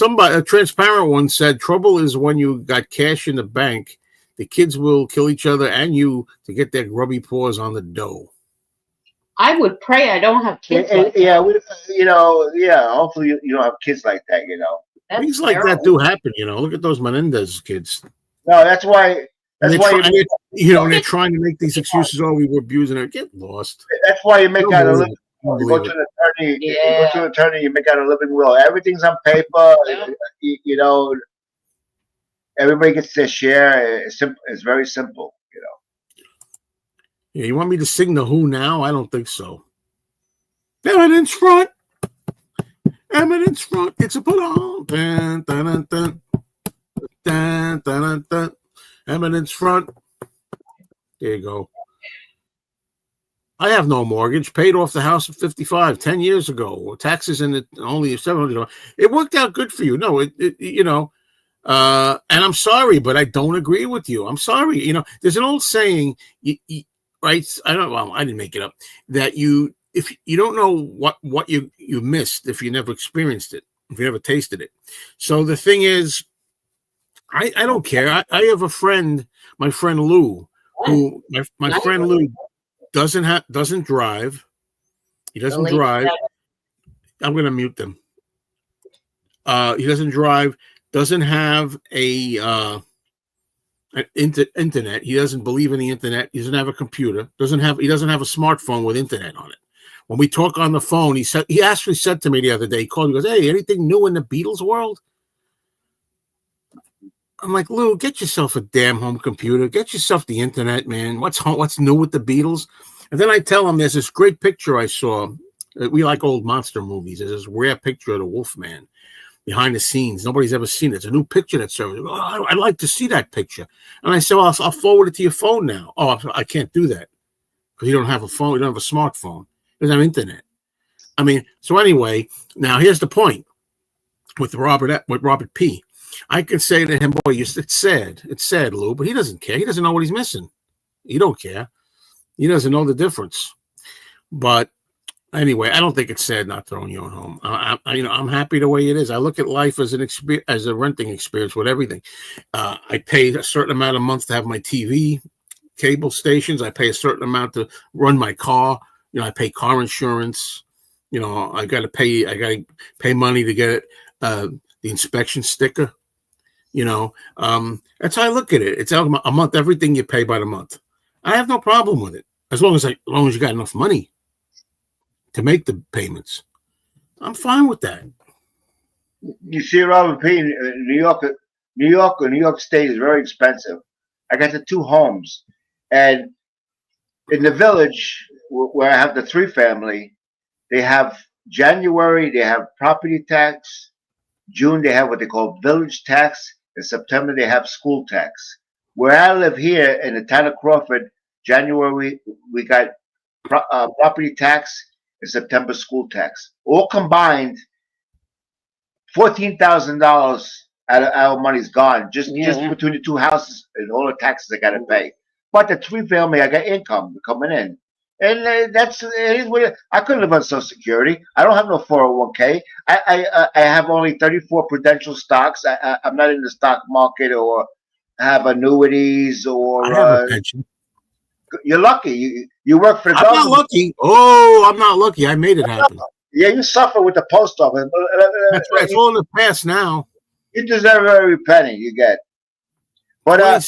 Speaker 1: transparent one said, trouble is when you got cash in the bank, the kids will kill each other and you to get their grubby paws on the dough.
Speaker 3: I would pray I don't have kids.
Speaker 2: Hopefully you don't have kids like that.
Speaker 3: That's
Speaker 1: things like
Speaker 3: terrible.
Speaker 1: that do happen. Look at those Menendez kids.
Speaker 2: No, that's why. They're
Speaker 1: trying to make these excuses. Oh, we were abusing her. Get lost.
Speaker 2: That's why you make out a living. You go to an attorney. You go to an attorney. You make out a living will. Everything's on paper. Yeah. Everybody gets their share. It's very simple.
Speaker 1: Yeah, you want me to sing the Who now? I don't think so. Evidence front. It's a put on. Dun, dun, dun, dun. Dun, dun, dun, dun. Evidence front. There you go. I have no mortgage. Paid off the house at 55, 10 years ago. Taxes in it only $700. It worked out good for you. No, and I'm sorry, but I don't agree with you. I'm sorry. There's an old saying, right? I didn't make it up. That if you don't know what you missed if you never experienced it, if you never tasted it. So the thing is, I don't care. I have a friend, my friend Lou, who my friend Lou doesn't drive. He doesn't drive. I'm going to mute them. He doesn't drive. Doesn't have an internet. He doesn't believe in the internet. He doesn't have a computer. He doesn't have a smartphone with internet on it. When we talk on the phone, he actually said to me the other day, he called me, he goes, "Hey, anything new in the Beatles world?" I'm like, Lou, get yourself a damn home computer. Get yourself the internet, man. What's new with the Beatles? And then I tell him there's this great picture I saw. We like old monster movies. There's this rare picture of the Wolfman behind the scenes. Nobody's ever seen it. It's a new picture that surfaces. Oh, I'd like to see that picture. And I said, well, I'll forward it to your phone now. Oh, I can't do that because you don't have a phone. You don't have a smartphone. You don't have internet. I mean, so anyway, now here's the point with Robert P. I can say to him, boy, it's sad, Lou, but he doesn't care. He doesn't know what he's missing. He don't care. He doesn't know the difference. But anyway, I don't think it's sad not to own your own home. I'm happy the way it is. I look at life as as a renting experience with everything. I pay a certain amount a month to have my TV, cable stations. I pay a certain amount to run my car. I pay car insurance. I got to pay money to get the inspection sticker. That's how I look at it. It's a month, everything you pay by the month. I have no problem with it as long as you got enough money to make the payments. I'm fine with that.
Speaker 2: You see, Robert P. New York State is very expensive. I got the 2 homes, and in the village where I have the 3-family, they have January, they have property tax. June, they have what they call village tax. In September, they have school tax. Where I live here in the town of Crawford, January, we got property tax. In September, school tax. All combined, $14,000 out of our money's gone just between the 2 houses and all the taxes I got to pay. But the 3-family, I got income coming in. And it is what it, I couldn't live on Social Security. I don't have no 401k. I have only 34 Prudential stocks. I'm not in the stock market or have annuities or.
Speaker 1: I have a pension.
Speaker 2: You're lucky. You work for the
Speaker 1: government.
Speaker 2: I'm not lucky.
Speaker 1: Oh, I'm not lucky. I made it happen.
Speaker 2: Yeah, you suffer with the post office.
Speaker 1: That's right. It's all in the past now.
Speaker 2: You deserve every penny you get. But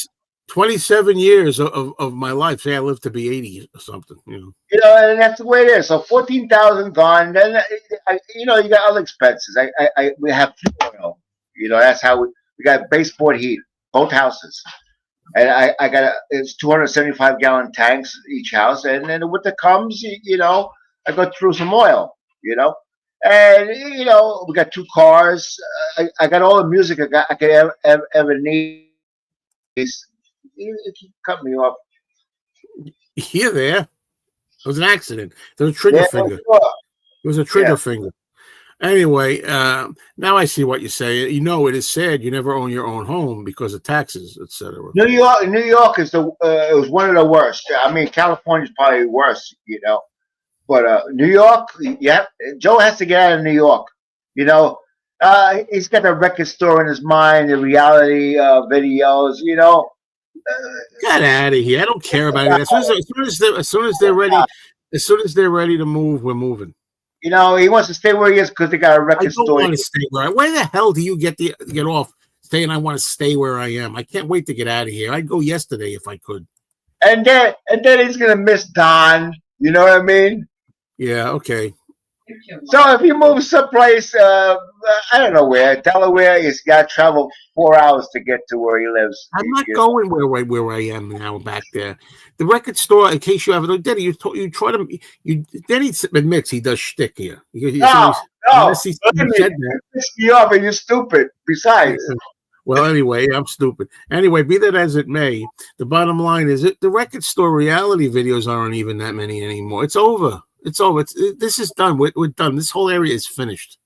Speaker 1: 27 years of my life. Say I live to be 80 or something.
Speaker 2: And that's the way it is. So 14,000 gone. Then you got other expenses. We have fuel oil. That's how we got baseboard heat, both houses, and I got it's 275-gallon tanks each house. And then the winter comes, I go through some oil. And we got 2 cars. I got all the music I could ever need. You cut me off.
Speaker 1: You're there. It was an accident. There was a trigger finger.
Speaker 2: Sure.
Speaker 1: It was a trigger finger. Anyway, now I see what you say. It is sad you never own your own home because of taxes, etc.
Speaker 2: New York is it was one of the worst. I mean, California is probably worse, But New York, Joe has to get out of New York. He's got the record store in his mind, the reality videos.
Speaker 1: Get out of here! I don't care about it. As soon as they're ready to move, we're moving.
Speaker 2: He wants to stay where he is because they got a record store. I don't
Speaker 1: want to stay where the hell do you get off saying I want to stay where I am? I can't wait to get out of here. I'd go yesterday if I could.
Speaker 2: And then he's gonna miss Don. You know what I mean?
Speaker 1: Yeah. Okay.
Speaker 2: So if you move someplace, I don't know where, Delaware, he's got to travel 4 hours to get to where he lives.
Speaker 1: I'm not going where I am now back there. The record store, in case you haven't, Denny, Denny admits he does shtick here.
Speaker 2: No. You're stupid. Besides.
Speaker 1: Well, anyway, I'm stupid. Anyway, be that as it may, the bottom line is the record store reality videos aren't even that many anymore. It's over. It's over. This is done. We're done. This whole area is finished.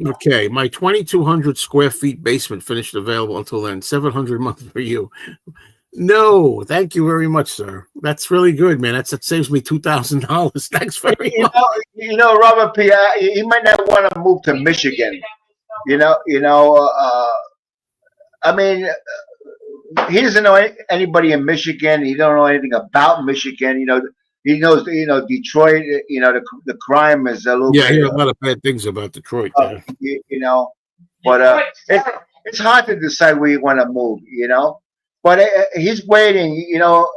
Speaker 1: Okay, my 2,200 square feet basement finished available until then. 700 a month for you. No, thank you very much, sir. That's really good, man. That saves me $2,000. Thanks very much.
Speaker 2: Robert P. He might not want to move to Michigan. I mean. He doesn't know anybody in Michigan. He don't know anything about Michigan. He knows, Detroit. The crime is a little.
Speaker 1: Yeah, I hear a lot of bad things about Detroit.
Speaker 2: But it's hard to decide where you want to move. But he's waiting, you know.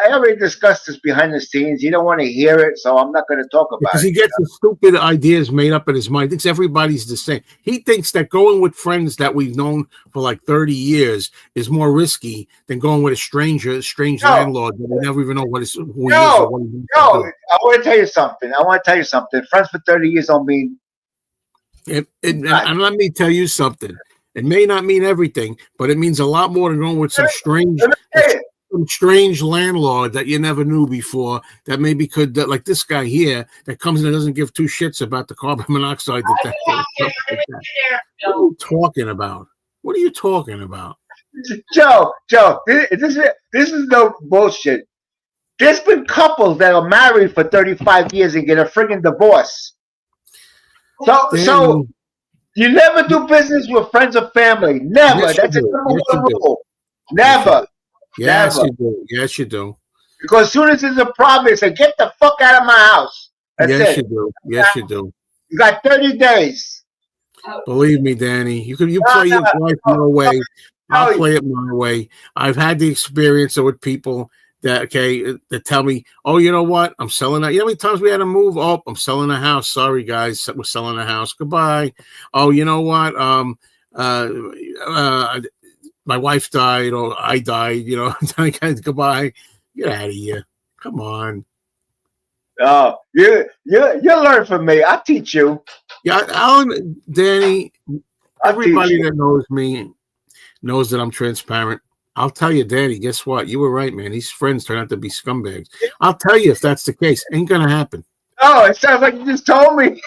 Speaker 2: I already discussed this behind the scenes. He don't want to hear it, so I'm not going to talk about
Speaker 1: Because
Speaker 2: it.
Speaker 1: he gets the stupid ideas made up in his mind. He thinks everybody's the same. He thinks that going with friends that we've known for like 30 years is more risky than going with a strange landlord that we never even know who he is or what he
Speaker 2: No, I want to tell you something. Friends for 30 years don't mean.
Speaker 1: And let me tell you something. It may not mean everything, but it means a lot more than going with some strange landlord that you never knew before. That maybe could, like this guy here, that comes in and doesn't give two shits about the carbon monoxide detector. What are you talking about? What are you talking about,
Speaker 2: Joe? This is no bullshit. There's been couples that are married for 35 years and get a friggin' divorce. So you never do business with friends or family. Never.
Speaker 1: Yes,
Speaker 2: that's a number one rule. Never.
Speaker 1: Yes,
Speaker 2: Never.
Speaker 1: you do. Yes, you do.
Speaker 2: Because as soon as there's a problem, they say, "Get the fuck out of my house." That's
Speaker 1: yes,
Speaker 2: it.
Speaker 1: you do. Yes, you do.
Speaker 2: You got 30 days.
Speaker 1: Believe me, Danny. You play your life your way. I'll play it my way. I've had the experience with people that tell me, "Oh, you know what? I'm selling that." You know how many times we had to move? Oh, I'm selling a house. Sorry, guys, we're selling a house. Goodbye. Oh, you know what? My wife died, or I died. You know, goodbye. Get out of here. Come on.
Speaker 2: Oh, you learn from me. I'll teach you.
Speaker 1: Yeah, Alan, Danny. Everybody that knows me knows that I'm transparent. I'll tell you, Danny, guess what? You were right, man. These friends turn out to be scumbags. I'll tell you if that's the case. Ain't going to happen.
Speaker 2: Oh, it sounds like you just told me.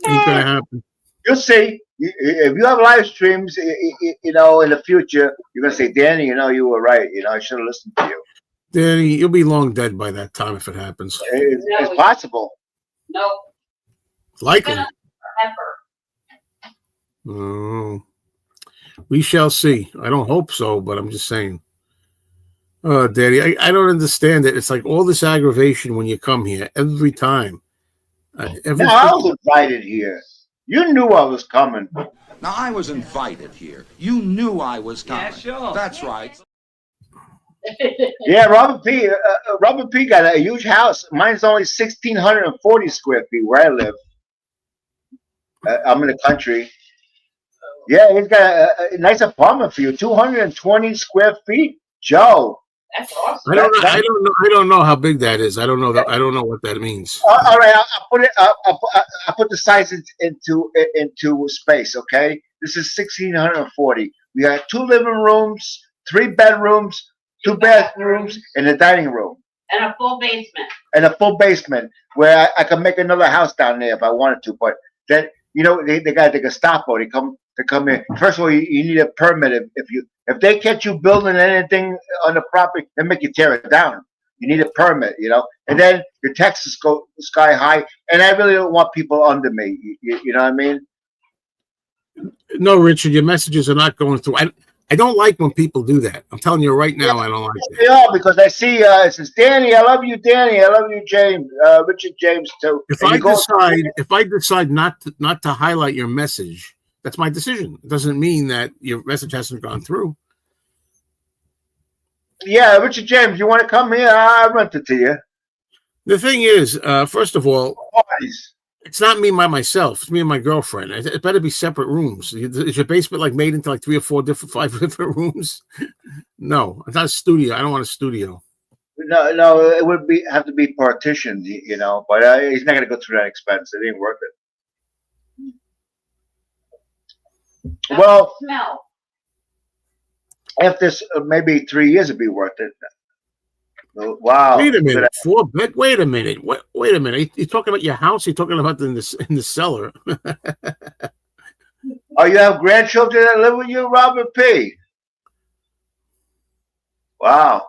Speaker 1: Ain't going to happen.
Speaker 2: You'll see. If you have live streams, you know, in the future, you're going to say, Danny, you know, you were right. You know, I should have listened to you.
Speaker 1: Danny, you'll be long dead by that time if it happens.
Speaker 2: It's possible.
Speaker 3: No.
Speaker 1: Likely. Oh. We shall see. I don't hope so, but I'm just saying. Oh, Daddy, I don't understand it. It's like all this aggravation when you come here every time.
Speaker 2: I was invited here. You knew I was coming.
Speaker 5: Now, I was invited here. You knew I was coming.
Speaker 6: Yeah, sure.
Speaker 5: That's right.
Speaker 2: Yeah, Robert P. got a huge house. Mine's only 1,640 square feet where I live. I'm in the country. Yeah, he's got a nice apartment for you, 220 square feet, Joe.
Speaker 3: That's awesome.
Speaker 1: I don't know how big that is. I don't know that. I don't know what that means.
Speaker 2: All right, I'll put it. I'll put the size into space. Okay, this is 1,640. We got 2 living rooms, 3 bedrooms, 2 bathrooms, and a dining room.
Speaker 3: And a full basement.
Speaker 2: And a full basement where I could make another house down there if I wanted to. But then, you know, they got the Gestapo. They come in. First of all, you need a permit. If they catch you building anything on the property, they make you tear it down. You need a permit, you know. And then your taxes go sky high. And I really don't want people under me. You know what I mean?
Speaker 1: No, Richard, your messages are not going through. I don't like when people do that. I'm telling you right now, I don't like it.
Speaker 2: Yeah, because I see it says, Danny, I love you, Danny. I love you, James. Richard James too.
Speaker 1: If I decide not to highlight your message, that's my decision. It doesn't mean that your message hasn't gone through.
Speaker 2: Yeah, Richard James, you want to come here? I'll rent it to you.
Speaker 1: The thing is, first of all, it's not me by myself. It's me and my girlfriend. It better be separate rooms. Is your basement like made into like 3 or 4 5 different rooms? No, it's not a studio. I don't want a studio.
Speaker 2: No, it would have to be partitioned, you know. But he's not going to go through that expense. It ain't worth it. Well,
Speaker 3: smell.
Speaker 2: After maybe 3 years, it'd be worth it. Wow.
Speaker 1: Wait a minute. 4 bed. Wait a minute. Wait a minute. You're talking about your house? You're talking about in the cellar?
Speaker 2: Oh, you have grandchildren that live with you, Robert P. Wow.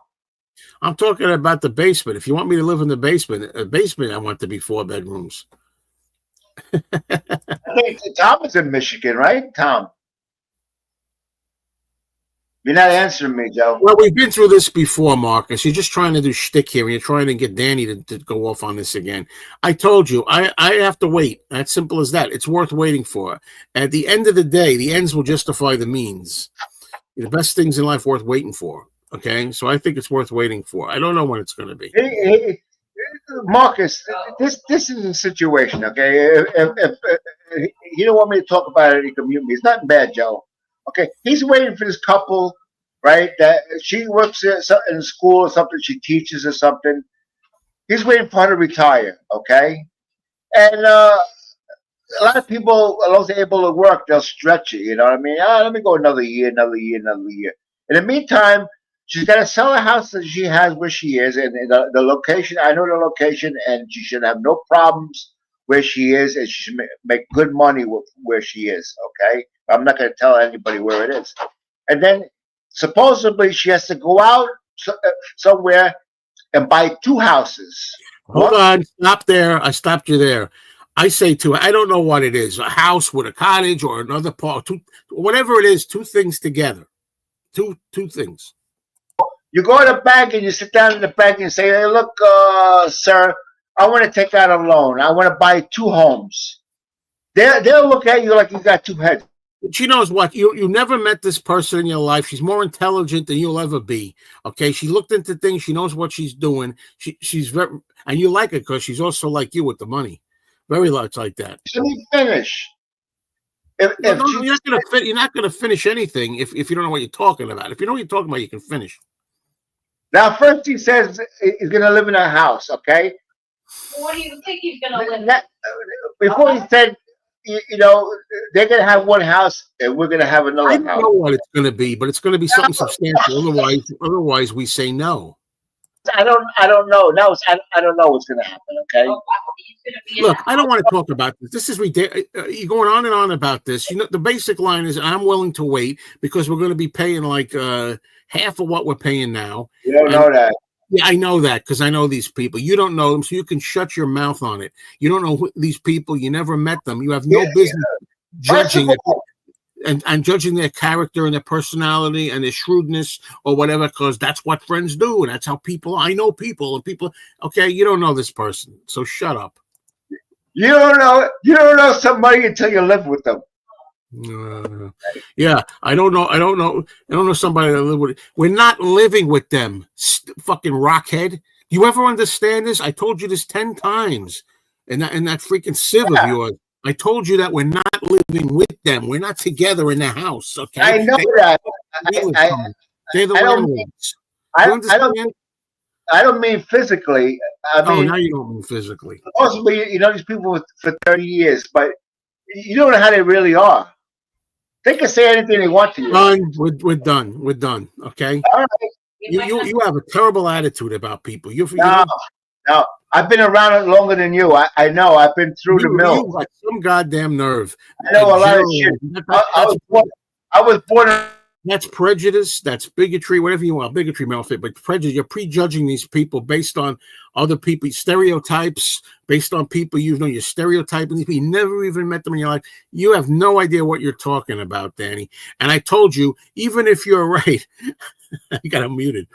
Speaker 1: I'm talking about the basement. If you want me to live in the basement, I want to be 4 bedrooms.
Speaker 2: I think Tom is in Michigan, right? Tom. You're not answering me, Joe.
Speaker 1: Well, we've been through this before, Marcus. You're just trying to do shtick here, and you're trying to get Danny to go off on this again. I told you, I have to wait. That's simple as that. It's worth waiting for. At the end of the day, the ends will justify the means. The best things in life worth waiting for. Okay, so I think it's worth waiting for. I don't know when it's going to be.
Speaker 2: Marcus, this is a situation. Okay, if you don't want me to talk about it, you can mute me. It's not bad, Joe. Okay, he's waiting for this couple, right? That she works in school or something. She teaches or something. He's waiting for her to retire. Okay, and a lot of people, as long as they're able to work, they'll stretch it. You know what I mean? Let me go another year, another year, another year. In the meantime, she's got to sell a house that she has where she is, and the location. I know the location, and she should have no problems where she is, and she should make good money with where she is. Okay, I'm not going to tell anybody where it is. And then supposedly she has to go out somewhere and buy 2 houses.
Speaker 1: Hold on, stop there. I stopped you there. I say to her, I don't know what it is, a house with a cottage or another part, whatever it is, 2 things together. Two things.
Speaker 2: You go to the bank and you sit down in the bank and say, hey, look, sir, I want to take out a loan. I want to buy 2 homes. They'll look at you like you got 2 heads.
Speaker 1: She knows what you never met this person in your life. She's more intelligent than you'll ever be. Okay, she looked into things. She knows what she's doing. She's very, and you like it because she's also like you with the money, very much like that.
Speaker 2: Let me finish.
Speaker 1: You're not gonna finish anything if you don't know what you're talking about. If you know what you're talking about, you can finish.
Speaker 2: Now, first he says he's going to live in a house. Okay.
Speaker 3: What do you think he's gonna live?
Speaker 2: Before he said, you know, they're going to have 1 house and we're going to have another
Speaker 1: I don't
Speaker 2: house.
Speaker 1: know what it's going to be, but it's going to be something substantial. Otherwise, we say no.
Speaker 2: I don't know. Now I don't know what's going to happen. Okay.
Speaker 3: Oh, wow, he's gonna be in
Speaker 1: Look,
Speaker 3: the
Speaker 1: I don't
Speaker 3: house.
Speaker 1: want to talk about this. This is ridiculous. You're going on and on about this. You know, the basic line is, I'm willing to wait because we're going to be paying like half of what we're paying now.
Speaker 2: You don't know that.
Speaker 1: Yeah, I know that because I know these people. You don't know them, so you can shut your mouth on it. You don't know these people. You never met them. You have no business judging it and judging their character and their personality and their shrewdness or whatever, because that's what friends do. And that's how people, I know people and people, okay, you don't know this person, so shut up.
Speaker 2: You don't know somebody until you live with them.
Speaker 1: Yeah, I don't know somebody that live with. We're not living with them, fucking rockhead. You ever understand this? I told you this 10 times. And that freaking sieve of yours. I told you that we're not living with them. We're not together in the house. Okay,
Speaker 2: I know that.
Speaker 1: They're the landlords.
Speaker 2: I don't mean physically. I mean,
Speaker 1: now you don't mean physically.
Speaker 2: Supposedly, you know these people for 30 years, but you don't know how they really are. They can say anything they want to you.
Speaker 1: Done. We're done. We're done. Okay.
Speaker 2: All right.
Speaker 1: You have a terrible attitude about people.
Speaker 2: No. I've been around it longer than you. I know. I've been through the mill.
Speaker 1: You got some goddamn nerve.
Speaker 2: I know a lot of shit. I was born.
Speaker 1: That's prejudice. That's bigotry. Whatever you want. Bigotry may not fit, but prejudice. You're prejudging these people based on other people, stereotypes. Based on people you're stereotyping these people. You never even met them in your life. You have no idea what you're talking about, Danny. And I told you, even if you're right, I got him muted.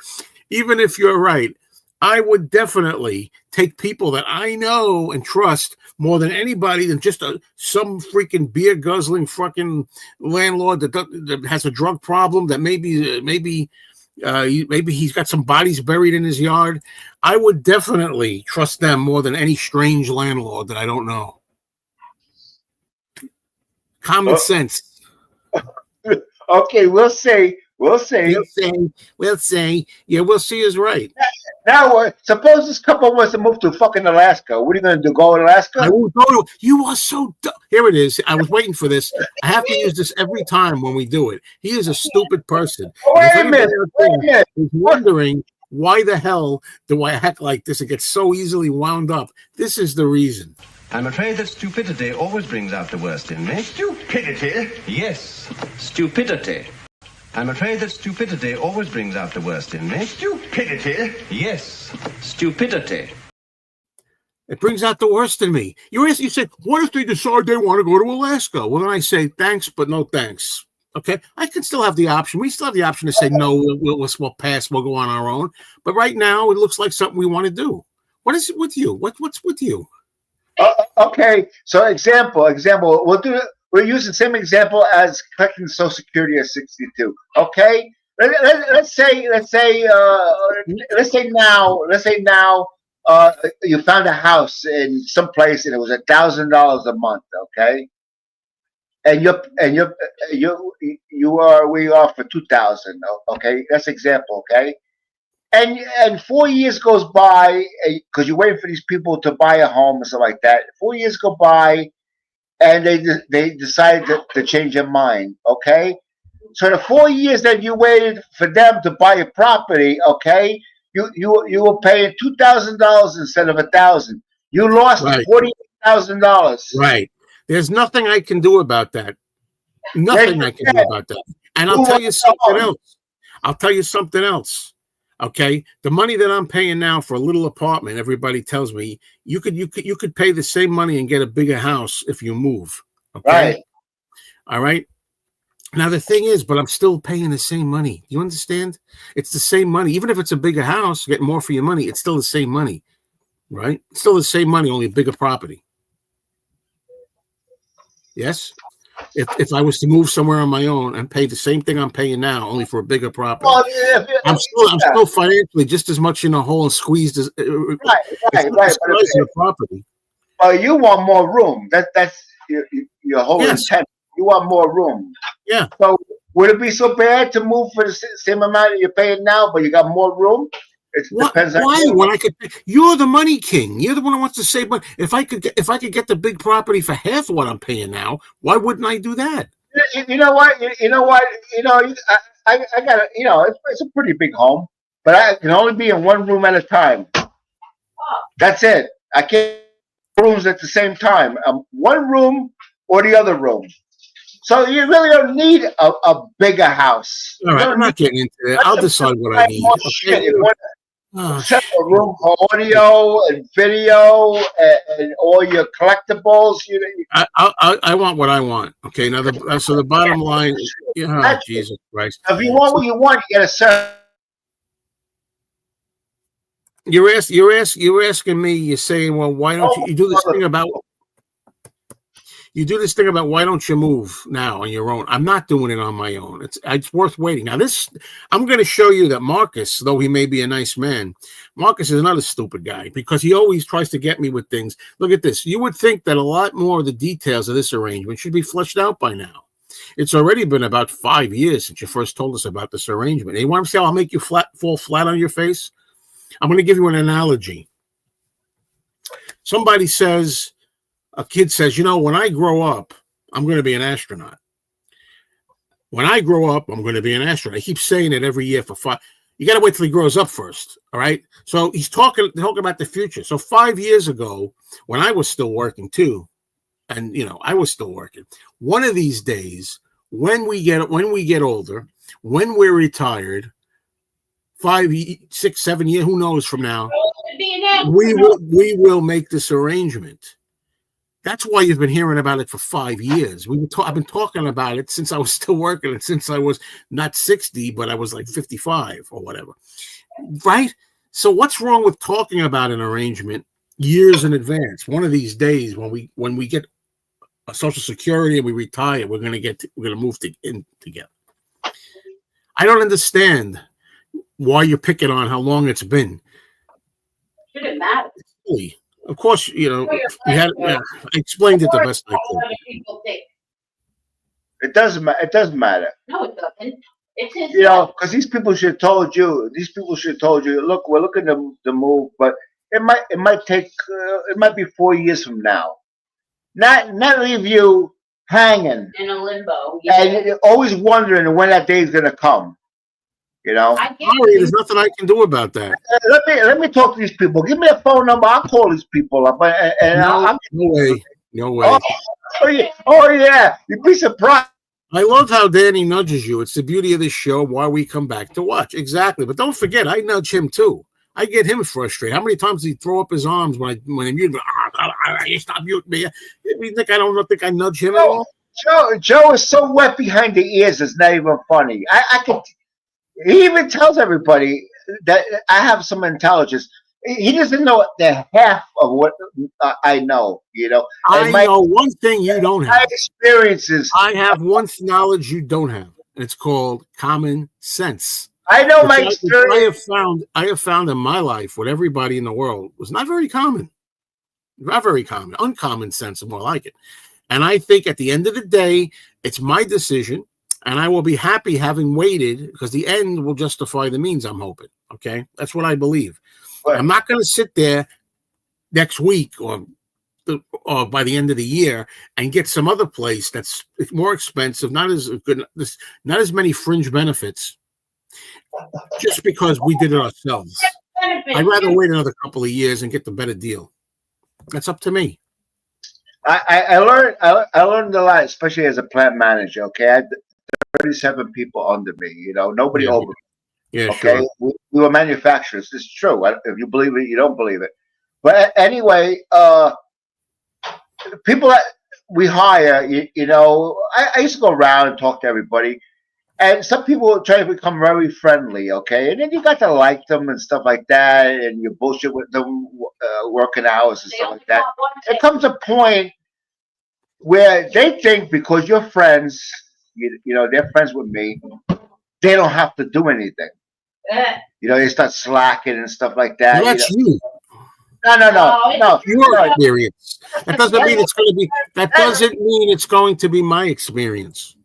Speaker 1: Even if you're right, I would definitely take people that I know and trust more than anybody than just some freaking beer guzzling fucking landlord that has a drug problem, that maybe he's got some bodies buried in his yard. I would definitely trust them more than any strange landlord that I don't know. Common sense.
Speaker 2: Okay, we'll say.
Speaker 1: We'll say. Yeah, we'll see is right.
Speaker 2: Now, suppose this couple wants to move to fucking Alaska. What are you going to do? Go to Alaska?
Speaker 1: I will go to. You are so dumb. Here it is. I was waiting for this. I have to use this every time when we do it. He is a stupid person.
Speaker 2: Wait a minute.
Speaker 1: He's wondering why the hell do I act like this? It gets so easily wound up. This is the reason.
Speaker 6: I'm afraid that stupidity always brings out the worst in me.
Speaker 5: Stupidity?
Speaker 6: Yes, stupidity. I'm afraid that stupidity always brings out the worst in me.
Speaker 5: Stupidity?
Speaker 6: Yes, stupidity.
Speaker 1: It brings out the worst in me. You said, what if they decide they want to go to Alaska? Well, then I say, thanks, but no thanks. Okay, I can still have the option. We still have the option to say, no, we'll pass. We'll go on our own. But right now, it looks like something we want to do. What is it with you? What's with you?
Speaker 2: Okay, so example. We'll do we'll use the same example as collecting Social Security at 62. Okay, let's say now you found a house in some place and it was $1,000 a month. Okay, and we offer 2,000. Okay, that's example. Okay. And 4 years goes by because you're waiting for these people to buy a home and stuff like that. 4 years go by, and they decide to change their mind. Okay, so the 4 years that you waited for them to buy a property, okay, you were paying $2,000 instead of $1,000. You lost $48,000.
Speaker 1: Right. There's nothing I can do about that. Nothing I can do about that. And I'll tell you something else. I'll tell you something else. Okay, the money that I'm paying now for a little apartment, everybody tells me you could pay the same money and get a bigger house if you move. Okay,
Speaker 2: right?
Speaker 1: All right. Now the thing is, but I'm still paying the same money. You understand? It's the same money, even if it's a bigger house, getting more for your money. It's still the same money, right? It's still the same money, only a bigger property. Yes. If I was to move somewhere on my own and pay the same thing I'm paying now, only for a bigger property, I'm still financially just as much in a hole and squeezed as the property.
Speaker 2: You want more room. That's your whole intent. You want more room.
Speaker 1: Yeah.
Speaker 2: So would it be so bad to move for the same amount that you're paying now, but you got more room? It depends on
Speaker 1: why? When I could, you're the money king. You're the one who wants to save money. If I could get the big property for half of what I'm paying now, why wouldn't I do that?
Speaker 2: You know what? I got a, it's a pretty big home, but I can only be in one room at a time. That's it. I can't rooms at the same time. One room or the other room. So you really don't need a bigger house.
Speaker 1: All right, I'm not getting into it. I'll decide what I need. Okay?
Speaker 2: Set a room for audio and video and all your collectibles.
Speaker 1: I want what I want. Okay, now so the bottom line. Jesus Christ!
Speaker 2: If you want what you want, you get a set.
Speaker 1: You're asking me. You're saying, well, why don't you do this thing about? You do this thing about why don't you move now on your own? I'm not doing it on my own. It's worth waiting. Now I'm going to show you that Marcus, though he may be a nice man, Marcus is another stupid guy because he always tries to get me with things. Look at this. You would think that a lot more of the details of this arrangement should be fleshed out by now. It's already been about 5 years since you first told us about this arrangement. And you want to see how I'll make you fall flat on your face? I'm going to give you an analogy. Somebody says, a kid says, when I grow up, I'm going to be an astronaut. When I grow up, I'm going to be an astronaut. I keep saying it every year for 5. You got to wait till he grows up first. All right. So he's talking about the future. So 5 years ago, when I was still working too, and I was still working. One of these days, when we get older, when we're retired, 5, 6, 7 years, who knows from now, we will make this arrangement. That's why you've been hearing about it for 5 years. I've been talking about it since I was still working, and since I was not 60, but I was like 55 or whatever, right? So what's wrong with talking about an arrangement years in advance? One of these days, when we get a Social Security and we retire, we're gonna move in together. I don't understand why you're picking on how long it's been.
Speaker 3: Shouldn't matter.
Speaker 1: Of course, I explained it the best I could.
Speaker 2: It doesn't matter. It doesn't matter.
Speaker 3: No, it doesn't. It's his.
Speaker 2: Because these people should have told you. Look, we're looking to move, but it might take. It might be 4 years from now. Not leave you hanging
Speaker 3: In a limbo.
Speaker 2: and you're always wondering when that day is gonna come.
Speaker 3: I get
Speaker 1: Sorry, there's nothing I can do about that.
Speaker 2: Let me talk to these people. Give me a phone number. I'll call these people up.
Speaker 1: No way.
Speaker 2: Oh yeah. You'd be surprised.
Speaker 1: I love how Danny nudges you. It's the beauty of this show, why we come back to watch. Exactly. But don't forget, I nudge him too. I get him frustrated. How many times does he throw up his arms when I mute him? You stop muting me. You think I don't think I nudge him at all?
Speaker 2: Joe is so wet behind the ears, it's not even funny. He even tells everybody that I have some intelligence. He doesn't know the half of what I know. You know,
Speaker 1: I
Speaker 2: and my
Speaker 1: know one thing you don't
Speaker 2: my
Speaker 1: have.
Speaker 2: experiences.
Speaker 1: I have one knowledge you don't have. And it's called common sense.
Speaker 2: I know my
Speaker 1: Which
Speaker 2: experience.
Speaker 1: I have found in my life with everybody in the world was not very common. Not very common. Uncommon sense is more like it. And I think at the end of the day, it's my decision. And I will be happy having waited because the end will justify the means, I'm hoping. Okay. That's what I believe.
Speaker 2: But
Speaker 1: I'm not going to sit there next week or by the end of the year and get some other place that's more expensive, not as good, not as many fringe benefits, just because we did it ourselves. I'd rather wait another couple of years and get the better deal. That's up to me.
Speaker 2: I learned a lot, especially as a plant manager. Okay, I had 37 people under me. You know, nobody
Speaker 1: Yeah,
Speaker 2: over me.
Speaker 1: yeah,
Speaker 2: Okay,
Speaker 1: sure.
Speaker 2: we were manufacturers. It's true. If you believe it, you don't believe it. But anyway, people that we hire, you know, I used to go around and talk to everybody, and some people try to become very friendly, okay, and then you got to like them and stuff like that, and you bullshit with them working hours and stuff like that. There comes a point where they think because you're friends, you know, they're friends with me, they don't have to do anything. You know, they start slacking and stuff like that.
Speaker 1: Well, that's
Speaker 2: You
Speaker 1: you.
Speaker 2: know? No.
Speaker 1: Your experience. That doesn't mean it's going to be. That doesn't mean it's going to be my experience.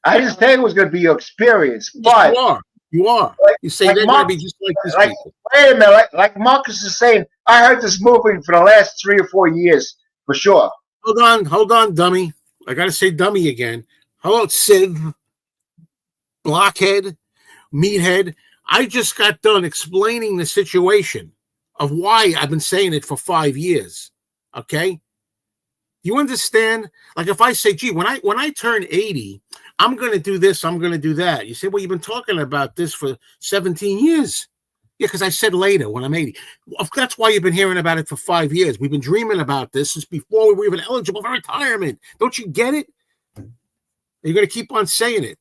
Speaker 2: I didn't say it was going to be your experience,
Speaker 1: Yes,
Speaker 2: but
Speaker 1: you are. You are.
Speaker 2: like,
Speaker 1: You say
Speaker 2: like
Speaker 1: they're going to
Speaker 2: Mark,
Speaker 1: be just like these
Speaker 2: like
Speaker 1: people.
Speaker 2: wait a minute, like Marcus is saying, I heard this movie for the last 3 or 4 years for sure.
Speaker 1: Hold on, dummy. I got to say dummy again. Hello, Civ, blockhead, meathead. I just got done explaining the situation of why I've been saying it for 5 years. Okay? You understand? Like if I say, gee, when I turn 80, I'm going to do this, I'm going to do that. You say, well, you've been talking about this for 17 years. Yeah, because I said later when I'm 80. That's why you've been hearing about it for 5 years. We've been dreaming about this since before we were even eligible for retirement. Don't you get it? You're going to keep on saying it.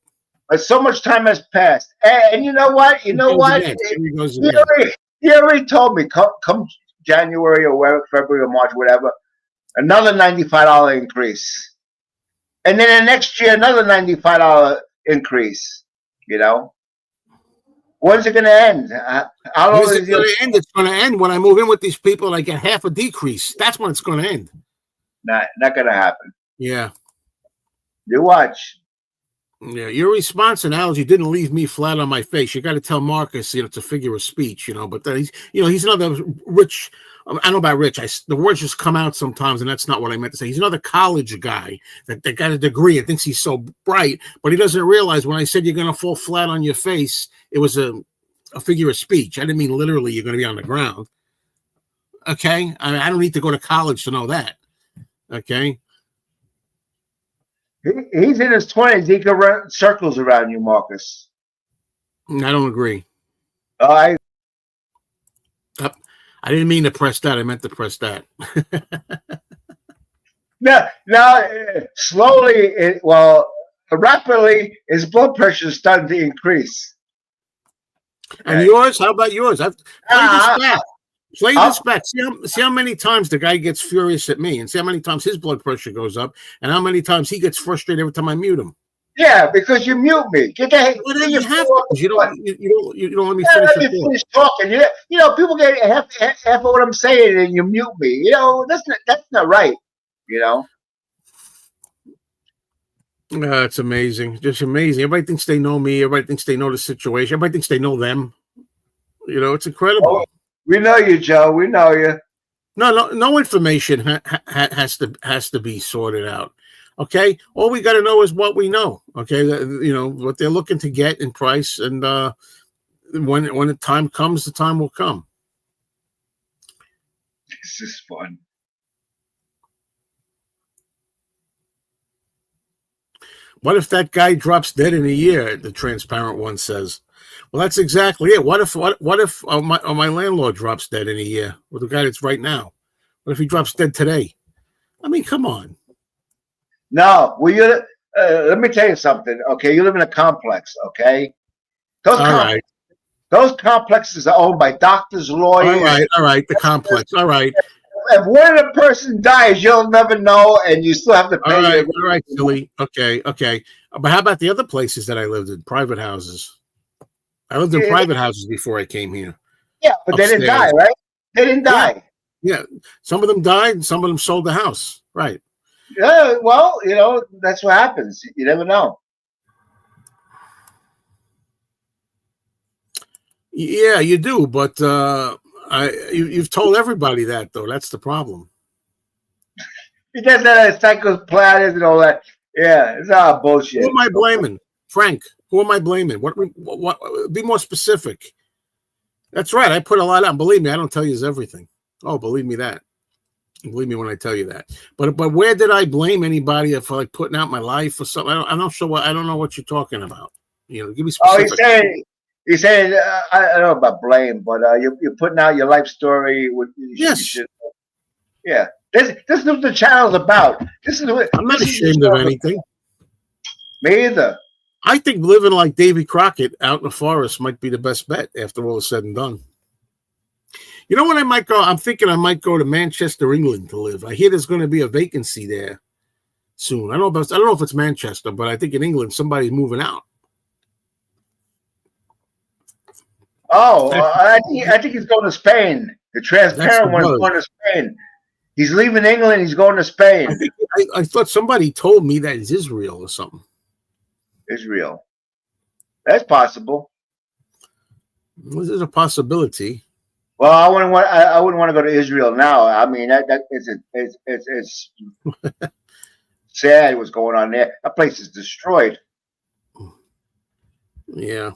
Speaker 2: But so much time has passed. And you know what? You know what? He already told me, come January or whatever, February or March, whatever, another $95 increase. And then the next year, another $95 increase. You know? When's it going to end? How long
Speaker 1: is it going to end? It's going to end when I move in with these people and I get half a decrease. That's when it's going to end.
Speaker 2: Not going to happen.
Speaker 1: Yeah.
Speaker 2: You watch.
Speaker 1: Yeah, your response analogy didn't leave me flat on my face. You got to tell Marcus, it's a figure of speech, but he's another rich. I don't know about rich. The words just come out sometimes, and that's not what I meant to say. He's another college guy that got a degree and thinks he's so bright, but he doesn't realize when I said you're going to fall flat on your face, it was a figure of speech. I didn't mean literally you're going to be on the ground. Okay, I don't need to go to college to know that. Okay.
Speaker 2: He's in his 20s. He can run circles around you, Marcus.
Speaker 1: I don't agree.
Speaker 2: I
Speaker 1: didn't mean to press that. I meant to press that.
Speaker 2: Now, slowly, rapidly, his blood pressure is starting to increase.
Speaker 1: And yours? How about yours? I've played this back. Play this back. See how many times the guy gets furious at me, and see how many times his blood pressure goes up, and how many times he gets frustrated every time I mute him.
Speaker 2: Yeah, because you mute me. Get the heck.
Speaker 1: Well, you have to. You don't let me finish
Speaker 2: talking. People get half of what I'm saying, and you mute me. That's not right.
Speaker 1: It's amazing, just amazing. Everybody thinks they know me. Everybody thinks they know the situation. Everybody thinks they know them. It's incredible.
Speaker 2: Oh, we know you, Joe. We know you.
Speaker 1: No information has to be sorted out. Okay, all we got to know is what we know. Okay, what they're looking to get in price, and when the time comes, the time will come.
Speaker 2: This is fun.
Speaker 1: What if that guy drops dead in a year? The transparent one says. Well, that's exactly it. What if my landlord drops dead in a year? Well, the guy that's right now. What if he drops dead today? I mean, come on.
Speaker 2: No, let me tell you something. Okay, you live in a complex. Okay, Those complexes are owned by doctors, lawyers.
Speaker 1: All right. The complex. All right.
Speaker 2: If one of the person dies, you'll never know, and you still have to pay.
Speaker 1: All right, silly. Okay. But how about the other places that I lived in? Private houses. I lived in private houses before I came here.
Speaker 2: Yeah, but
Speaker 1: Upstairs.
Speaker 2: they didn't die, right? They didn't die.
Speaker 1: Yeah. Some of them died, and some of them sold the house. Right.
Speaker 2: Yeah, well, that's what happens. You never know.
Speaker 1: Yeah, you do, but you've told everybody that, though. That's the problem.
Speaker 2: He does that at psychoplanet and all that. Yeah, it's all bullshit.
Speaker 1: Who am I blaming, Frank? Who am I blaming? What? Be more specific. That's right. I put a lot out. Believe me, I don't tell you everything. Oh, believe me that. Believe me when I tell you that. But where did I blame anybody for like putting out my life or something? I'm not sure. I don't know what you're talking about. Give me specific.
Speaker 2: Oh, he's saying I don't know about blame, but you're putting out your life story.
Speaker 1: Yes.
Speaker 2: Yeah. This is what the channel's about. This is what
Speaker 1: I'm not ashamed of anything.
Speaker 2: Me either.
Speaker 1: I think living like Davy Crockett out in the forest might be the best bet after all is said and done. You know what I might go? I'm thinking I might go to Manchester, England to live. I hear there's going to be a vacancy there soon. I don't know if it's Manchester, but I think in England somebody's moving out.
Speaker 2: Oh, I think he's going to Spain. The transparent one's going to Spain. He's leaving England. He's going to Spain.
Speaker 1: I thought somebody told me that it's Israel or something.
Speaker 2: Israel. That's possible.
Speaker 1: Well, there's a possibility.
Speaker 2: Well, I wouldn't want to go to Israel now. I mean, it's sad what's going on there. That place is destroyed.
Speaker 1: Yeah.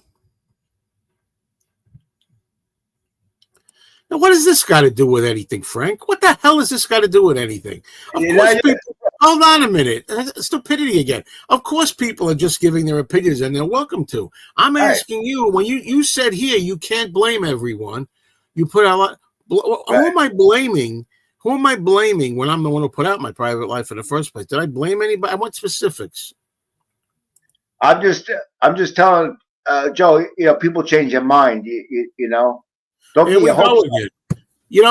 Speaker 1: Now, what does this got to do with anything, Frank? What the hell has this got to do with anything? Of course, people. Hold on a minute. Stupidity again. Of course, people are just giving their opinions, and they're welcome to. I'm asking you, when you said here you can't blame everyone. You put out a lot. Who am I blaming? Who am I blaming when I'm the one who put out my private life in the first place? Did I blame anybody? I want specifics.
Speaker 2: I'm just telling Joe. People change their mind. You know. Don't
Speaker 1: Here
Speaker 2: get
Speaker 1: we
Speaker 2: your hopes
Speaker 1: go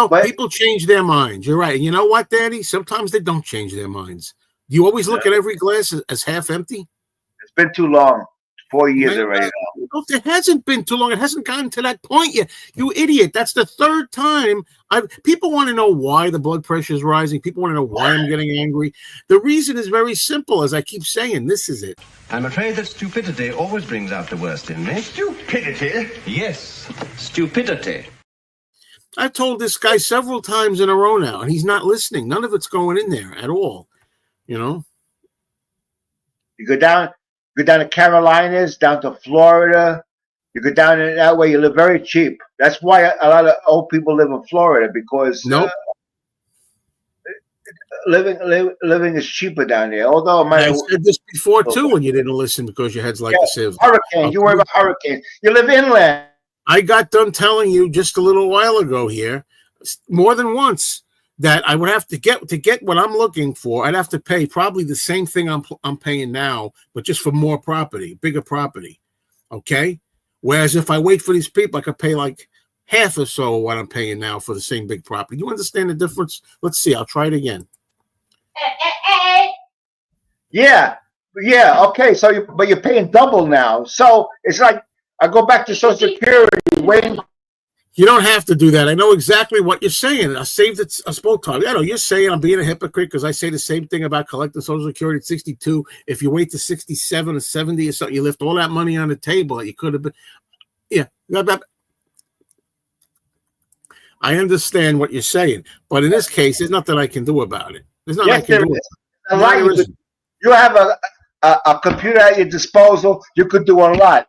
Speaker 1: again. People change their minds. You're right. And you know what, Daddy? Sometimes they don't change their minds. Do you always look at every glass as half empty?
Speaker 2: It's been too long. 4 years already now.
Speaker 1: It hasn't been too long. It hasn't gotten to that point yet. You idiot. That's the third time. People want to know why the blood pressure is rising. People want to know why I'm getting angry. The reason is very simple, as I keep saying. This is it.
Speaker 6: I'm afraid that stupidity always brings out the worst in me.
Speaker 5: Stupidity?
Speaker 6: Yes, stupidity.
Speaker 1: I've told this guy several times in a row now, and he's not listening. None of it's going in there at all.
Speaker 2: You go down to Carolinas, down to Florida. You go down in that way, you live very cheap. That's why a lot of old people live in Florida, because living is cheaper down there. Although
Speaker 1: I said this before too, when you didn't listen because your head's like a sieve.
Speaker 2: Hurricanes. You worry about hurricanes. You live inland.
Speaker 1: I got done telling you just a little while ago here, more than once, that I would have to get what I'm looking for. I'd have to pay probably the same thing I'm paying now, but just for more property, bigger property. Okay. Whereas if I wait for these people, I could pay like half or so of what I'm paying now for the same big property. You understand the difference? Let's see. I'll try it again.
Speaker 2: Yeah. Okay. So but you're paying double now. So it's like I go back to Social Security waiting.
Speaker 1: You don't have to do that. I know exactly what you're saying. I saved it. I spoke to you. I know you're saying I'm being a hypocrite because I say the same thing about collecting Social Security at 62. If you wait to 67 or 70 or something, you lift all that money on the table. You could have been. Yeah. I understand what you're saying. But in this case, there's nothing I can do about it. There's nothing I can do about it.
Speaker 2: You have a computer at your disposal. You could do a lot.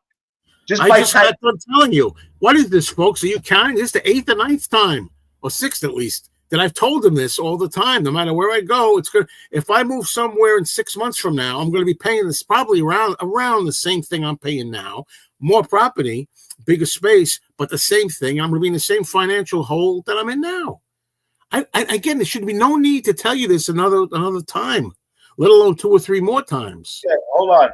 Speaker 1: I just got done telling you. What is this, folks? Are you counting? This is the 8th or 9th time, or 6th at least, that I've told them this all the time. No matter where I go, it's good. If I move somewhere in 6 months from now, I'm going to be paying this probably around the same thing I'm paying now. More property, bigger space, but the same thing. I'm going to be in the same financial hole that I'm in now. Again, there should be no need to tell you this another time, let alone 2 or 3 more times.
Speaker 2: Yeah, hold on.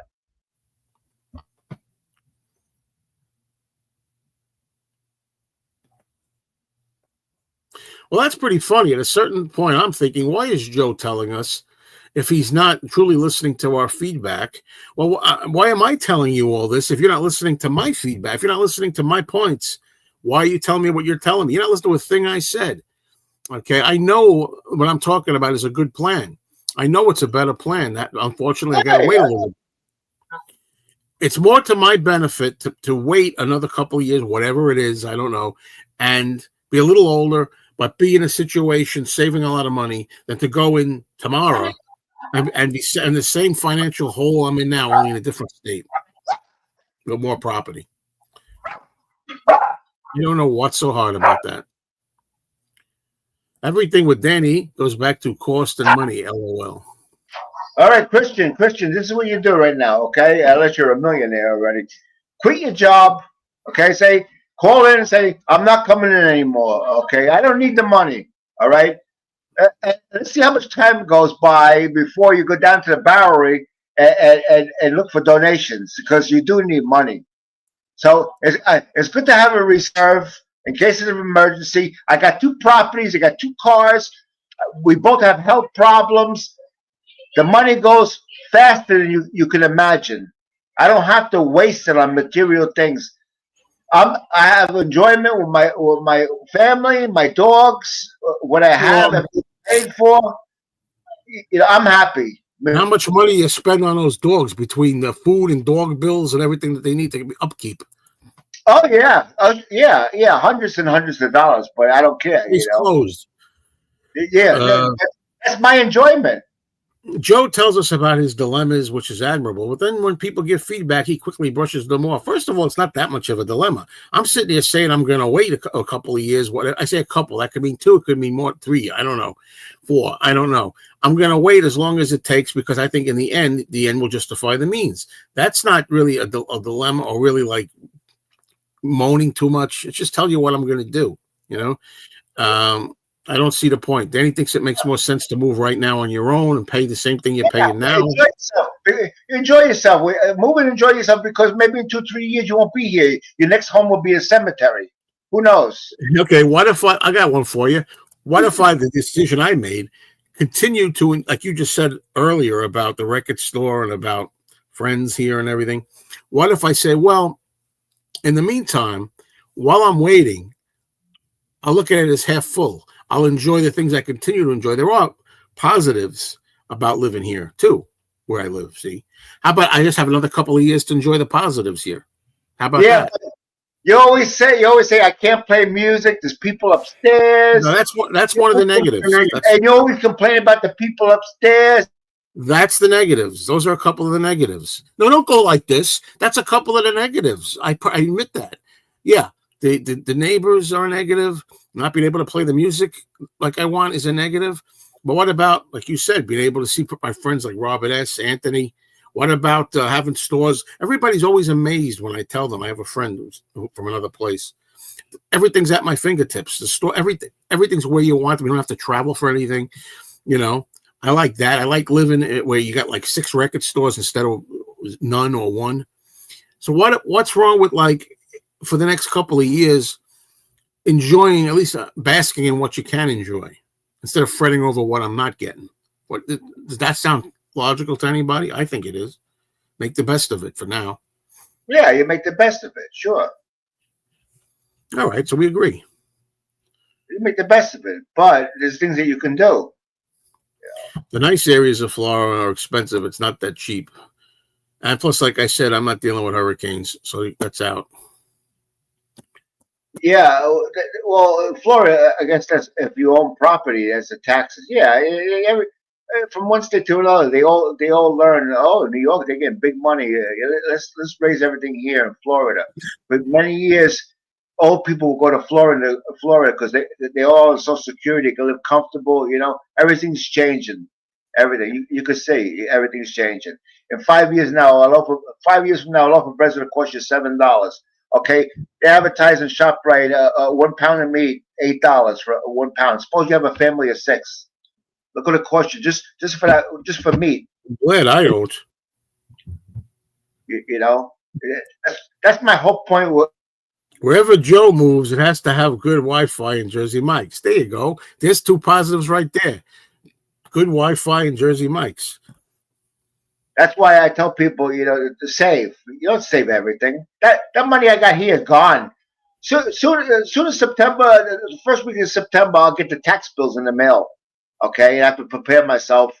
Speaker 1: Well, that's pretty funny. At a certain point, I'm thinking, why is Joe telling us if he's not truly listening to our feedback? Well, why am I telling you all this if you're not listening to my feedback? If you're not listening to my points, why are you telling me what you're telling me? You're not listening to a thing I said. Okay, I know what I'm talking about is a good plan. I know it's a better plan. That unfortunately, I got to wait a little bit. It's more to my benefit to wait another couple of years, whatever it is, I don't know, and be a little older, but be in a situation saving a lot of money than to go in tomorrow and be in the same financial hole I'm in now, only in a different state with more property. You don't know what's so hard about that. Everything with Danny goes back to cost and money, LOL.
Speaker 2: All right, Christian, this is what you do right now, okay? Unless you're a millionaire already. Quit your job, okay? Call in and say, I'm not coming in anymore, okay? I don't need the money, all right? And let's see how much time goes by before you go down to the Bowery and look for donations, because you do need money. So it's good to have a reserve in case of an emergency. I got 2 properties. I got 2 cars. We both have health problems. The money goes faster than you can imagine. I don't have to waste it on material things. I have enjoyment with my family, my dogs, what I have paid for. You know, I'm happy.
Speaker 1: How much money you spend on those dogs between the food and dog bills and everything that they need to upkeep?
Speaker 2: Oh yeah, hundreds and hundreds of dollars, but I don't care.
Speaker 1: It's closed.
Speaker 2: Yeah, that's my enjoyment.
Speaker 1: Joe tells us about his dilemmas, which is admirable. But then when people give feedback, he quickly brushes them off. First of all, it's not that much of a dilemma. I'm sitting here saying I'm going to wait a couple of years. What I say a couple, that could mean 2, it could mean more, 3. I don't know. 4, I don't know. I'm going to wait as long as it takes because I think in the end will justify the means. That's not really a dilemma or really like moaning too much. It's just telling you what I'm going to do. You know. I don't see the point. Danny thinks it makes more sense to move right now on your own and pay the same thing you're paying now.
Speaker 2: Enjoy yourself. Move and enjoy yourself because maybe in 2-3 years you won't be here. Your next home will be a cemetery. Who knows?
Speaker 1: Okay, what if I got one for you. What if the decision I made continued to, like you just said earlier about the record store and about friends here and everything. What if I say, well, in the meantime, while I'm waiting, I'll look at it as half full. I'll enjoy the things I continue to enjoy. There are positives about living here too, where I live. See, how about I just have another couple of years to enjoy the positives here? How about that?
Speaker 2: You always say I can't play music. There's people upstairs.
Speaker 1: No, that's one of the negatives.
Speaker 2: And you always complain about the people upstairs.
Speaker 1: That's the negatives. Those are a couple of the negatives. No, don't go like this. That's a couple of the negatives. I admit that. Yeah, the neighbors are a negative. Not being able to play the music like I want is a negative. But what about, like you said, being able to see my friends like Robert S., Anthony? What about having stores? Everybody's always amazed when I tell them I have a friend who's from another place. Everything's at my fingertips. The store, everything's where you want. We don't have to travel for anything. You know, I like that. I like living where you got like 6 record stores instead of none or 1. So what's wrong with, like, for the next couple of years, enjoying, at least basking in what you can enjoy instead of fretting over what I'm not getting? What does that sound logical to anybody? I think it is. Make the best of it for now.
Speaker 2: Yeah, you make the best of it, sure.
Speaker 1: All right, so we agree.
Speaker 2: You make the best of it, but there's things that you can do.
Speaker 1: The nice areas of Florida are expensive. It's not that cheap. And plus, like I said, I'm not dealing with hurricanes, so that's out.
Speaker 2: Yeah, well, Florida, I guess that's if you own property, that's the taxes. Yeah, from one state to another, they all learn. Oh, New York, they get big money. Let's raise everything here in Florida. For many years, old people will go to Florida because they all on Social Security, they can live comfortable. You know, everything's changing. Everything you could see, everything's changing. In 5 years now, a loaf of bread will cost you $7. Okay, they advertise in ShopRite 1 pound of meat, $8 for 1 pound. Suppose you have a family of 6. Look what it costs you just for that, just for meat.
Speaker 1: I'm glad I don't.
Speaker 2: You know, that's my whole point.
Speaker 1: Wherever Joe moves, it has to have good Wi-Fi in Jersey Mike's. There you go. There's two positives right there. Good Wi-Fi in Jersey Mike's.
Speaker 2: That's why I tell people, to save. You don't save everything. That money I got here is gone. Soon as September, the first week of September, I'll get the tax bills in the mail. Okay, I have to prepare myself.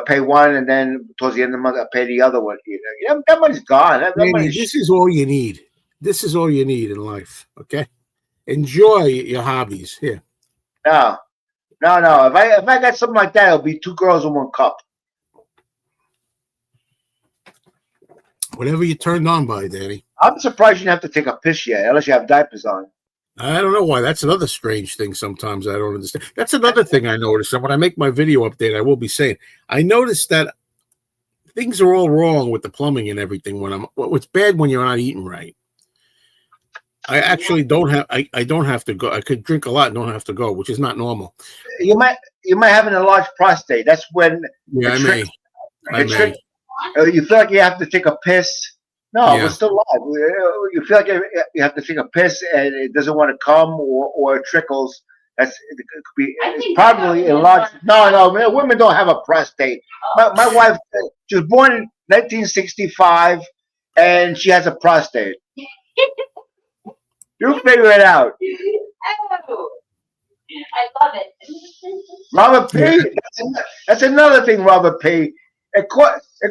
Speaker 2: Pay one, and then towards the end of the month, I pay the other one. That money's gone.
Speaker 1: This is all you need. This is all you need in life. Okay, enjoy your hobbies here.
Speaker 2: No. If I got something like that, it'll be 2 girls in 1 cup.
Speaker 1: Whatever you're turned on by, Danny.
Speaker 2: I'm surprised you didn't have to take a piss yet, unless you have diapers on.
Speaker 1: I don't know why. That's another strange thing sometimes I don't understand. That's another thing I noticed. And when I make my video update, I will be saying, I noticed that things are all wrong with the plumbing and everything. What's bad when you're not eating right. I actually don't have, I don't have to go. I could drink a lot and don't have to go, which is not normal.
Speaker 2: You might have an enlarged prostate. That's when
Speaker 1: I may.
Speaker 2: You feel like you have to take a piss. No, we're still alive. You feel like you have to take a piss and it doesn't want to come or it trickles. It could be probably enlarged. No, man, women don't have a prostate. My wife, she was born in 1965 and she has a prostate. You figure it out.
Speaker 3: Oh, I love it.
Speaker 2: Robert P. That's another thing, Robert P. It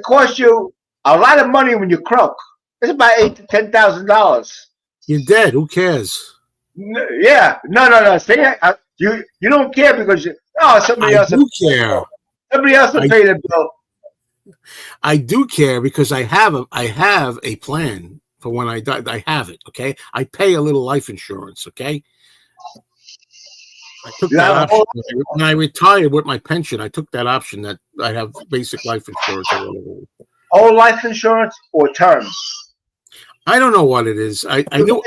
Speaker 2: costs you a lot of money when you croak. It's about $8,000 to $10,000.
Speaker 1: You're dead. Who cares?
Speaker 2: Yeah. No. Say you don't care because somebody else.
Speaker 1: I do care.
Speaker 2: Somebody else will pay the bill.
Speaker 1: I do care because I have a plan for when I die. I have it. Okay. I pay a little life insurance. Okay. I took that option when I retired with my pension. I took that option that I have basic life insurance.
Speaker 2: Whole life insurance or terms?
Speaker 1: I don't know what it is. I know.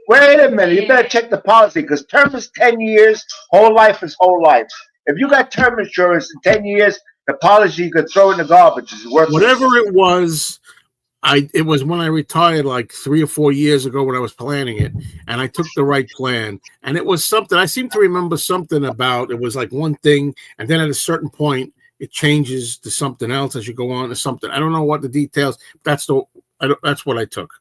Speaker 2: Wait a minute. You better check the policy because term is 10 years. Whole life is whole life. If you got term insurance in 10 years, the policy you could throw in the garbage. Is worthless.
Speaker 1: Whatever it was. It was when I retired like 3 or 4 years ago when I was planning it, and I took the right plan. And it was something I seem to remember something about. It was like one thing, and then at a certain point, it changes to something else as you go on to something. I don't know what the details. That's what I took.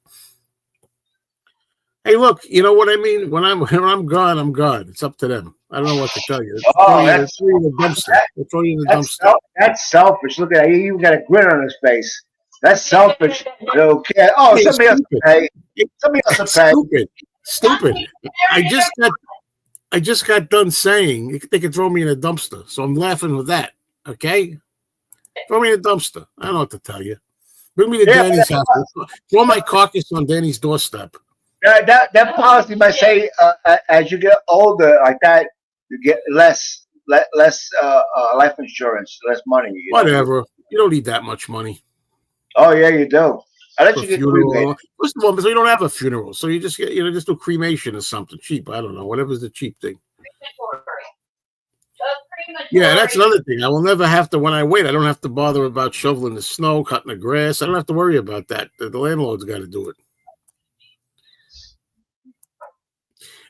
Speaker 1: Hey, look, you know what I mean. When I'm gone, I'm gone. It's up to them. I don't know what to tell you.
Speaker 2: That's
Speaker 1: throw you in the dumpster. They'll throw you in the dumpster.
Speaker 2: That's selfish. Look at that. He even got a grin on his face. That's selfish. Okay. Oh, hey, somebody else to pay. Somebody else to pay.
Speaker 1: Stupid. I just got done saying they could throw me in a dumpster, so I'm laughing with that. Okay, throw me in a dumpster. I don't know what to tell you. Bring me to Danny's house. Throw my carcass on Danny's doorstep.
Speaker 2: That policy might say as you get older, like that, you get less life insurance, less money.
Speaker 1: Whatever. You don't need that much money.
Speaker 2: Oh yeah, you do. I let you get
Speaker 1: funeral. First of all, so you don't have a funeral, so you just get just do cremation or something cheap. I don't know, whatever's the cheap thing. Yeah, that's another thing. I will never have to. When I wait, I don't have to bother about shoveling the snow, cutting the grass. I don't have to worry about that. The landlord's got to do it.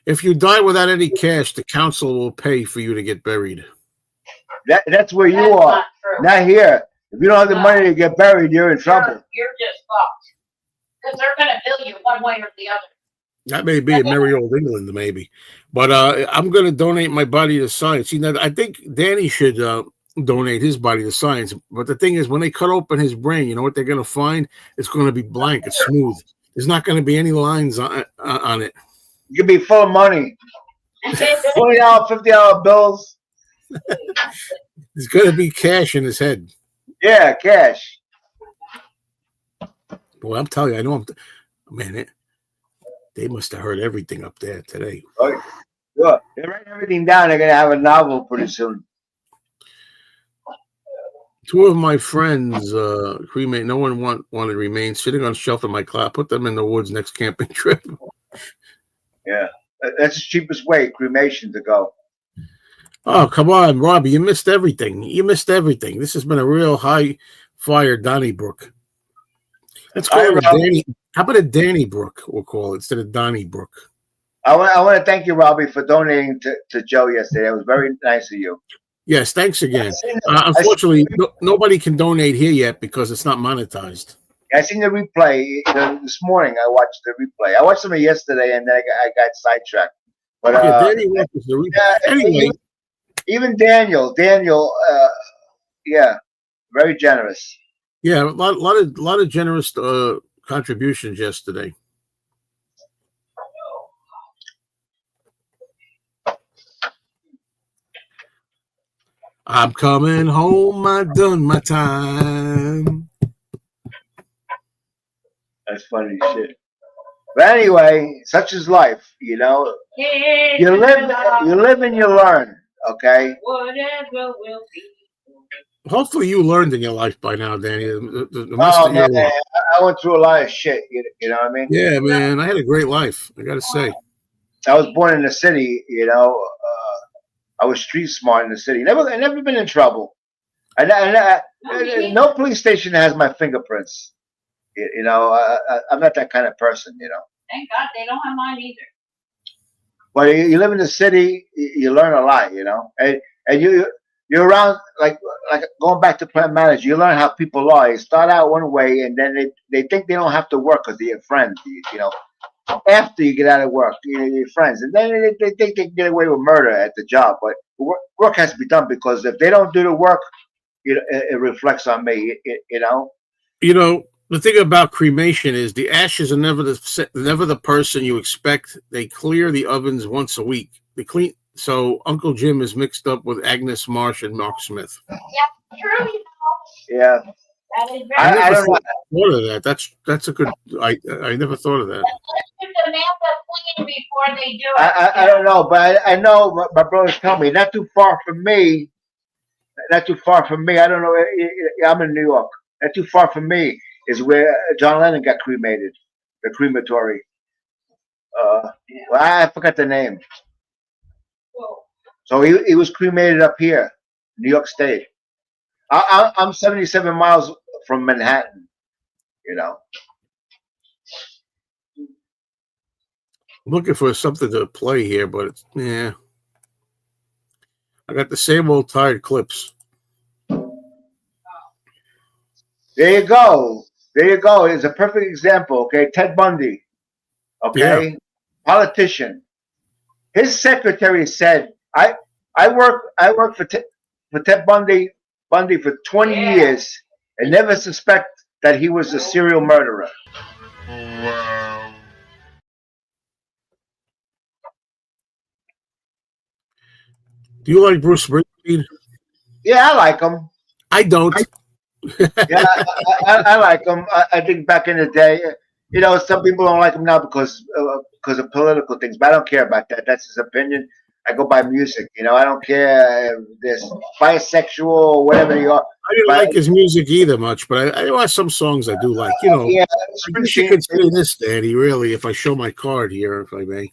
Speaker 1: If you die without any cash, the council will pay for you to get buried.
Speaker 2: That's where you are. Not here. If you don't have the money to get buried, you're in trouble.
Speaker 3: You're just fucked. Because they're going to bill you one way or the other.
Speaker 1: That may be in merry old England, maybe. But I'm going to donate my body to science. See, now, I think Danny should donate his body to science. But the thing is, when they cut open his brain, you know what they're going to find? It's going to be blank. It's smooth. There's not going to be any lines on it.
Speaker 2: You could be full of money. $20, $50 bills.
Speaker 1: There's going to be cash in his head.
Speaker 2: Yeah, cash.
Speaker 1: Boy, I'm telling you, I know. They must have heard everything up there today.
Speaker 2: Oh, sure. They write everything down. They're going to have a novel pretty soon.
Speaker 1: Two of my friends cremate. No one wanted remains sitting on a shelf in my closet. Put them in the woods next camping trip.
Speaker 2: Yeah, that's the cheapest way, cremation, to go.
Speaker 1: Oh, come on, Robbie. You missed everything. This has been a real high-fire Donnybrook. Let's call it a Danny. How about a Danny Brook? We'll call it instead of Donnie Brook.
Speaker 2: I want to thank you, Robbie, for donating to Joe yesterday. It was very nice of you.
Speaker 1: Yes, thanks again. Unfortunately, nobody can donate here yet because it's not monetized.
Speaker 2: I seen the replay this morning. I watched the replay. I watched some yesterday, and then I got sidetracked. But
Speaker 1: Danny Brook is the replay. Anyway,
Speaker 2: even Daniel, yeah, very generous.
Speaker 1: Yeah, a lot of generous contributions yesterday. I'm coming home. I done my time.
Speaker 2: That's funny shit. But anyway, such is life, you know. You live and you learn. Okay.
Speaker 3: Whatever will be.
Speaker 1: Hopefully, you learned in your life by now, Danny.
Speaker 2: Man, I went through a lot of shit. You know what I mean?
Speaker 1: Yeah, man. I had a great life. I got to say.
Speaker 2: I was born in the city. You know, I was street smart in the city. I never been in trouble. No police station has my fingerprints. You know, I'm not that kind of person. You know.
Speaker 3: Thank God they don't have mine either.
Speaker 2: But you live in the city, you learn a lot. You know, and you're around like going back to plant manager. You learn how people are. You start out one way, and then they think they don't have to work because they're your friends. You know, after you get out of work, you're friends, and then they think they can get away with murder at the job. But work has to be done because if they don't do the work, it reflects on me. You know.
Speaker 1: You know, the thing about cremation is the ashes are never the person you expect. They clear the ovens once a week. They clean. So Uncle Jim is mixed up with Agnes Marsh and Mark Smith.
Speaker 3: Yeah, true.
Speaker 2: Yeah.
Speaker 3: That is very
Speaker 2: I don't know.
Speaker 1: Thought of that. That's a good. I never thought of that.
Speaker 3: Before they do
Speaker 2: I don't know, but I know my brothers tell me not too far from me. Not too far from me. I don't know. I'm in New York. Not too far from me is where John Lennon got cremated. The crematory. Well, I forgot the name. So he was cremated up here, New York State. I'm 77 miles from Manhattan, you know.
Speaker 1: I'm looking for something to play here, but it's, yeah. I got the same old tired clips.
Speaker 2: There you go. There you go. It's a perfect example, okay? Ted Bundy, okay? Yeah. Politician. His secretary said, I worked for Ted Bundy for 20 years and never suspect that he was a serial murderer.
Speaker 1: Wow. Do you like Bruce Springsteen?
Speaker 2: Yeah, I like him.
Speaker 1: I don't.
Speaker 2: Yeah, I like him. I think back in the day, you know, some people don't like him now because of political things, but I don't care about that. That's his opinion. I go by music, you know. I don't care if there's bisexual or whatever you are.
Speaker 1: I didn't like his music either much, but I watch some songs I do like. You know,
Speaker 2: yeah,
Speaker 1: I guess you could say this, Daddy. Really, if I show my card here, if I may.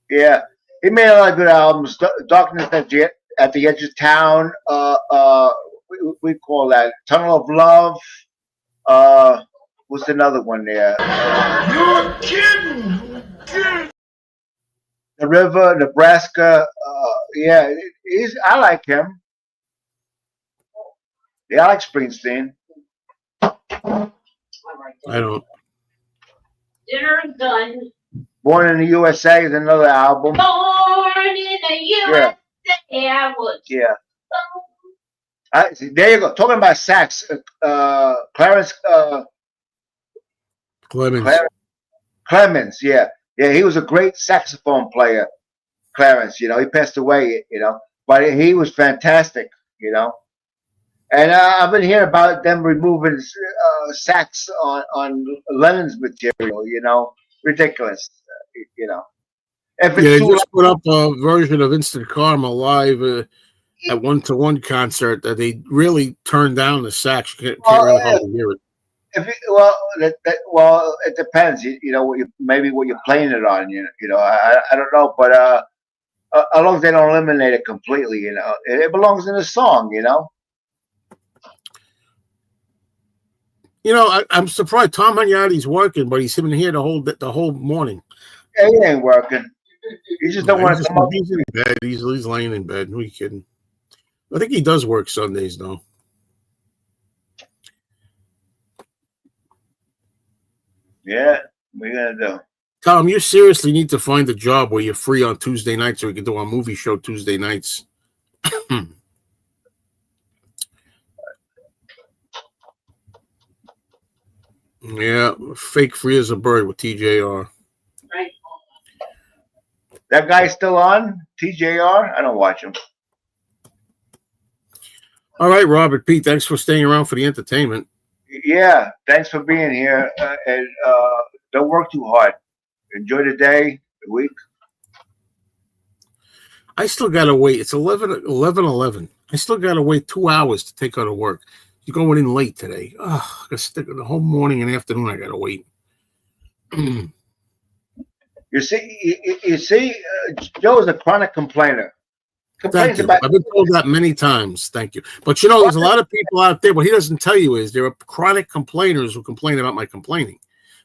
Speaker 2: Yeah, he made a lot of good albums. Darkness at the Edge of Town. We call that Tunnel of Love. What's another one there?
Speaker 7: You're kidding.
Speaker 2: The River, Nebraska. Yeah, I like him. Yeah, I like Springsteen.
Speaker 1: I don't.
Speaker 3: Dinner is done.
Speaker 2: Born in the USA is another album.
Speaker 3: Born in the USA, yeah. I would.
Speaker 2: Yeah. There you go. Talking about sax, Clarence Clemens. Yeah, he was a great saxophone player. Clarence, you know, he passed away, you know, but he was fantastic, you know. And I've been hearing about them removing sax on Lennon's material, you know, ridiculous, you know.
Speaker 1: If it's they just put up a version of Instant Karma live at 1-to-1 concert that they really turned down the sax. Can't really hardly hear it.
Speaker 2: Well, it depends. You know, maybe what you're playing it on. You know, I don't know, but as long as they don't eliminate it completely, you know, it belongs in the song. You know.
Speaker 1: You know, I'm surprised Tom Hunyadi's working, but he's been here the whole morning.
Speaker 2: Yeah, he ain't working. He just don't want to come up.
Speaker 1: He's in bed. He's laying in bed. Who are you kidding? I think he does work Sundays though.
Speaker 2: Yeah, what are you gonna do?
Speaker 1: Tom, you seriously need to find a job where you're free on Tuesday nights, so we can do our movie show Tuesday nights. Yeah, fake free as a bird with TJR.
Speaker 3: Right.
Speaker 2: That guy's still on TJR. I don't watch him.
Speaker 1: All right, Robert Pete, thanks for staying around for the entertainment.
Speaker 2: Yeah, thanks for being here, and don't work too hard. Enjoy the day, the week.
Speaker 1: I still gotta wait. It's 11. I still gotta wait 2 hours to take her to work. You're going in late today. Oh, I gotta stick the whole morning and afternoon. I gotta wait.
Speaker 2: You see, Joe is a chronic complainer.
Speaker 1: Thank you. I've been told that many times. Thank you. But you know, there's a lot of people out there. What he doesn't tell you is there are chronic complainers who complain about my complaining.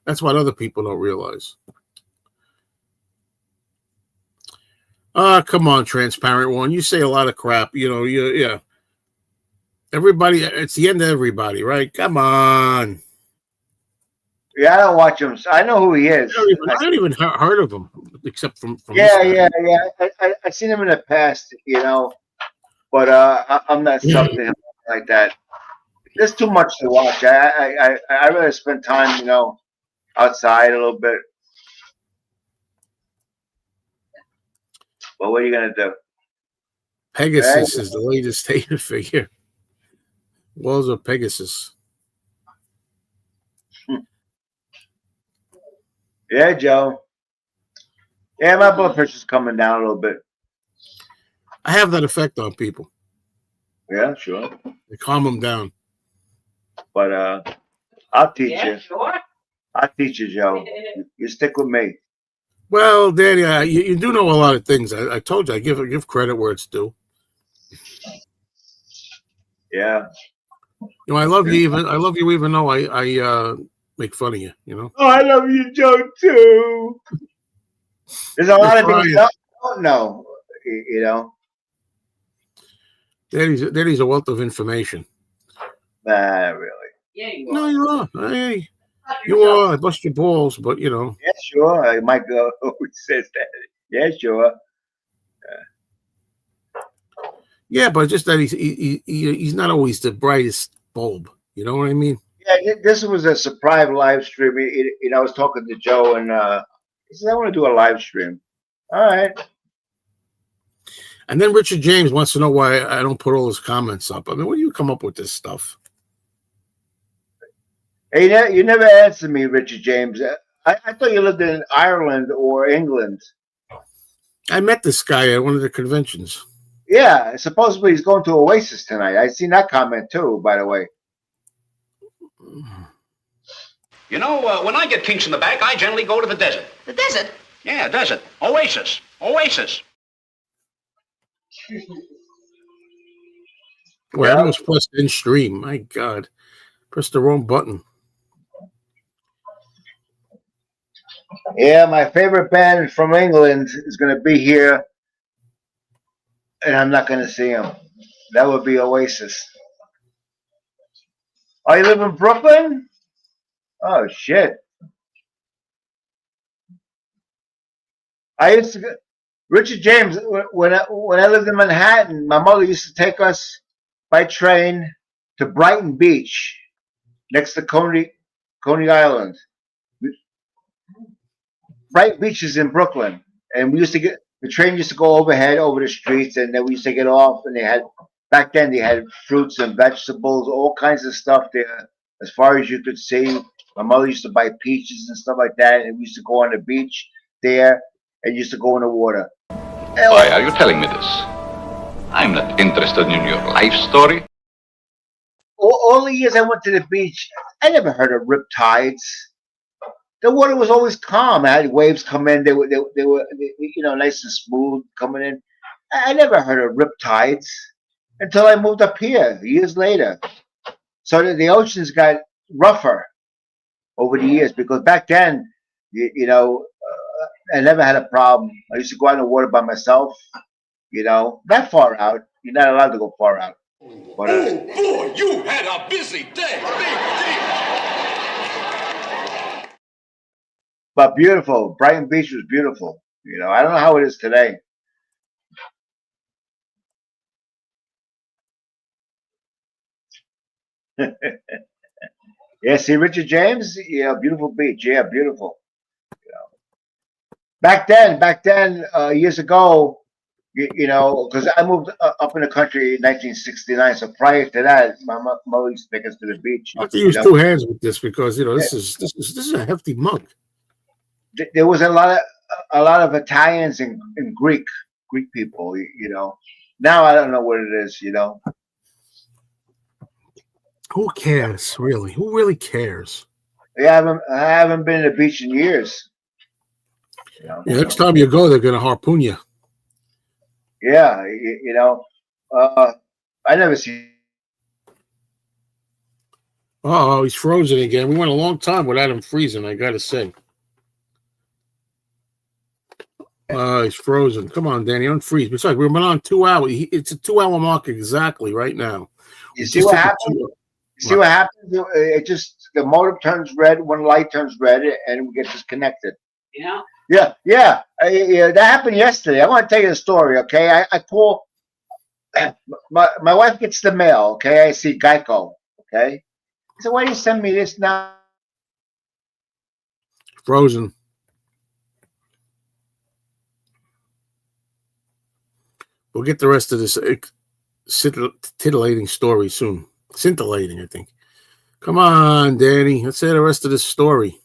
Speaker 1: That's what other people don't realize. Come on, transparent one. You say a lot of crap. You know, yeah. Everybody, it's the end of everybody, right? Come on.
Speaker 2: Yeah, I don't watch him. I know who he is.
Speaker 1: I don't even heard of him except from
Speaker 2: Yeah. I seen him in the past, you know, but I'm not subbed to him like that. There's too much to watch. I rather spend time, you know, outside a little bit. But what are you gonna do?
Speaker 1: Pegasus is the latest data figure. Walls of Pegasus.
Speaker 2: Yeah, Joe. Yeah, my blood pressure's coming down a little bit.
Speaker 1: I have that effect on people.
Speaker 2: Yeah, sure.
Speaker 1: They calm them down.
Speaker 2: But I'll teach you.
Speaker 3: Sure.
Speaker 2: I'll teach you, Joe. You stick with me.
Speaker 1: Well, Danny, you do know a lot of things. I told you, I give credit where it's due.
Speaker 2: Yeah.
Speaker 1: You know, I love you even though I make fun of you, you know.
Speaker 2: Oh, I love you, Joe, too. There's a lot of things I don't know, you know.
Speaker 1: Danny's a wealth of information.
Speaker 2: Nah, really.
Speaker 3: Yeah, you
Speaker 1: No,
Speaker 3: are.
Speaker 1: you are. Hey, you are. I bust your balls, but you know.
Speaker 2: Yeah, sure. Mike says that. Yeah, sure.
Speaker 1: Yeah, but just that he's not always the brightest bulb. You know what I mean?
Speaker 2: Yeah, this was a surprise live stream. I was talking to Joe, and he said, "I want to do a live stream." All right.
Speaker 1: And then Richard James wants to know why I don't put all his comments up. I mean, when do you come up with this stuff?
Speaker 2: Hey, you never answered me, Richard James. I thought you lived in Ireland or England.
Speaker 1: I met this guy at one of the conventions.
Speaker 2: Yeah, supposedly he's going to Oasis tonight. I seen that comment too, by the way.
Speaker 8: You know, when I get kinks in the back, I generally go to the desert.
Speaker 9: The desert?
Speaker 8: Yeah, desert. Oasis. Oasis.
Speaker 1: Well, I almost pressed in stream. My God. Pressed the wrong button.
Speaker 2: Yeah, my favorite band from England is going to be here, and I'm not going to see them. That would be Oasis. Oh, you live in Brooklyn? Oh, shit. I used to go, Richard James, when I lived in Manhattan, my mother used to take us by train to Brighton Beach, next to Coney Island. Brighton Beach is in Brooklyn, and the train used to go overhead over the streets, and then we used to get off, and back then they had fruits and vegetables, all kinds of stuff there, as far as you could see. My mother used to buy peaches and stuff like that, and we used to go on the beach there, and used to go in the water.
Speaker 4: Why are you telling me this? I'm not interested in your life story.
Speaker 2: All the years I went to the beach, I never heard of rip tides. The water was always calm. I had waves come in. They were nice and smooth coming in. I never heard of rip tides until I moved up here years later. So the oceans got rougher over the years because back then, I never had a problem. I used to go out in the water by myself. Not far out. You're not allowed to go far out. But,
Speaker 7: Oh boy, you had a busy day.
Speaker 2: but beautiful. Brighton Beach was beautiful. I don't know how it is today. Yeah, see Richard James? Yeah, beautiful beach. Yeah, beautiful. Back then, years ago, because I moved up in the country in 1969. So prior to that, my mother used to take us to the beach.
Speaker 1: I have to use two hands with this because this is a hefty mug.
Speaker 2: There was a lot of Italians and Greek people. Now I don't know what it is.
Speaker 1: Who cares, really? Who really cares?
Speaker 2: Yeah, I haven't been to the beach in years.
Speaker 1: Yeah, next time you go, they're gonna harpoon you.
Speaker 2: Yeah, I never see.
Speaker 1: Oh, he's frozen again. We went a long time without him freezing, I gotta say. He's frozen. Come on, Danny, unfreeze. It's like we've been on 2 hours. It's a 2-hour mark exactly right now.
Speaker 2: You see what happens? What happens? It just the motor turns red. One light turns red, and we get disconnected.
Speaker 3: Yeah.
Speaker 2: Yeah. That happened yesterday. I want to tell you a story. Okay, I call. My wife gets the mail. Okay, I see Geico. Okay, I said, why do you send me this now?
Speaker 1: Frozen. We'll get the rest of this titillating story soon. Scintillating, I think. Come on, Danny. Let's say the rest of this story.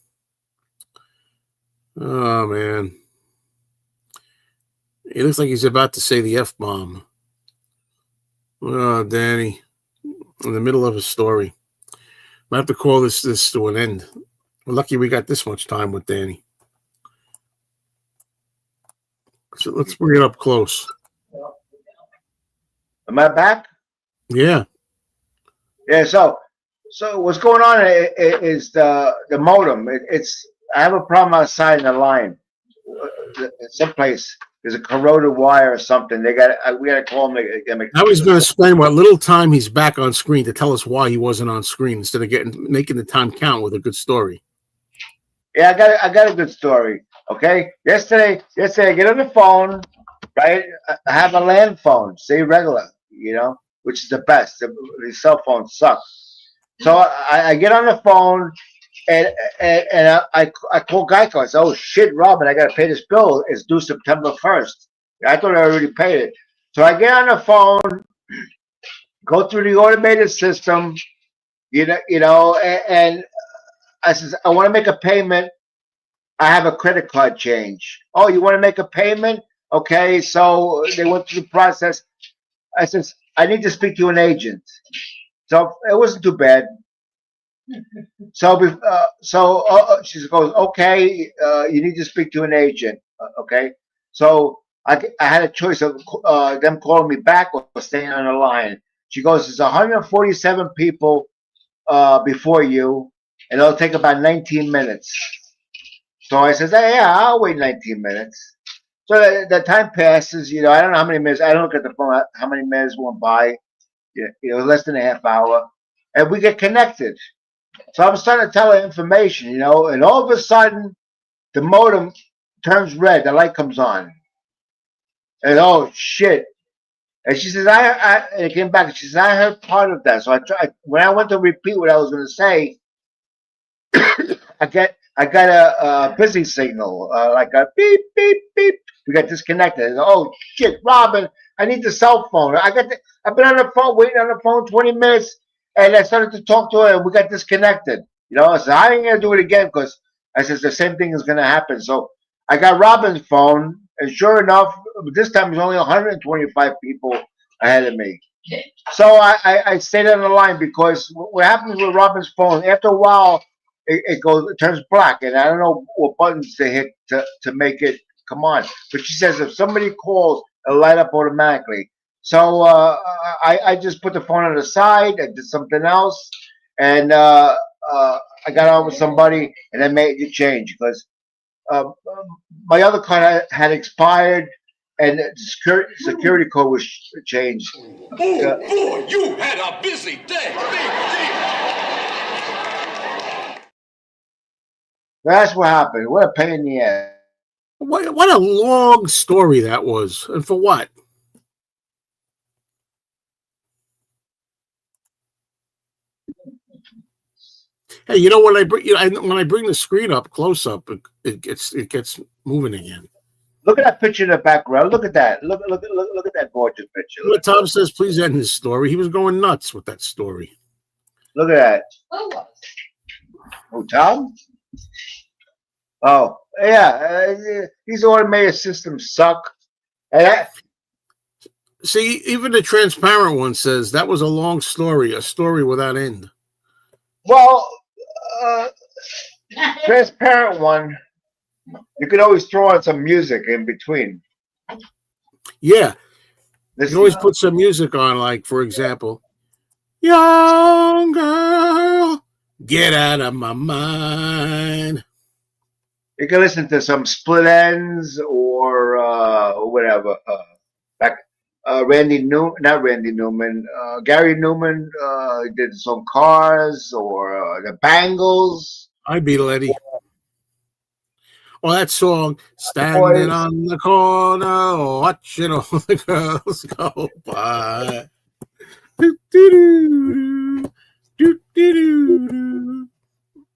Speaker 1: Oh, man. It looks like he's about to say the F-bomb. Oh, Danny. In the middle of a story. I have to call this to an end. We're lucky we got this much time with Danny. So let's bring it up close.
Speaker 2: Am I back?
Speaker 1: Yeah.
Speaker 2: Yeah. So what's going on is the modem. I have a problem outside in the line. Someplace there's a corroded wire or something. We got to call them.
Speaker 1: Now he's going to explain what little time he's back on screen to tell us why he wasn't on screen instead of making the time count with a good story.
Speaker 2: Yeah, I got a good story. Okay. Yesterday I get on the phone. Right, I have a land phone, say regular, which is the best. The cell phones suck. So I get on the phone and I call Geico. I say, "Oh shit, Robin, I got to pay this bill. It's due September 1st." I thought I already paid it. So I get on the phone, go through the automated system, and I says, "I want to make a payment. I have a credit card change." "Oh, you want to make a payment?" Okay, so they went through the process. I said, "I need to speak to an agent." So it wasn't too bad. So she goes, "Okay, you need to speak to an agent." Okay, so I had a choice of them calling me back or staying on the line. She goes, "There's 147 people before you, and it'll take about 19 minutes." So I says, "Hey, yeah, I'll wait 19 minutes." So the time passes, I don't know how many minutes. I don't look at the phone. How many minutes went by? Less than a half hour, and we get connected. So I'm starting to tell her information, and all of a sudden, the modem turns red. The light comes on, and oh shit! And she says, and it came back. And she says, "I heard part of that." So when I went to repeat what I was going to say, I got a busy signal, like a beep beep beep. We got disconnected. Oh shit, Robin! I need the cell phone. I've been on the phone, waiting on the phone 20 minutes, and I started to talk to her, and we got disconnected. So I ain't gonna do it again because I said the same thing is gonna happen. So I got Robin's phone, and sure enough, this time there's only 125 people ahead of me. So I stayed on the line because what happens with Robin's phone, after a while, it turns black, and I don't know what buttons to hit to make it come on. But she says if somebody calls, it'll light up automatically. So I just put the phone on the side. I did something else, and I got on with somebody and I made the change because my other card had expired and the security code was changed.
Speaker 7: Oh boy, you had a busy day.
Speaker 2: That's what happened. What a pain in the ass.
Speaker 1: What a long story that was, and for what? Hey, you know when I bring when I bring the screen up close up, it gets moving again.
Speaker 2: Look at that picture in the background. Look at that. Look at that gorgeous picture.
Speaker 1: What Tom says, please end his story. He was going nuts with that story.
Speaker 2: Look at that. Oh, Tom? Oh, yeah. These automated systems suck. And
Speaker 1: See, even the transparent one says that was a long story, a story without end.
Speaker 2: well, transparent one, you could always throw on some music in between.
Speaker 1: Yeah, you
Speaker 2: This
Speaker 1: can always put some music on, like, for example, young girl, get out of my mind.
Speaker 2: you can listen to some Split Ends or whatever. Randy Newman, Gary Newman did the song Cars or the Bangles.
Speaker 1: I'd be Letty. Or that song, standing
Speaker 2: Boys.
Speaker 1: on the corner, watching all the girls go by. Do-do-do-do, do-do-do-do.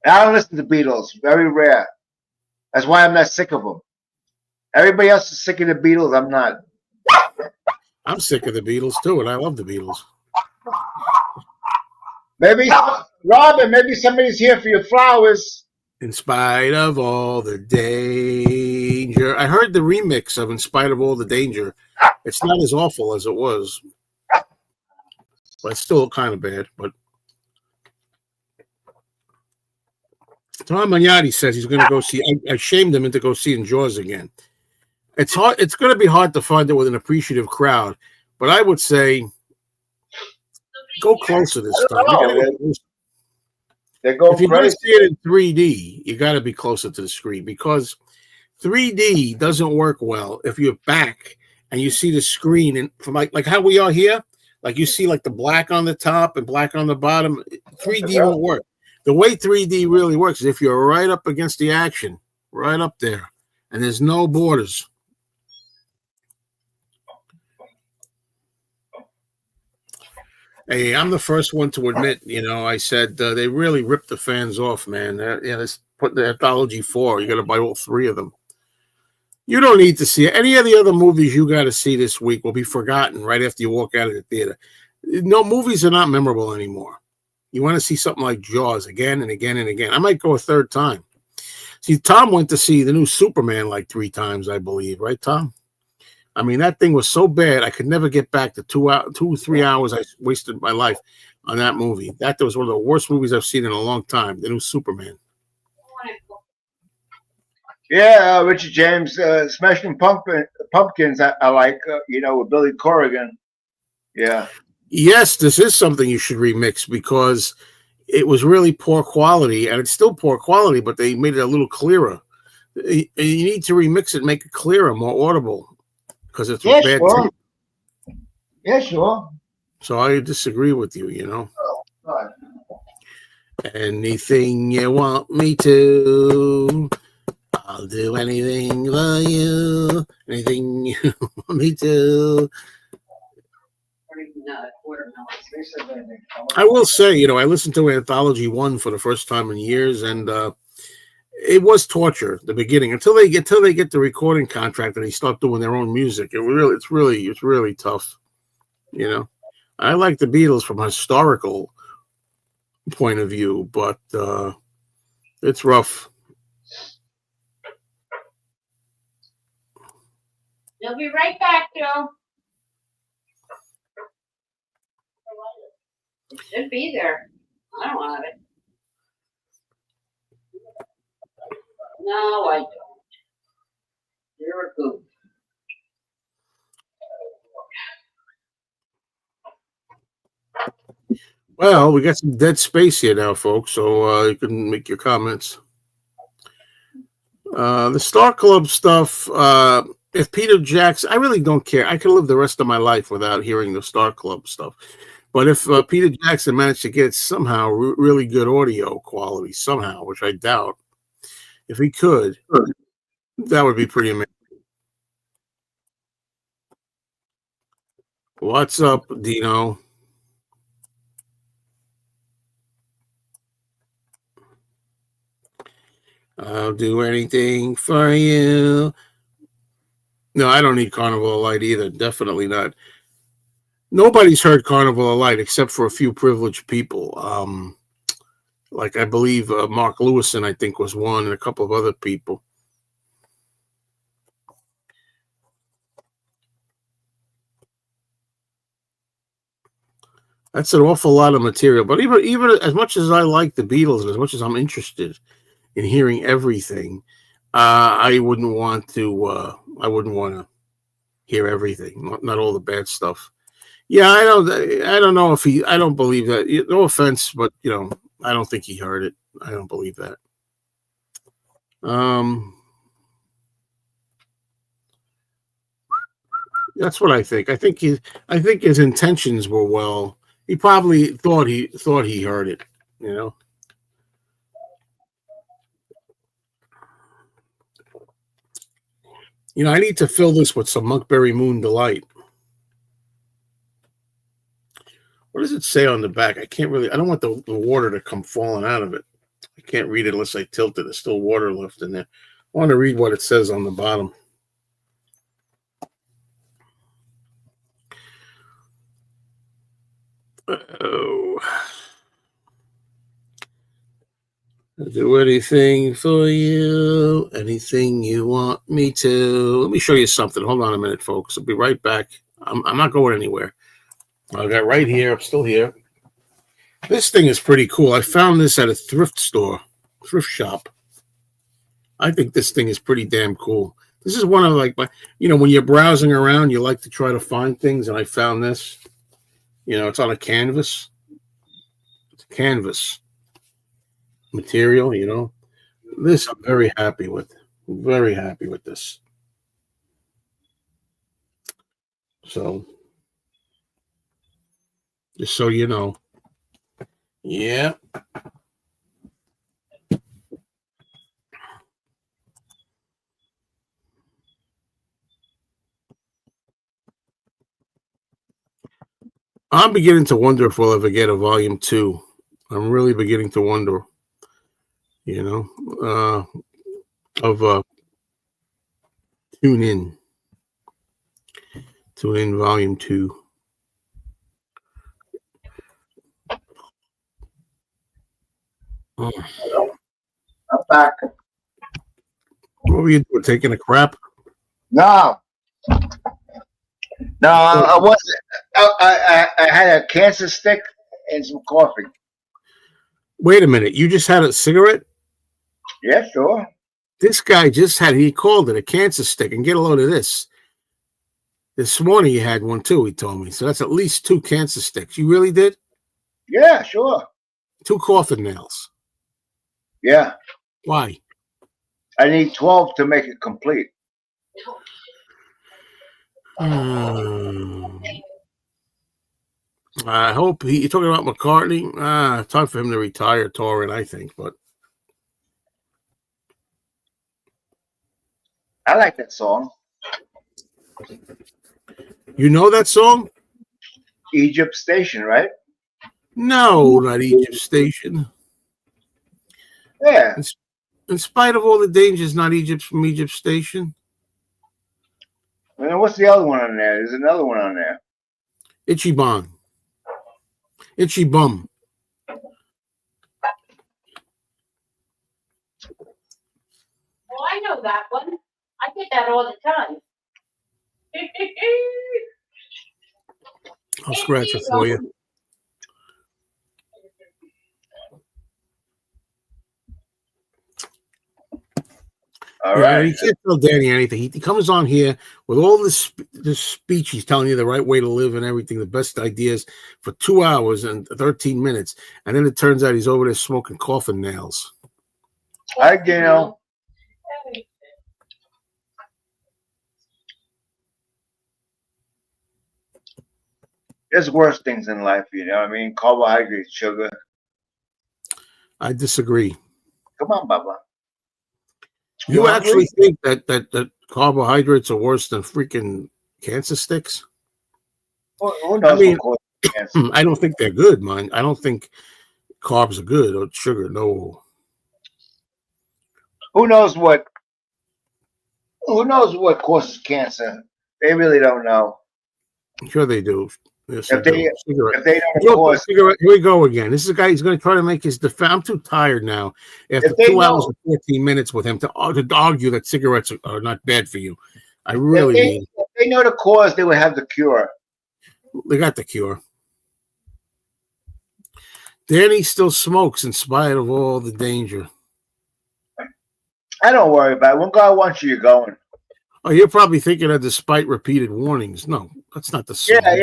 Speaker 2: I don't listen to Beatles. Very rare. That's why I'm not sick of them. Everybody else is sick of the Beatles. I'm not.
Speaker 1: I'm sick of the Beatles too, and I love the Beatles.
Speaker 2: Maybe Robin. Maybe somebody's here for your flowers.
Speaker 1: In spite of all the danger. I heard the remix of In Spite of All the Danger. It's not as awful as it was. But it's still kind of bad. But Tom Magnotti says he's going to go see. I shamed him into go seeing Jaws again. It's hard. It's going to be hard to find it with an appreciative crowd. But I would say go closer this time.
Speaker 2: They're going
Speaker 1: if you're going to
Speaker 2: crazy.
Speaker 1: see it in 3D, you got to be closer to the screen because 3D doesn't work well if you're back and you see the screen and from like how we are here, like you see like the black on the top and black on the bottom. 3D won't work. The way 3D really works is if you're right up against the action, right up there, and there's no borders. Hey, I'm the first one to admit, I said they really ripped the fans off, man. Let's put the Anthology 4. You got to buy all 3 of them. You don't need to see it. Any of the other movies you got to see this week will be forgotten right after you walk out of the theater. No, movies are not memorable anymore. You want to see something like Jaws again and again and again. I might go a third time. See, Tom went to see the new Superman like 3 times, I believe. Right, Tom? I mean, that thing was so bad, I could never get back the 3 hours I wasted my life on that movie. That was one of the worst movies I've seen in a long time, the new Superman.
Speaker 2: Yeah, Richard James, Smashing Pumpkins, I like, with Billy Corrigan. Yeah.
Speaker 1: Yes, this is something you should remix because it was really poor quality, and it's still poor quality, but they made it a little clearer. You need to remix it, make it clearer, more audible. Because it's bad
Speaker 2: sure. Yeah, sure.
Speaker 1: So I disagree with you, Anything you want me to, I'll do anything for you. Anything you want me to. I will say, I listened to Anthology 1 for the first time in years, and it was torture the beginning until they get the recording contract and they start doing their own music. It's really tough. I like the Beatles from a historical point of view, but it's rough.
Speaker 3: You'll be right back, Joe. It should be there. I don't have it. No, I don't. You're a goof.
Speaker 1: Well, we got some dead space here now, folks, so you can make your comments. The Star Club stuff, if Peter Jackson, I really don't care. I could live the rest of my life without hearing the Star Club stuff. But if Peter Jackson managed to get somehow really good audio quality, somehow, which I doubt, if he could, that would be pretty amazing. What's up, Dino? I'll do anything for you. No, I don't need Carnival of Light either. Definitely not. Nobody's heard Carnival of Light except for a few privileged people. Like I believe Mark Lewison, I think, was one, and a couple of other people. That's an awful lot of material. But even as much as I like the Beatles, and as much as I'm interested in hearing everything, I wouldn't want to. I wouldn't want to hear everything, not all the bad stuff. Yeah, I don't know if he. I don't believe that. No offense, but I don't think he heard it. I don't believe that. That's what I think. I think his intentions were well. He probably thought he heard it. I need to fill this with some Monkberry Moon Delight. What does it say on the back? I don't want the water to come falling out of it. I can't read it unless I tilt it. There's still water left in there. I want to read what it says on the bottom. Oh. I'll do anything for you, anything you want me to. Let me show you something. Hold on a minute, folks. I'll be right back. I'm not going anywhere. I got right here. I'm still here. This thing is pretty cool. I found this at a thrift shop. I think this thing is pretty damn cool. This is one of when you're browsing around, you like to try to find things, and I found this. It's on a canvas. It's a canvas material, This I'm very happy with. Very happy with this. So, just so you know. Yeah. I'm beginning to wonder if we'll ever get a volume 2. I'm really beginning to wonder, of Tune In. Tune In volume 2. Oh.
Speaker 2: I'm back.
Speaker 1: What were you doing? Taking a crap?
Speaker 2: No, I wasn't. I had a cancer stick and some coffee.
Speaker 1: Wait a minute. You just had a cigarette?
Speaker 2: Yeah, sure.
Speaker 1: This guy he called it a cancer stick. And get a load of this. This morning he had one too, he told me. So that's at least 2 cancer sticks. You really did?
Speaker 2: Yeah, sure.
Speaker 1: 2 coffin nails.
Speaker 2: Yeah.
Speaker 1: Why?
Speaker 2: I need 12 to make it complete.
Speaker 1: I hope you're talking about McCartney. Time for him to retire, Torrin, I think. But
Speaker 2: I like that song.
Speaker 1: You know that song?
Speaker 2: Egypt Station, right?
Speaker 1: No, not Egypt Station.
Speaker 2: Yeah.
Speaker 1: In spite of all the dangers, not Egypt from Egypt Station.
Speaker 2: And what's the other one on there? There's another one on there.
Speaker 1: Itchy Bum. Itchy Bum.
Speaker 3: Well, I know that one. I get that all the time.
Speaker 1: I'll scratch it for you.
Speaker 2: All
Speaker 1: Yeah,
Speaker 2: right.
Speaker 1: you can't tell Danny anything. He comes on here with all this speech. He's telling you the right way to live and everything, the best ideas for 2 hours and 13 minutes. And then it turns out he's over there smoking coffin nails.
Speaker 2: Hi, Dino. There's worse things in life, you know what I mean? Carbohydrates, sugar.
Speaker 1: I disagree.
Speaker 2: Come on, Baba.
Speaker 1: You actually think that carbohydrates are worse than freaking cancer sticks?
Speaker 2: Who knows?
Speaker 1: I mean,
Speaker 2: what causes cancer?
Speaker 1: I don't think they're good, man. I don't think carbs are good or sugar. No.
Speaker 2: Who knows what? Who knows what causes cancer? They really don't know.
Speaker 1: Sure they do. Yes,
Speaker 2: If
Speaker 1: they
Speaker 2: they
Speaker 1: do. Cigarette.
Speaker 2: if they know the
Speaker 1: Look,
Speaker 2: cause,
Speaker 1: cigarette. Here we go again. This is a guy. He's going to try to make his defense. I'm too tired now. After
Speaker 2: If they
Speaker 1: 2 hours
Speaker 2: know-
Speaker 1: and 14 minutes with him to argue that cigarettes are not bad for you. I really mean.
Speaker 2: if they know the cause, they would have the cure.
Speaker 1: They got the cure. Danny still smokes in spite of all the danger.
Speaker 2: I don't worry about it. When God wants you, you're going.
Speaker 1: Oh, you're probably thinking of despite repeated warnings. No, that's not the song.
Speaker 2: Yeah.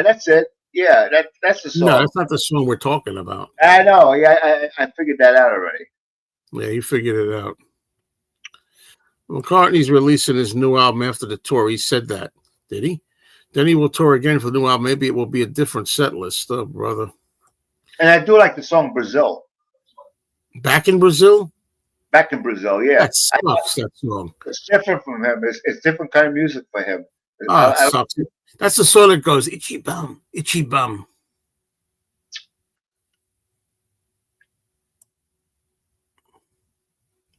Speaker 2: That's it. Yeah, that's the song.
Speaker 1: No, that's not the song we're talking about.
Speaker 2: I know. Yeah, I figured that out already.
Speaker 1: Yeah, you figured it out. McCartney's releasing his new album after the tour. He said that. Did he? Then he will tour again for the new album. Maybe it will be a different set list, brother.
Speaker 2: And I do like the song Brazil.
Speaker 1: Back in Brazil?
Speaker 2: Back in Brazil, yeah.
Speaker 1: That sucks, that song.
Speaker 2: It's different from him. It's different kind of music for him.
Speaker 1: Oh, it sucks. That's the song that goes, itchy bum, itchy bum.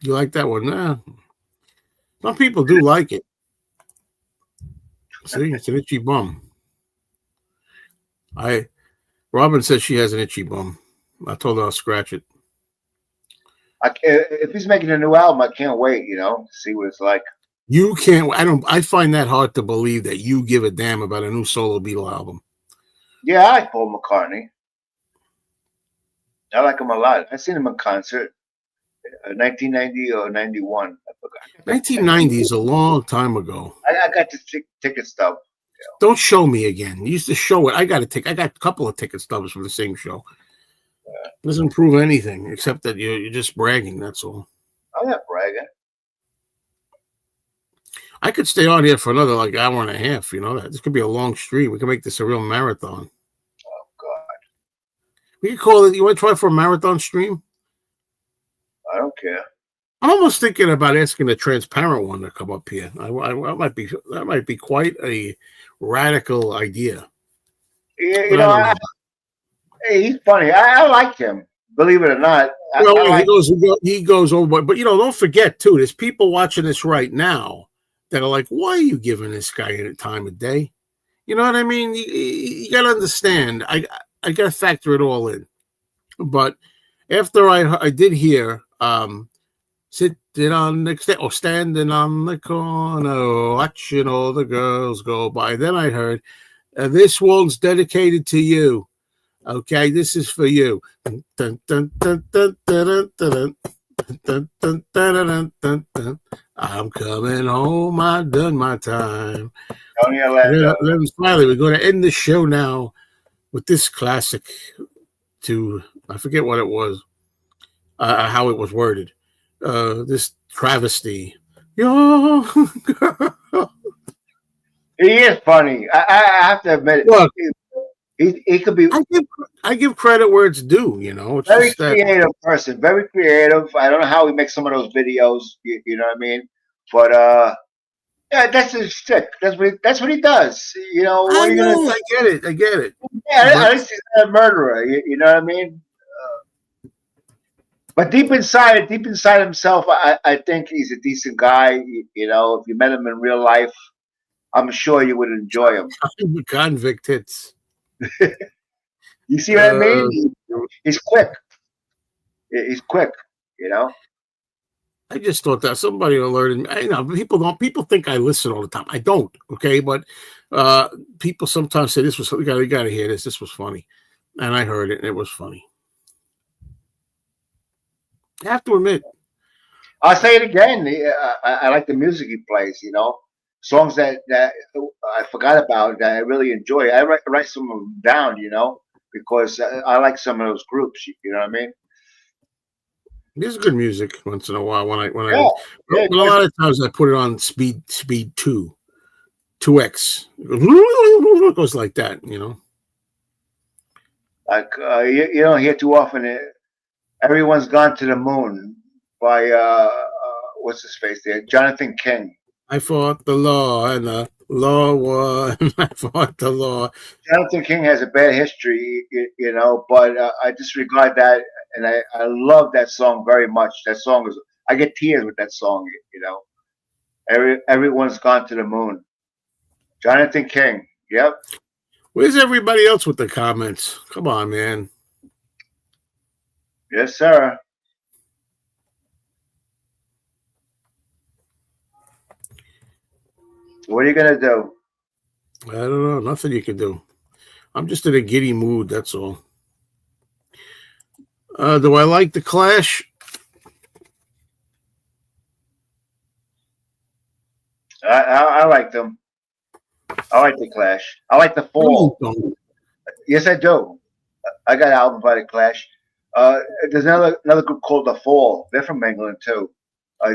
Speaker 1: You like that one? Nah. Some people do like it. See, it's an itchy bum. Robin says she has an itchy bum. I told her I'll scratch it.
Speaker 2: If he's making a new album, I can't wait, to see what it's like.
Speaker 1: You can't. I find that hard to believe that you give a damn about a new solo Beatle album.
Speaker 2: Yeah, I like Paul McCartney. I like him a lot. I've seen him in concert, 1990 or 91. I forgot.
Speaker 1: 1990 is a long time ago.
Speaker 2: I got the ticket stub.
Speaker 1: Don't show me again. You used to show it. I got a couple of ticket stubs from the same show. Doesn't prove anything except that you're just bragging. That's all.
Speaker 2: I'm not bragging.
Speaker 1: I could stay on here for another hour and a half. This could be a long stream. We can make this a real marathon.
Speaker 2: Oh God.
Speaker 1: We could call it. You want to try for a marathon stream?
Speaker 2: I don't care.
Speaker 1: I'm almost thinking about asking the transparent one to come up here. That might be quite a radical idea.
Speaker 2: Yeah, he's funny. I like him. Believe it or not.
Speaker 1: He goes over, but don't forget too. There's people watching this right now that are like, "Why are you giving this guy a time of day?" You know what I mean? You got to understand. I got to factor it all in. But after I did hear, sitting on the standing on the corner, watching all the girls go by. Then I heard, this one's dedicated to you. Okay, this is for you. I'm coming home. I've done my time. Then finally, we're going to end the show now with this classic. I forget what it was, how it was worded. This travesty. Yo,
Speaker 2: he is funny. I have to admit it.
Speaker 1: Look,
Speaker 2: he could be.
Speaker 1: I give credit where it's due. It's
Speaker 2: very creative person. Very creative. I don't know how he makes some of those videos. You know what I mean? But yeah, that's his shtick. That's what he does.
Speaker 1: I get it.
Speaker 2: Yeah, at least he's not a murderer. You know what I mean? But deep inside himself, I think he's a decent guy. If you met him in real life, I'm sure you would enjoy him.
Speaker 1: Convict hits.
Speaker 2: You see what I mean? He's quick. He's quick.
Speaker 1: I just thought that somebody alerted me. People think I listen all the time. I don't. Okay, but people sometimes say this was. We got to hear this. This was funny, and I heard it, and it was funny. I have to admit.
Speaker 2: I'll say it again. I like the music he plays. You know, songs that I forgot about that I really enjoy. I write some of them down. You know, because I like some of those groups. You know what I mean?
Speaker 1: There's good music once in a while
Speaker 2: Yeah, yeah.
Speaker 1: but a lot of times I put it on speed 2x. It goes like that, you know.
Speaker 2: Like you don't hear too often. Everyone's Gone to the Moon by what's his face there, Jonathan King.
Speaker 1: I fought the law and the law won. I fought the law.
Speaker 2: Jonathan King has a bad history, you know, but I disregard that, and I love that song very much. That song is, I get tears with that song, you know. Everyone's Gone to the Moon. Jonathan King. Yep.
Speaker 1: Where's everybody else with the comments? Come on, man.
Speaker 2: Yes, sir. What are you gonna do?
Speaker 1: I don't know. Nothing you can do. I'm just in a giddy mood. That's all. Do I like the Clash?
Speaker 2: I like them. I like the Clash. I like the Fall. Yes, I do. I got an album by the Clash. There's another group called the Fall. They're from England too.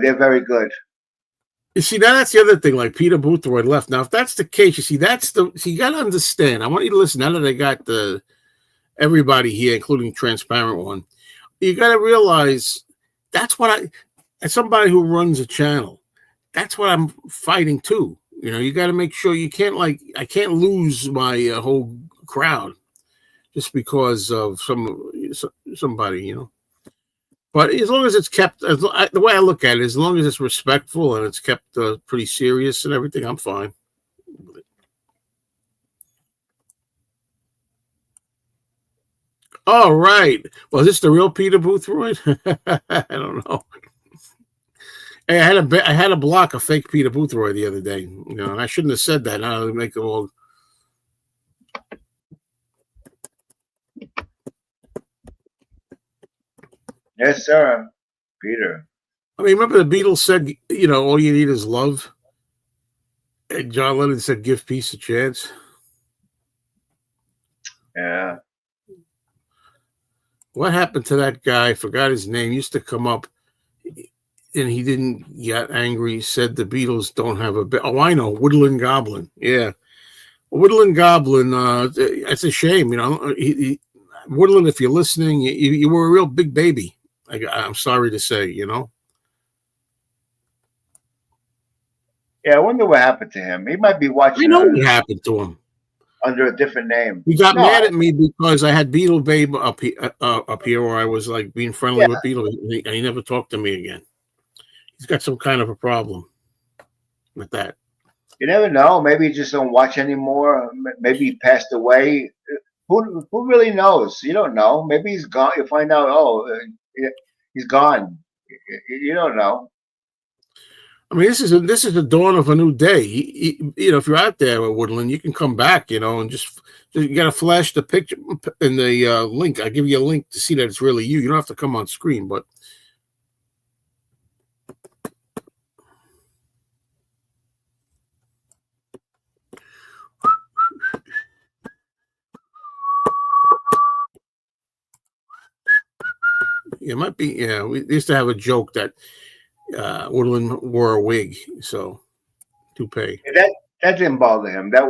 Speaker 2: They're very good.
Speaker 1: You see, that's the other thing. Like Peter Boothroyd left. Now, if that's the case, you see, you got to understand. I want you to listen. Now that I got everybody here, including Transparent One, you got to realize that's what as somebody who runs a channel, that's what I'm fighting too. You know, you got to make sure you can't I can't lose my whole crowd just because of somebody, you know. But as long as it's kept, the way I look at it, as long as it's respectful and it's kept pretty serious and everything, I'm fine. All right. Well, is this the real Peter Boothroyd? I don't know. Hey, I had to block a fake Peter Boothroyd the other day. You know, and I shouldn't have said that. Now to make it all.
Speaker 2: Yes, sir, Peter.
Speaker 1: I mean, remember the Beatles said, you know, all you need is love? And John Lennon said, give peace a chance.
Speaker 2: Yeah.
Speaker 1: What happened to that guy? I forgot his name. He used to come up, and he didn't get angry. He said the Beatles don't have a... Oh, I know. Woodland Goblin. Yeah. Woodland Goblin, it's a shame, you know. Woodland, if you're listening, you were a real big baby. I'm sorry to say, you know.
Speaker 2: Yeah, I wonder what happened to him. He might be watching.
Speaker 1: I know what happened to him.
Speaker 2: Under a different name.
Speaker 1: He got mad at me because I had Beetle Babe up here, where I was like being friendly with Beetle, and he never talked to me again. He's got some kind of a problem with that.
Speaker 2: You never know. Maybe he just don't watch anymore. Maybe he passed away. Who really knows? You don't know. Maybe he's gone. You find out. Oh, he's gone. You don't know.
Speaker 1: I mean, this is the dawn of a new day. You know, if you're out there at Woodland, you can come back. You know, and just you got to flash the picture in the link. I give you a link to see that it's really you. You don't have to come on screen, but. It might be, yeah. We used to have a joke that Woodland wore a wig, so toupee.
Speaker 2: That didn't bother him. That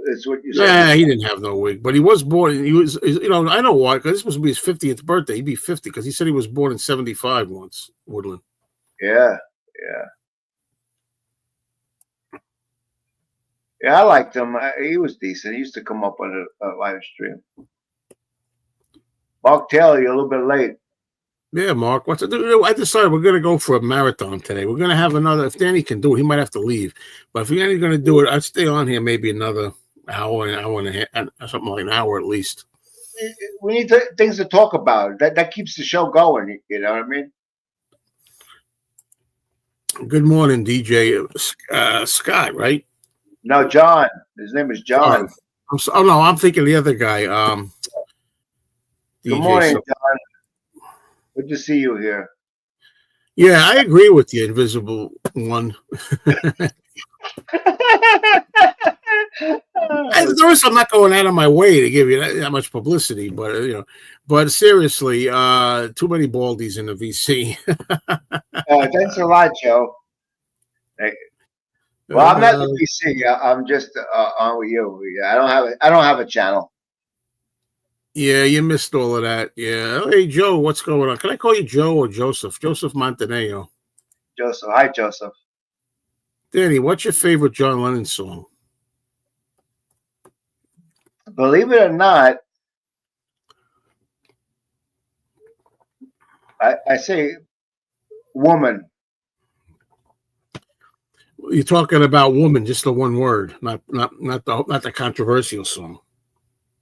Speaker 2: is what you said.
Speaker 1: Yeah, he didn't have no wig, but he was born. He was, you know, I know why, because this was his 50th birthday. He'd be 50 because he said he was born in 75 once. Woodland.
Speaker 2: Yeah. Yeah, I liked him. He was decent. He used to come up on a live stream. Mark Taylor, you're a little bit late.
Speaker 1: Yeah, Mark. What's it? I decided we're going to go for a marathon today. We're going to have another. If Danny can do it, he might have to leave. But if Danny's going to do it, I'd stay on here maybe another hour, an hour and a half, something like an hour at least.
Speaker 2: We need things to talk about. That keeps the show going. You know what I mean?
Speaker 1: Good morning, DJ Scott. Right?
Speaker 2: No, John. His name is John.
Speaker 1: Oh no, I'm thinking the other guy.
Speaker 2: Good morning, John. Good to see you here.
Speaker 1: Yeah, I agree with you, Invisible One. First, I'm not going out of my way to give you that much publicity, but but seriously, too many baldies in the VC.
Speaker 2: Thanks a lot, Joe. Well, I'm not the VC. I'm just on with you. I don't have a channel.
Speaker 1: Yeah, you missed all of that. Yeah. Hey, Joe, what's going on? Can I call you Joe or Joseph? Joseph Montenegro.
Speaker 2: Joseph. Hi, Joseph.
Speaker 1: Danny, what's your favorite John Lennon song?
Speaker 2: Believe it or not, I say woman.
Speaker 1: You're talking about woman, just the one word, not the controversial song.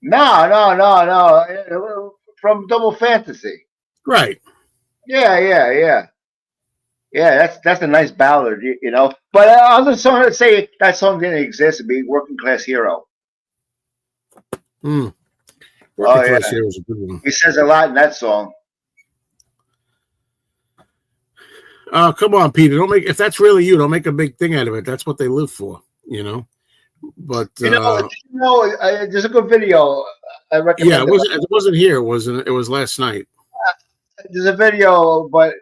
Speaker 2: No. From Double Fantasy.
Speaker 1: Right.
Speaker 2: Yeah. That's a nice ballad, you know. But other song that say that song didn't exist would be Working Class Hero.
Speaker 1: Working Class Hero is a good one.
Speaker 2: He says a lot in that song.
Speaker 1: Come on, Peter. If that's really you, don't make a big thing out of it. That's what they live for, you know. But
Speaker 2: there's a good video. I recommend.
Speaker 1: Yeah, it wasn't here. It was last night.
Speaker 2: There's a video, but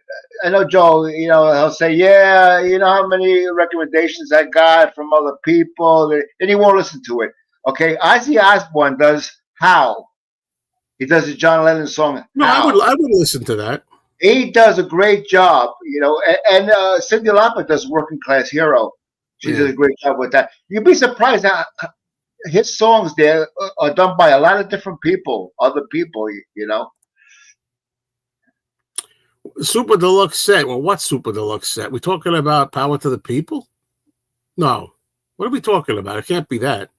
Speaker 2: I know Joe. You know, he'll say, "Yeah, you know how many recommendations I got from other people," and he won't listen to it. Okay, Ozzy Osbourne does "How." He does a John Lennon song.
Speaker 1: No,
Speaker 2: How.
Speaker 1: I would listen to that.
Speaker 2: He does a great job, you know, and Cyndi Lauper does Working Class Hero. She does a great job with that. You'd be surprised how his songs there are done by a lot of different people, other people, you know.
Speaker 1: Super Deluxe set. Well, what Super Deluxe set? We talking about Power to the People? No. What are we talking about? It can't be that.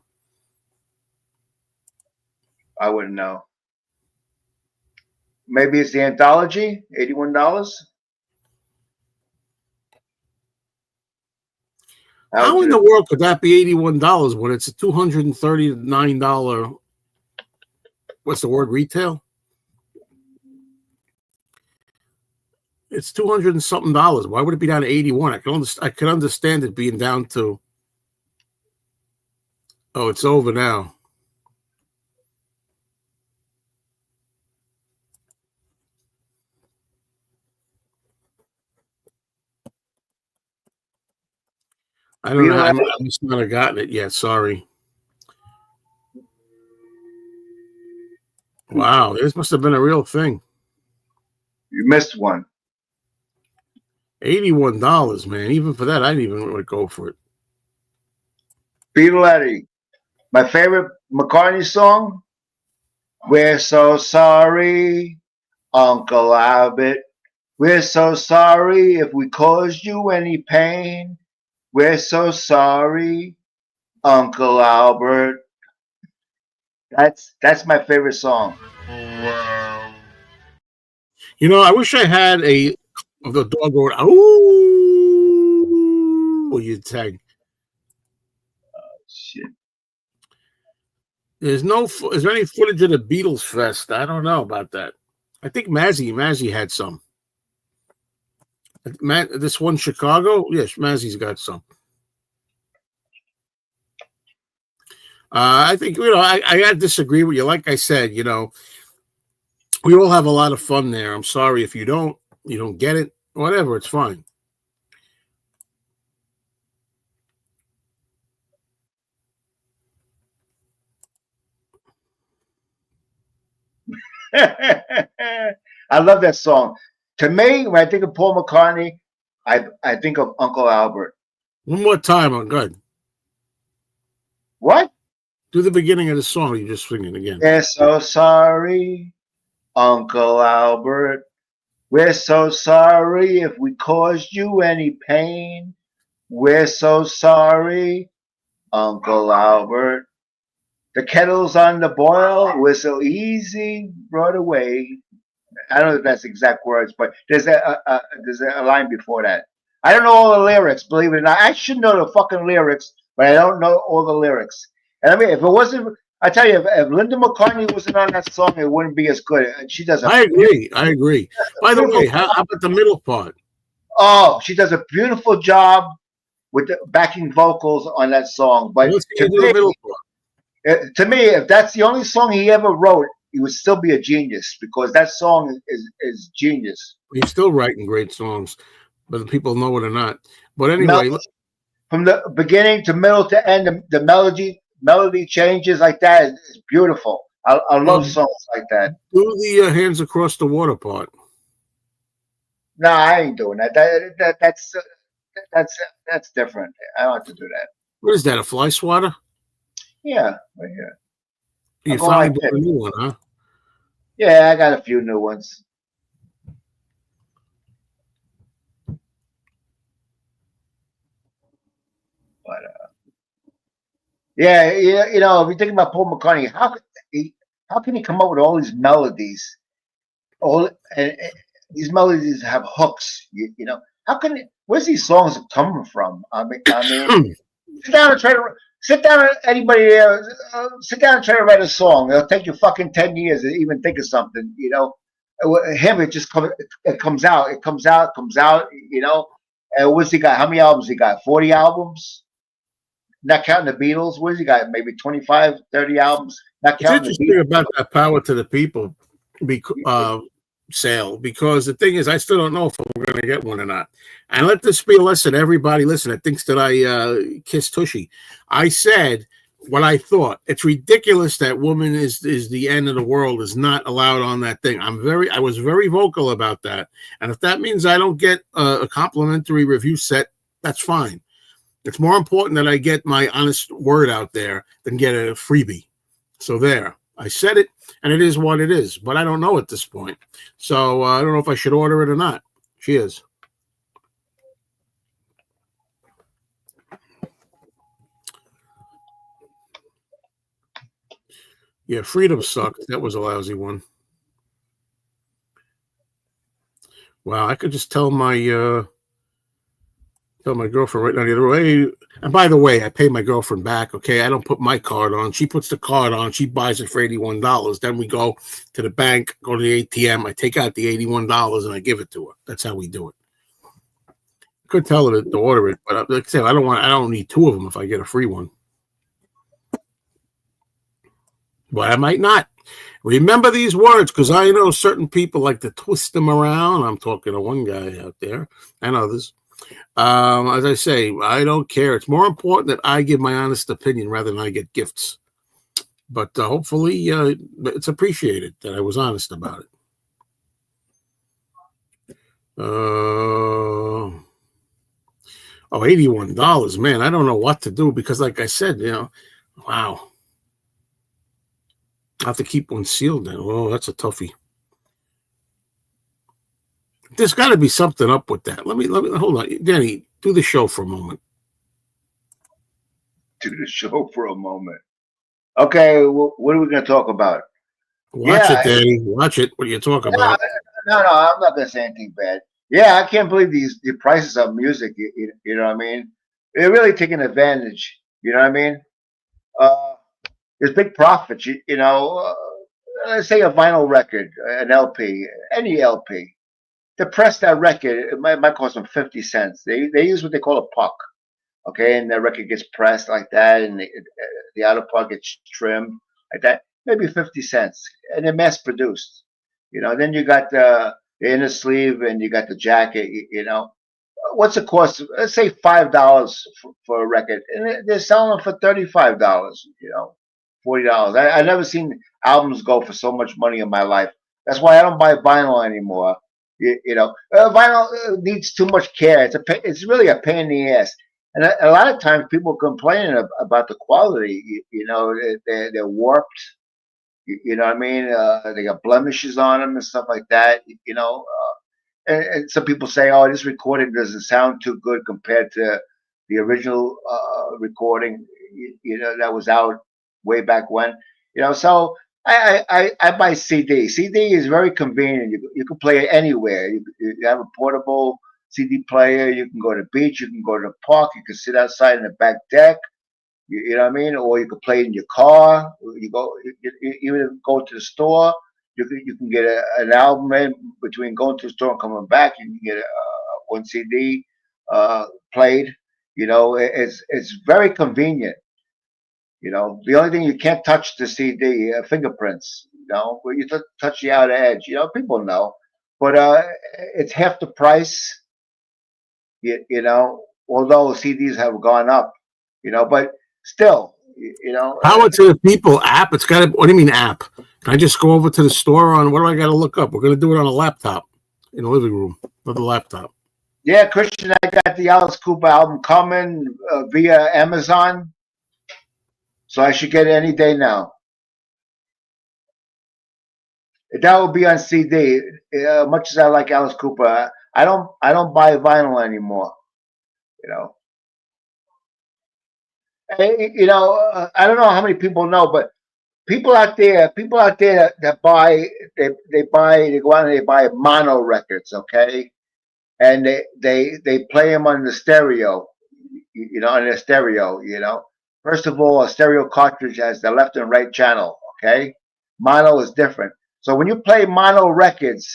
Speaker 2: I wouldn't know. Maybe it's the anthology, $81.
Speaker 1: How in the world could that be $81 when it's a $239? What's the word? Retail? It's $200 and something. Why would it be down to 81? I can understand it being down to. Oh, it's over now. I don't know. I must not have gotten it yet. Sorry. Wow, this must have been a real thing.
Speaker 2: You missed one.
Speaker 1: $81, man. Even for that, I didn't even want to go for it.
Speaker 2: Beatletti. My favorite McCartney song. We're so sorry, Uncle Albert. We're so sorry if we caused you any pain. We're so sorry, Uncle Albert. That's my favorite song.
Speaker 1: You know, I wish I had the dog going, "Ooh," will you tag?
Speaker 2: Shit.
Speaker 1: Is there any footage of the Beatles Fest? I don't know about that. I think Mazzy had some. This one Chicago? Yes, Mazzy's got some. I think, I got to disagree with you. Like I said, we all have a lot of fun there. I'm sorry if you don't get it. Whatever, it's fine.
Speaker 2: I love that song. To me, when I think of Paul McCartney, I think of Uncle Albert.
Speaker 1: One more time, I'm good.
Speaker 2: What?
Speaker 1: Do the beginning of the song. You're just singing again.
Speaker 2: We're so sorry, Uncle Albert. We're so sorry if we caused you any pain. We're so sorry, Uncle Albert. The kettle's on the boil. We're so easy brought away. I don't know if that's exact words, but there's a line before that. I don't know all the lyrics, believe it or not. I should know the fucking lyrics, but I don't know all the lyrics. And I mean, if it wasn't, I tell you, if Linda McCartney wasn't on that song, it wouldn't be as good. She does.
Speaker 1: I agree. By the way, how about the middle part?
Speaker 2: Oh, she does a beautiful job with the backing vocals on that song. But
Speaker 1: Let's get into the middle part.
Speaker 2: to me, if that's the only song he ever wrote, he would still be a genius because that song is genius.
Speaker 1: He's still writing great songs, whether people know it or not. But anyway,
Speaker 2: Mel- from the beginning to middle to end, the melody changes like that is beautiful. I love songs like that.
Speaker 1: do the Hands Across the Water part.
Speaker 2: No, I ain't doing that. That's different. I don't have to do that.
Speaker 1: What is that, a fly swatter?
Speaker 2: Yeah, right here.
Speaker 1: You
Speaker 2: I'll go
Speaker 1: finally
Speaker 2: like
Speaker 1: bought a new one, huh?
Speaker 2: Yeah, I got a few new ones. But yeah, you know, if you think about Paul McCartney, how can he come up with all these melodies? And these melodies have hooks. You know, how can where's these songs coming from? I mean, sit down and try to sit down. Anybody, sit down and try to write a song. It'll take you fucking 10 years to even think of something. You know, him it just comes. It comes out. It comes out. It comes out. You know, and what's he got? How many albums he got? 40 albums. Not counting the Beatles. What has he got? Maybe 25, 30 albums. Not
Speaker 1: It's
Speaker 2: counting the
Speaker 1: interesting
Speaker 2: Beatles.
Speaker 1: about that power to the people sale, because the thing is, I still don't know if we're going to get one or not. And let this be a lesson, everybody listen, that thinks that I kiss Tushy. I said what I thought. It's ridiculous that woman is the end of the world is not allowed on that thing. I was very vocal about that. And if that means I don't get a complimentary review set, that's fine. It's more important that I get my honest word out there than get a freebie. So there, I said it, and it is what it is. But I don't know at this point. So I don't know if I should order it or not. Cheers. Yeah, Freedom sucked. That was a lousy one. Wow, I could just tell my girlfriend right now the other way. And by the way, I pay my girlfriend back. Okay, I don't put my card on. She puts the card on. She buys it for $81. Then we go to the bank, go to the ATM. I take out the $81 and I give it to her. That's how we do it. Could tell her to order it, but like I said, I don't need two of them if I get a free one. But I might not. Remember these words, because I know certain people like to twist them around. I'm talking to one guy out there and others. As I say, I don't care. It's more important that I give my honest opinion rather than I get gifts. But hopefully it's appreciated that I was honest about it. $81, man. I don't know what to do because, like I said, wow. I have to keep one sealed then. Oh, that's a toughie. There's got to be something up with that. Let me hold on. Danny, do the show for a moment.
Speaker 2: Do the show for a moment. Okay, what are we going to talk about?
Speaker 1: Watch it, Danny. Watch it. What are you talking about?
Speaker 2: No, I'm not going to say anything bad. Yeah, I can't believe the prices of music. You know what I mean? They're really taking advantage. You know what I mean? There's big profits. You know, let's say a vinyl record, an LP, any LP. To press that record, it might cost them 50 cents. They use what they call a puck. Okay, and the record gets pressed like that, and the outer part gets trimmed like that. Maybe 50 cents, and they're mass produced. You know, then you got the inner sleeve, and you got the jacket. You know, what's the cost? Let's say $5 for a record, and they're selling them for $35. You know, $40. I never seen albums go for so much money in my life. That's why I don't buy vinyl anymore. You know, vinyl needs too much care. It's really a pain in the ass. And a lot of times people complaining about the quality. You know, they're warped. You know what I mean? They got blemishes on them and stuff like that. You know, and some people say, "Oh, this recording doesn't sound too good compared to the original recording." You know, that was out way back when. You know, so I buy CD. CD is very convenient. You can play it anywhere. You have a portable CD player. You can go to the beach. You can go to the park. You can sit outside in the back deck. You know what I mean? Or you can play it in your car. Even go to the store. You can get an album in between going to the store and coming back. You can get one CD played. You know, it's very convenient. You know, the only thing you can't touch the CD fingerprints. You know, where you touch the outer edge. You know, people know, but it's half the price. You know, although CDs have gone up. You know, but still, you know.
Speaker 1: Power to the People app. It's got. What do you mean app? Can I just go over to the store on what do I got to look up? We're going to do it on a laptop in the living room with a laptop.
Speaker 2: Yeah, Christian, I got the Alice Cooper album coming via Amazon, so I should get it any day now. That will be on CD. Much as I like Alice Cooper, I don't buy vinyl anymore. You know, you know, I don't know how many people know, but people out there that buy, they go out and they buy mono records, okay, and they play them on the stereo, you know, on the stereo, you know. First of all, a stereo cartridge has the left and right channel, okay. Mono is different. So when you play mono records,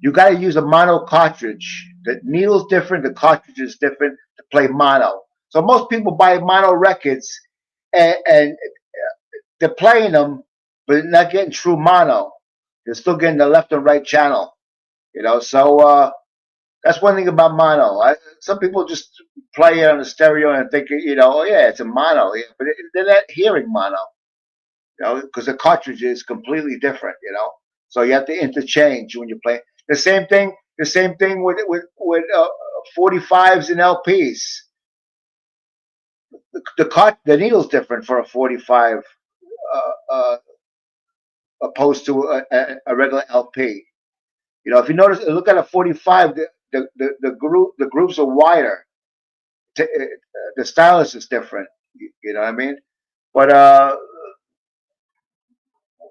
Speaker 2: you got to use a mono cartridge. The needle's different, the cartridge is different to play mono. So most people buy mono records, and they're playing them, but not getting true mono. They're still getting the left and right channel, you know. So that's one thing about mono. Some people just play it on the stereo and think, you know, oh yeah, it's a mono, yeah, but they're not hearing mono, you know, because the cartridge is completely different, you know. So you have to interchange when you play. The same thing with 45s and LPs. The needle's different for a 45 opposed to a regular LP. You know, if you notice, look at a 45, the grooves are wider. The stylus is different. You know what I mean? But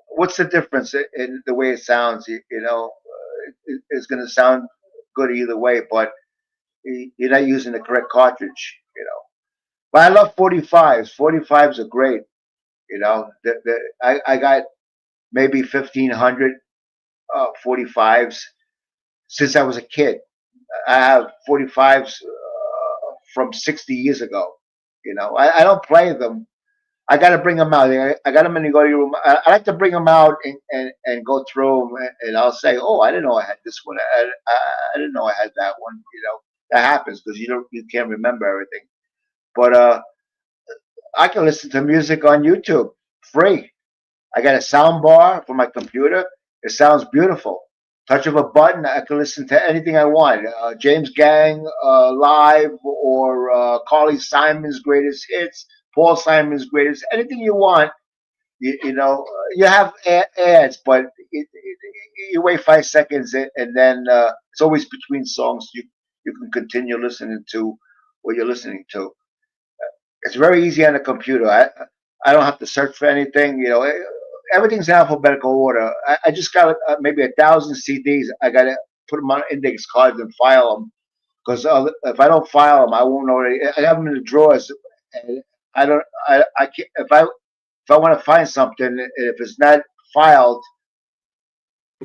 Speaker 2: what's the difference in the way it sounds? You know, it's going to sound good either way, but you're not using the correct cartridge. You know, but I love 45s. 45s are great. You know, I got maybe 1,500 45s since I was a kid. I have 45s from 60 years ago. You know, I don't play them. I got to bring them out. I got them in the go room. I like to bring them out and go through them, and I'll say, "Oh, I didn't know I had this one. I didn't know I had that one." You know, that happens because you can't remember everything. But I can listen to music on YouTube free. I got a sound bar for my computer. It sounds beautiful. Touch of a button, I can listen to anything I want. James Gang live, or Carly Simon's greatest hits, Paul Simon's greatest, anything you want. You know, you have ads, but you wait 5 seconds, and then it's always between songs. You can continue listening to what you're listening to. It's very easy on the computer. I don't have to search for anything. You know, everything's in alphabetical order. I just got maybe 1,000 CDs. I got to put them on index cards and file them, because if I don't file them, I won't know. I have them in the drawers. And I don't. I can't, if I want to find something, if it's not filed.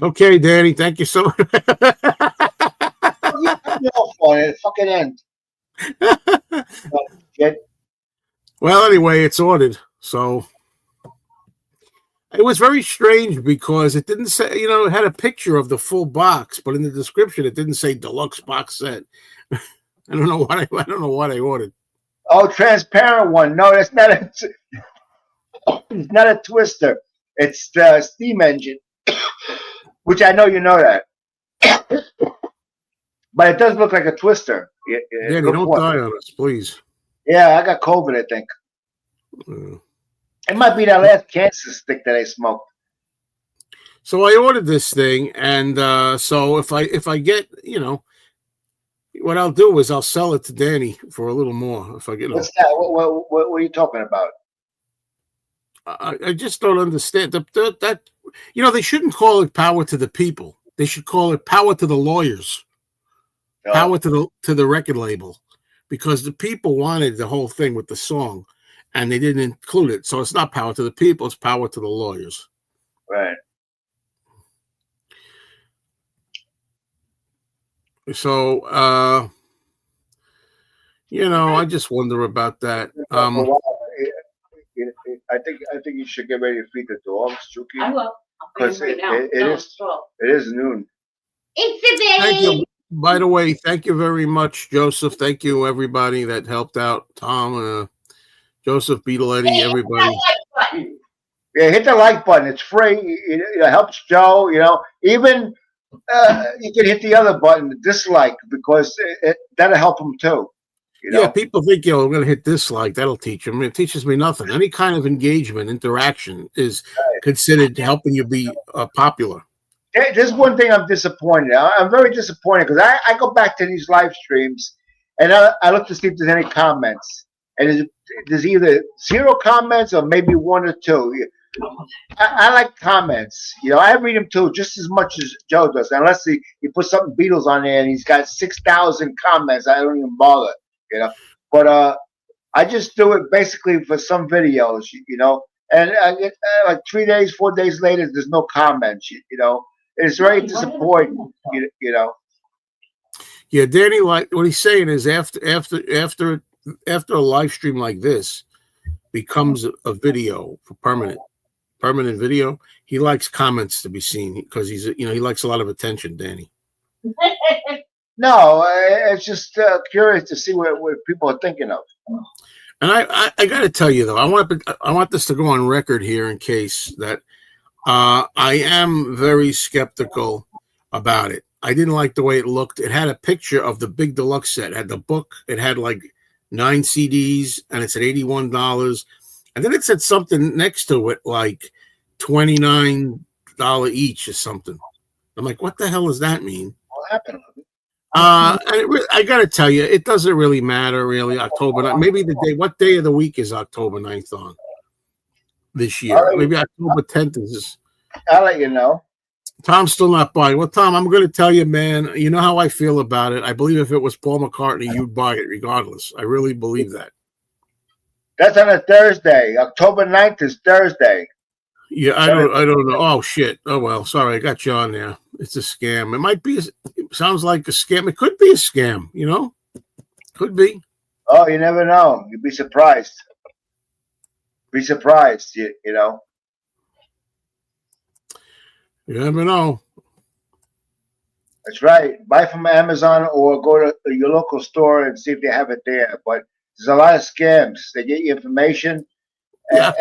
Speaker 1: Okay, Danny. Thank you so much.
Speaker 2: You cut me off on it. Fucking end.
Speaker 1: Well, anyway, it's ordered. So it was very strange because it didn't say, you know, it had a picture of the full box, but in the description it didn't say deluxe box set. I don't know what I ordered.
Speaker 2: Oh, transparent one. No, that's not it's not a twister. It's the steam engine, which I know you know that. But it does look like a twister.
Speaker 1: Danny, don't die on us, please.
Speaker 2: Yeah, I got COVID, I think. It might be that last cancer stick that I smoked.
Speaker 1: So I ordered this thing, and so if I get, you know, what I'll do is I'll sell it to Danny for a little more. If I get,
Speaker 2: what's that? What are you talking about?
Speaker 1: I just don't understand that. You know, they shouldn't call it Power to the People. They should call it Power to the Lawyers. Oh. Power to the record label, because the people wanted the whole thing with the song, and they didn't include it. So it's not Power to the People; it's Power to the Lawyers.
Speaker 2: Right.
Speaker 1: So You know, I just wonder about that.
Speaker 2: I think you should get ready to feed the dogs, Chucky.
Speaker 3: I will.
Speaker 2: Because it is noon.
Speaker 3: It's a
Speaker 1: Thank you.
Speaker 3: day.
Speaker 1: By the way, thank you very much, Joseph. Thank you, everybody that helped out. Tom, Joseph, Beatletti, everybody.
Speaker 2: Yeah, hit the like button. It's free. It helps Joe. You know, even you can hit the other button, the dislike, because that'll help him too. You know?
Speaker 1: Yeah, people think, I'm going to hit dislike. That'll teach them. It teaches me nothing. Any kind of engagement, interaction is considered helping you be popular.
Speaker 2: There's one thing I'm disappointed. I'm very disappointed because I go back to these live streams and I look to see if there's any comments. And there's either 0 comments or maybe 1 or 2. I like comments. You know, I read them too, just as much as Joe does. Unless he puts something Beatles on there and he's got 6,000 comments, I don't even bother. You know, but I just do it basically for some videos. You know, and I get like 3 days, 4 days later, there's no comments. You know, it's very disappointing. You know.
Speaker 1: Yeah, Danny, like what he's saying is after a live stream like this becomes a video for permanent video, he likes comments to be seen because he likes a lot of attention, Danny.
Speaker 2: No, it's just curious to see what people are thinking of.
Speaker 1: And I got to tell you though, I want this to go on record here in case that I am very skeptical about it. I didn't like the way it looked. It had a picture of the big deluxe set. It had the book. It had like 9 CDs, and it said $81. And then it said something next to it like $29 each or something. I'm like, what the hell does that mean?
Speaker 2: What happened?
Speaker 1: I got to tell you, it doesn't really matter, really. October 9th, maybe the day. What day of the week is October 9th on this year? Maybe October 10th is.
Speaker 2: I'll let you know.
Speaker 1: Tom's still not buying. Well, Tom, I'm going to tell you, man, you know how I feel about it. I believe if it was Paul McCartney, you'd buy it regardless. I really believe that.
Speaker 2: That's on a Thursday. October 9th is Thursday.
Speaker 1: Yeah, I don't know. Oh, shit. Oh, well, sorry. I got you on there. It's a scam. It might be. It sounds like a scam. It could be a scam, you know? Could be.
Speaker 2: Oh, you never know. You'd be surprised. Be surprised, you know?
Speaker 1: You never know.
Speaker 2: That's right. Buy from Amazon or go to your local store and see if they have it there. But there's a lot of scams. They get you information.
Speaker 1: Yeah,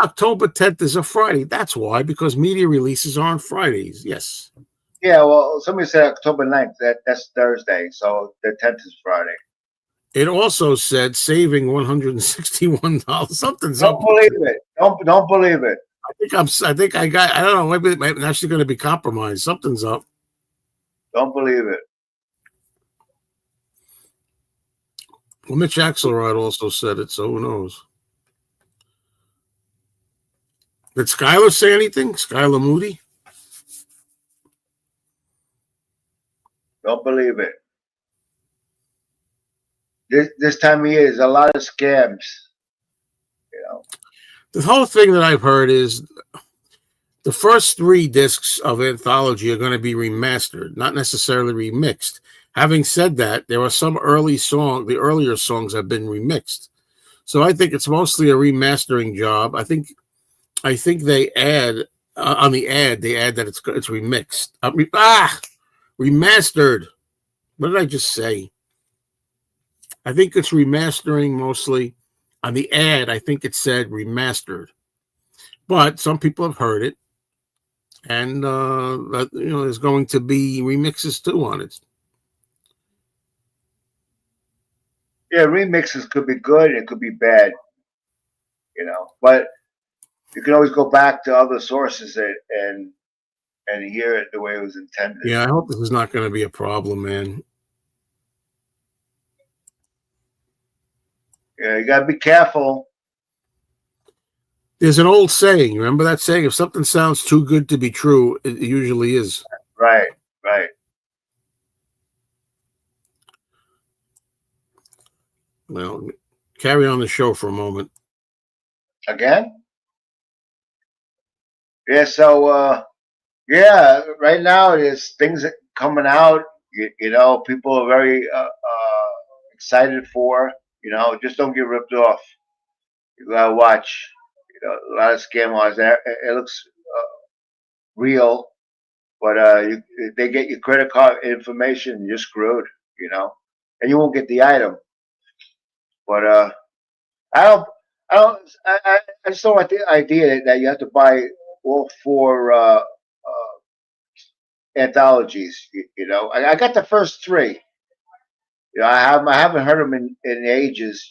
Speaker 1: October 10th is a Friday. That's why, because media releases are on Fridays. Yes.
Speaker 2: Yeah, well, somebody said October 9th. That's Thursday. So the 10th is Friday.
Speaker 1: It also said saving $161. Something's
Speaker 2: Don't
Speaker 1: up.
Speaker 2: believe it. Don't believe it.
Speaker 1: I think I don't know, maybe I'm actually going to be compromised. Something's up.
Speaker 2: Don't believe it.
Speaker 1: Well, Mitch Axelrod also said it, so who knows? Did Skylar say anything? Skylar Moody?
Speaker 2: Don't believe it. This time of year, there's a lot of scams. You know.
Speaker 1: The whole thing that I've heard is the first 3 discs of Anthology are going to be remastered, not necessarily remixed. Having said that, there are some the earlier songs have been remixed. So I think it's mostly a remastering job. I think they add on the ad, they add that it's remixed. Remastered. What did I just say? I think it's remastering mostly. On the ad, I think it said remastered. But some people have heard it. And, there's going to be remixes too on it.
Speaker 2: Yeah, remixes could be good. It could be bad. You know, but you can always go back to other sources and hear it the way it was intended.
Speaker 1: Yeah, I hope this is not going to be a problem, man.
Speaker 2: Yeah, you got to be careful.
Speaker 1: There's an old saying. Remember that saying? If something sounds too good to be true, it usually is.
Speaker 2: Right.
Speaker 1: Well, carry on the show for a moment.
Speaker 2: Again? Yeah, so, right now there's things coming out. You know, people are very excited for. Just don't get ripped off. You gotta watch. A lot of scam laws. It looks real, but they get your credit card information, you're screwed. And you won't get the item. But I don't. I just don't like the idea that you have to buy all 4 anthologies. I got the first 3. I haven't heard them in ages.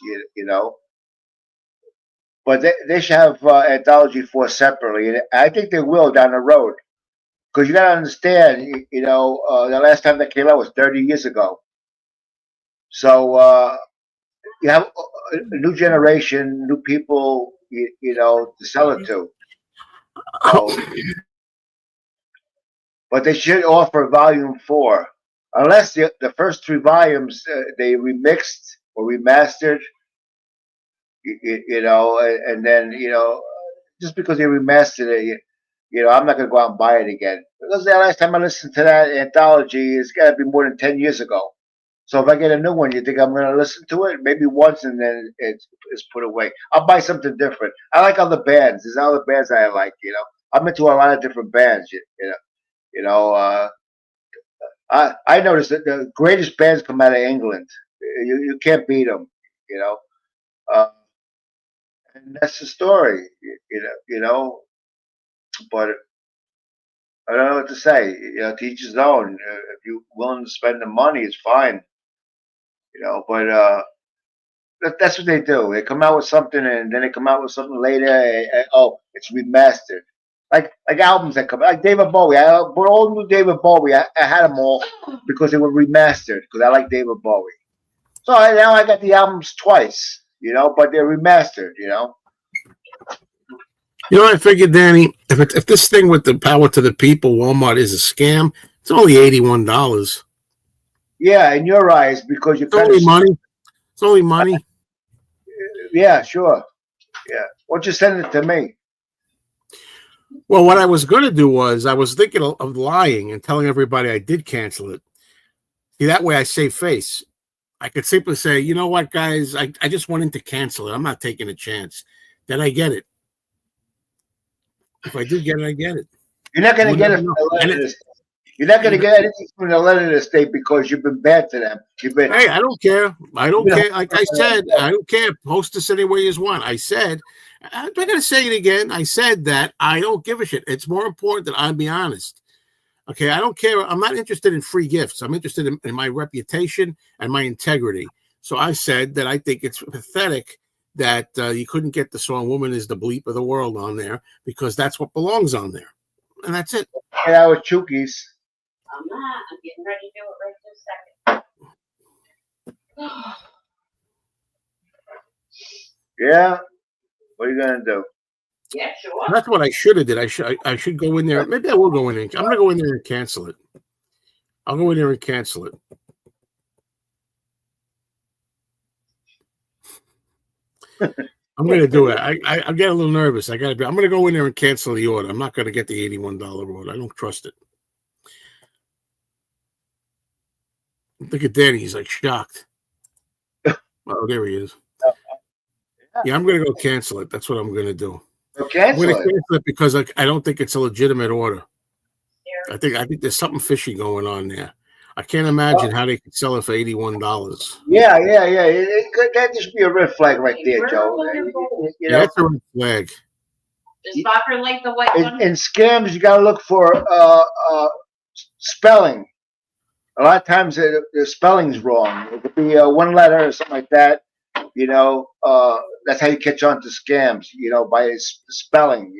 Speaker 2: But they should have anthology 4 separately, and I think they will down the road. Because you got to understand, the last time that came out was 30 years ago. So you have a new generation, new people, to sell it to. So, but they should offer volume 4, unless the first 3 volumes they remixed or remastered. And then just because they remastered it, I'm not gonna go out and buy it again. Because the last time I listened to that anthology, it's got to be more than 10 years ago. So if I get a new one, you think I'm gonna listen to it maybe once and then it's put away? I'll buy something different. I like other bands. There's other bands I like. I'm into a lot of different bands. I noticed that the greatest bands come out of England. You can't beat them. And that's the story. But I don't know what to say. To each his own. If you're willing to spend the money, it's fine. But that's what they do. They come out with something, and then they come out with something later. And, oh, it's remastered. Like albums that come, like David Bowie. I bought all new David Bowie. I had them all because they were remastered. Because I like David Bowie. So now I got the albums twice. But they're remastered.
Speaker 1: I figured, Danny, if this thing with the power to the people, Walmart, is a scam, it's only $81.
Speaker 2: Yeah, in your eyes, because you're
Speaker 1: only money. It's only money.
Speaker 2: Yeah, sure. Yeah. Why don't you send it to me?
Speaker 1: Well, what I was going to do was I was thinking of lying and telling everybody I did cancel it. See, that way I save face. I could simply say, you know what, guys, I just went in to cancel it. I'm not taking a chance. Then I get it. If I do get it, I get it.
Speaker 2: You're not going to get it from the letter of the state. You're not going to get anything from the letter of the state because you've been bad to them.
Speaker 1: Hey, I don't care. I don't care. Like I said, I don't care. Post this any way you want. I said, I'm not going to say it again. I said that I don't give a shit. It's more important that I be honest. Okay, I don't care. I'm not interested in free gifts. I'm interested in my reputation and my integrity. So I said that I think it's pathetic that you couldn't get the song "Woman Is the Bleep of the World" on there because that's what belongs on there, and that's it.
Speaker 2: Yeah, with Chookies.
Speaker 3: I'm not. I'm getting ready to do it right this second.
Speaker 2: Yeah. What are you gonna do?
Speaker 3: Yeah, sure.
Speaker 1: That's what I should have did. I should go in there. Maybe I will go in there. I'm gonna go in there and cancel it. I'll go in there and cancel it. I'm going to do it. I get a little nervous. I'm going to go in there and cancel the order. I'm not going to get the $81 order. I don't trust it. Look at Danny. He's like shocked. Oh, there he is. Yeah, I'm going to go cancel it. That's what I'm going to do.
Speaker 2: Okay,
Speaker 1: I'm going to cancel it because I don't think it's a legitimate order. I think there's something fishy going on there. I can't imagine how they could sell it for $81.
Speaker 2: Yeah. That just be a red flag right there, Joe.
Speaker 1: That's a red flag.
Speaker 3: Does Bocker like the white one?
Speaker 2: In scams, you got to look for spelling. A lot of times the spelling's wrong. It could be one letter or something like that. That's how you catch on to scams. By spelling.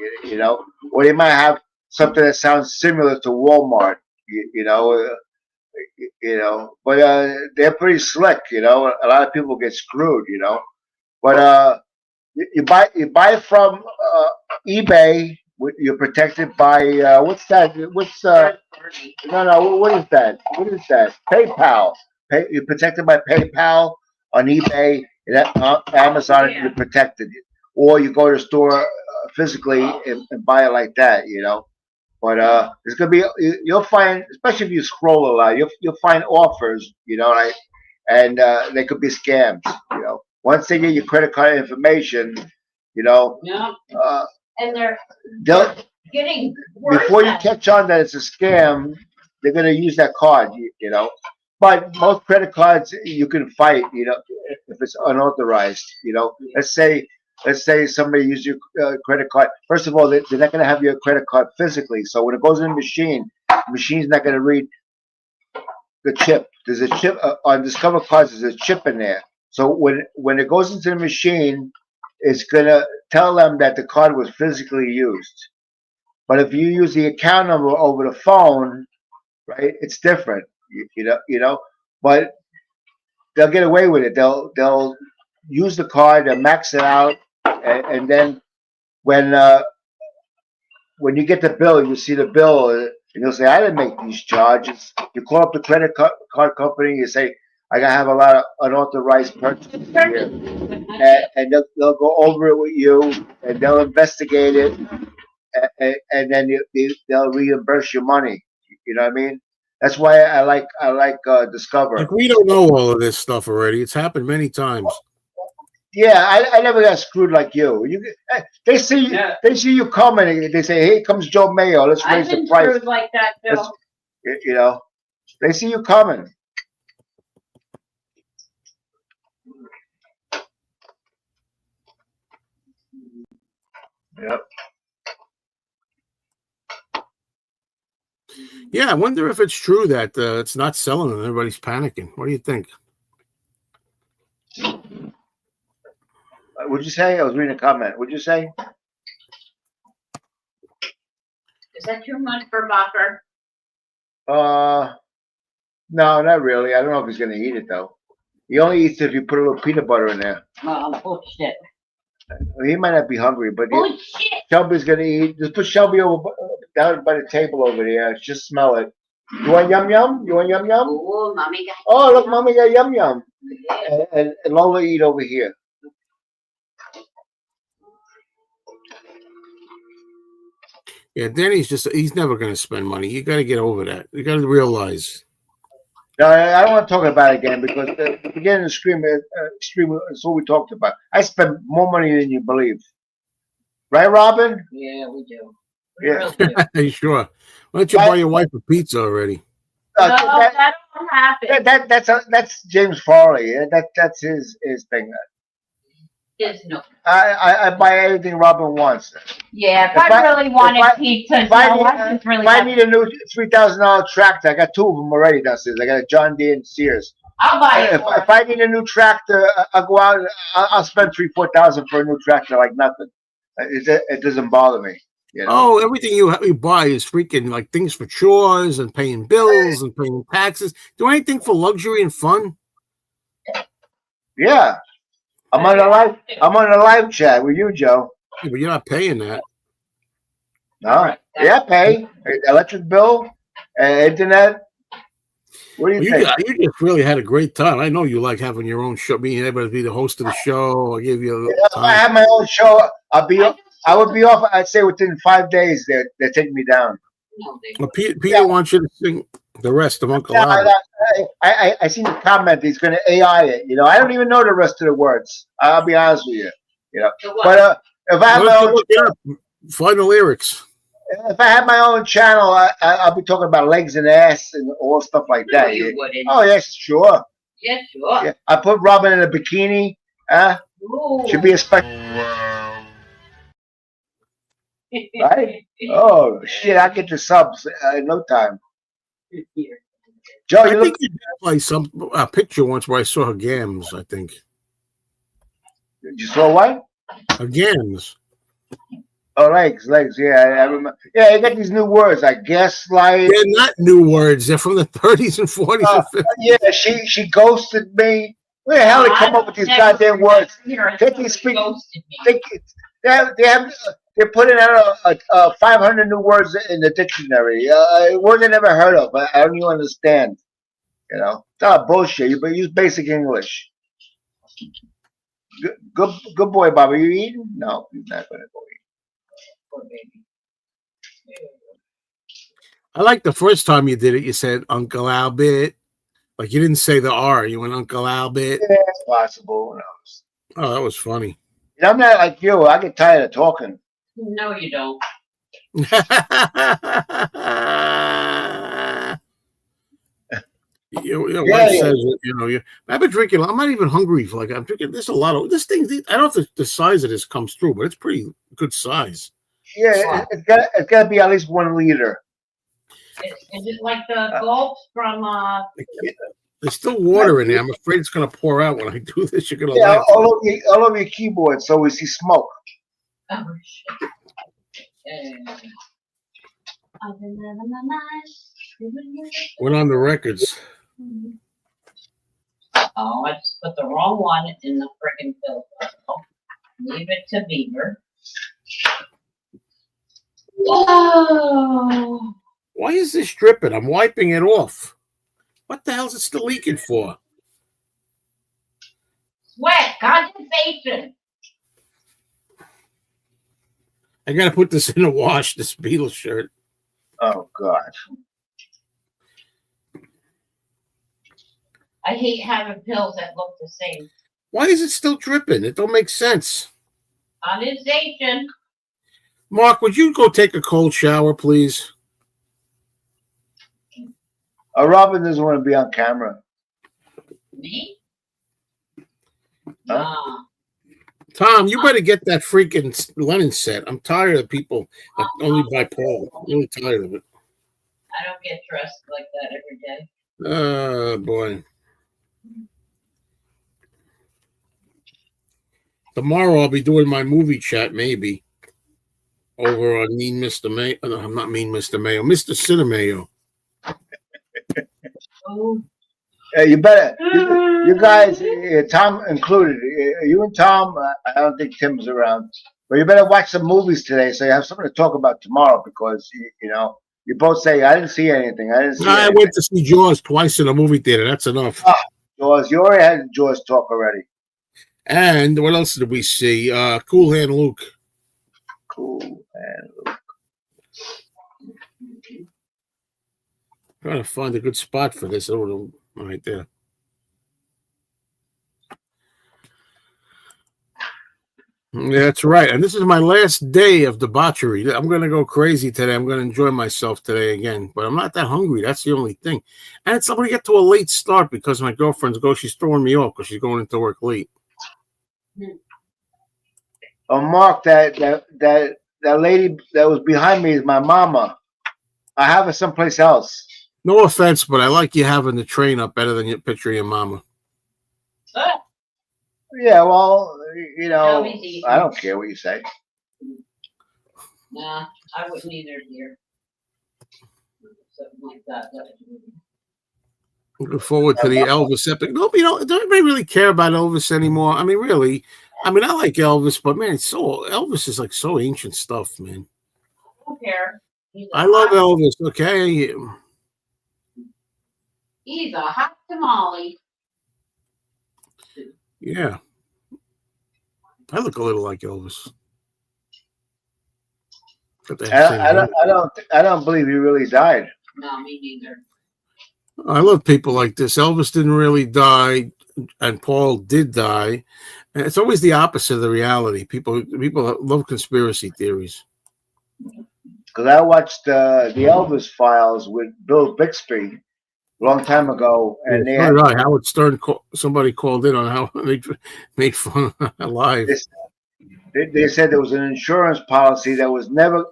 Speaker 2: Or they might have something that sounds similar to Walmart. But they're pretty slick. A lot of people get screwed. But you buy from eBay. You're protected by what's that? What's no? What is that? What is that? PayPal. You're protected by PayPal on eBay. And Amazon, you're protected. Or you go to the store physically and buy it like that. But it's gonna be you'll find, especially if you scroll a lot, you'll find offers. and they could be scams. You know, once they get your credit card information, you know,
Speaker 3: Yeah.
Speaker 2: uh,
Speaker 3: And they're
Speaker 2: they'll
Speaker 3: getting worse.
Speaker 2: before you
Speaker 3: at it.
Speaker 2: catch on that it's a scam, they're gonna use that card. You know, but most credit cards you can fight. You know, if it's unauthorized. You know, let's say somebody used your credit card. First of all, they're not going to have your credit card physically. So when it goes in the machine's not going to read the chip. There's a chip on Discover cards. There's a chip in there. So when it goes into the machine, it's going to tell them that the card was physically used. But if you use the account number over the phone, right, it's different. You know, but they'll get away with it. They'll use the card and max it out, and then when you get the bill, you see the bill, and you'll say, "I didn't make these charges." You call up the credit card company. You say, "I gotta have a lot of unauthorized purchases here," and they'll go over it with you, and they'll investigate it, and then they'll reimburse your money. You know what I mean? That's why I like Discover.
Speaker 1: Like, we don't know all of this stuff already. It's happened many times.
Speaker 2: Yeah, I never got screwed like you. They see you coming. And they say, "Hey, comes Joe Mayo. Let's
Speaker 3: I've
Speaker 2: raise the
Speaker 3: been
Speaker 2: price."
Speaker 3: screwed like that, Bill.
Speaker 2: You know, they see you coming. Yep.
Speaker 1: Yeah, I wonder if it's true that it's not selling and everybody's panicking. What do you think?
Speaker 2: What'd you say? I was reading a comment. What'd you say?
Speaker 3: Is that too much for Bopper?
Speaker 2: No, not really. I don't know if he's gonna eat it though. He only eats if you put a little peanut butter in there.
Speaker 3: Bullshit.
Speaker 2: He might not be hungry, but
Speaker 3: Bullshit.
Speaker 2: Shelby's gonna eat. Just put Shelby over down by the table over there. Just smell it. You want yum yum? You want yum yum?
Speaker 3: Oh, mommy got.
Speaker 2: Oh, look, mommy got yum yum.
Speaker 3: Yeah.
Speaker 2: And Lola eat over here.
Speaker 1: Yeah, Danny's he's never going to spend money. You got to get over that. You got to realize.
Speaker 2: No, I don't want to talk about it again because the beginning of Scream is what we talked about. I spend more money than you believe. Right, Robin?
Speaker 3: Yeah, we do.
Speaker 2: Yeah.
Speaker 3: Really do.
Speaker 1: Sure. Why don't you buy your wife a pizza already?
Speaker 3: No, that don't happen.
Speaker 2: That's James Farley. That's his thing.
Speaker 3: There's no.
Speaker 2: I buy everything Robin wants.
Speaker 3: Yeah, if I really wanted pizza,
Speaker 2: if I need a new $3,000 tractor, I got two of them already downstairs. I got a John Deere and Sears.
Speaker 3: I'll buy it.
Speaker 2: If I need a new tractor, I'll go out. I'll spend $3,000-4,000 for a new tractor like nothing. It doesn't bother me. You know?
Speaker 1: Oh, everything you buy is freaking like things for chores and paying bills and paying taxes. Do anything for luxury and fun?
Speaker 2: Yeah. I'm on a live chat with you, Joe.
Speaker 1: Yeah, but you're not paying that.
Speaker 2: No. Yeah, pay. Electric bill, internet. What do you think?
Speaker 1: You just really had a great time. I know you like having your own show, being able to be the host of the show. I give you
Speaker 2: If I have my own show, I would be off, I'd say within 5 days they're taking me down.
Speaker 1: Well, Peter wants you to sing the rest of Uncle Al.
Speaker 2: I seen the comment. He's going to AI it. You know, I don't even know the rest of the words. I'll be honest with you. You know, but if I have my own,
Speaker 1: find the lyrics.
Speaker 2: If I had my own channel, I'll be talking about legs and ass and all stuff like that.
Speaker 3: You wouldn't.
Speaker 2: Oh yes, sure.
Speaker 3: Yeah, sure.
Speaker 2: Yeah. I put Robin in a bikini. Should be a special. Right? Oh shit! I'll get the subs in no time. Joe,
Speaker 1: I think you did play a picture once where I saw her gams. I think
Speaker 2: you saw what?
Speaker 1: Her gams.
Speaker 2: Oh, legs. Yeah, I remember. Yeah, you got these new words like gaslight.
Speaker 1: They're not new words. They're from the 30s and 40s and 50s.
Speaker 2: Yeah, she ghosted me. Where the hell they come up with these goddamn words? Can't they speak? They're putting out 500 new words in the dictionary. Words I never heard of. I don't even understand. You know, it's all bullshit. But use basic English. Good boy, Bob. Are you eating? No, he's not going to go eat.
Speaker 1: I like the first time you did it. You said Uncle Albert. Like you didn't say the R. You went Uncle Albert.
Speaker 2: Yeah, it's possible. Who knows?
Speaker 1: Oh, that was funny.
Speaker 2: You know, I'm not like you. I get tired of talking.
Speaker 3: No, you don't.
Speaker 1: Your
Speaker 2: Yeah,
Speaker 1: wife
Speaker 2: yeah.
Speaker 1: says, I've been drinking. I'm not even hungry. Like I'm drinking. There's a lot of this thing. I don't know if the size of this comes through, but it's pretty good size.
Speaker 2: Yeah, it's got to be at least 1 liter.
Speaker 3: Is it like the gulps from
Speaker 1: There's still water in there. I'm afraid it's gonna pour out when I do this. You're gonna
Speaker 2: Yeah,
Speaker 1: laugh.
Speaker 2: all over your keyboard, so we see smoke.
Speaker 3: oh shit.
Speaker 1: Went on the records.
Speaker 3: Oh, I just put the wrong one in the friggin' filter. Leave it to Beaver. Whoa!
Speaker 1: Why is this dripping? I'm wiping it off. What the hell is it still leaking for?
Speaker 3: Sweat, condensation.
Speaker 1: I gotta put this in a wash. This Beatles shirt.
Speaker 2: Oh God.
Speaker 3: I hate having pills that look the same.
Speaker 1: Why is it still dripping? It don't make sense.
Speaker 3: Condensation.
Speaker 1: Mark, would you go take a cold shower, please?
Speaker 2: Robin doesn't want to be on camera.
Speaker 3: Me?
Speaker 2: Huh?
Speaker 3: Nah.
Speaker 1: Tom, you better get that freaking Lennon set. I'm tired of people that only buy Paul. I'm really tired of it.
Speaker 3: I don't get dressed like that every day.
Speaker 1: Oh, boy. Tomorrow I'll be doing my movie chat, maybe, over on Mean Mr. Mayo. No, I'm not Mean Mr. Mayo. Mr. Cinemayo.
Speaker 3: Oh.
Speaker 2: You better, you guys, Tom included. You and Tom, I don't think Tim's around. But you better watch some movies today so you have something to talk about tomorrow because, you both say, I didn't see anything. I
Speaker 1: went to see Jaws twice in a movie theater. That's enough.
Speaker 2: Jaws, you already had Jaws talk already.
Speaker 1: And what else did we see? Cool Hand Luke.
Speaker 2: Cool Hand Luke.
Speaker 1: Trying to find a good spot for this. Oh, right there. Yeah, that's right. And this is my last day of debauchery. I'm going to go crazy today. I'm going to enjoy myself today again. But I'm not that hungry. That's the only thing. And I'm going to get to a late start because my girlfriend's she's throwing me off because she's going into work late.
Speaker 2: Oh, Mark, that lady that was behind me is my mama. I have her someplace else.
Speaker 1: No offense, but I like you having the train up better than your picture of your mama.
Speaker 2: Yeah, well, I don't care what you say.
Speaker 3: Nah, I wouldn't either, dear. Something like that.
Speaker 1: Looking forward to the Elvis epic. No, does anybody really care about Elvis anymore? I mean, really. I mean, I like Elvis, but man, Elvis is like so ancient stuff, man.
Speaker 3: I don't care.
Speaker 1: I love Elvis, okay?
Speaker 3: He's a hot tamale.
Speaker 1: Yeah. I look a little like Elvis.
Speaker 2: I don't believe he really died.
Speaker 3: No, me neither.
Speaker 1: I love people like this. Elvis didn't really die, and Paul did die. And it's always the opposite of the reality. People love conspiracy theories.
Speaker 2: Because I watched the Elvis Files with Bill Bixby a long time ago, and
Speaker 1: Howard Stern. Somebody called in on how they made fun live.
Speaker 2: They said there was an insurance policy that was never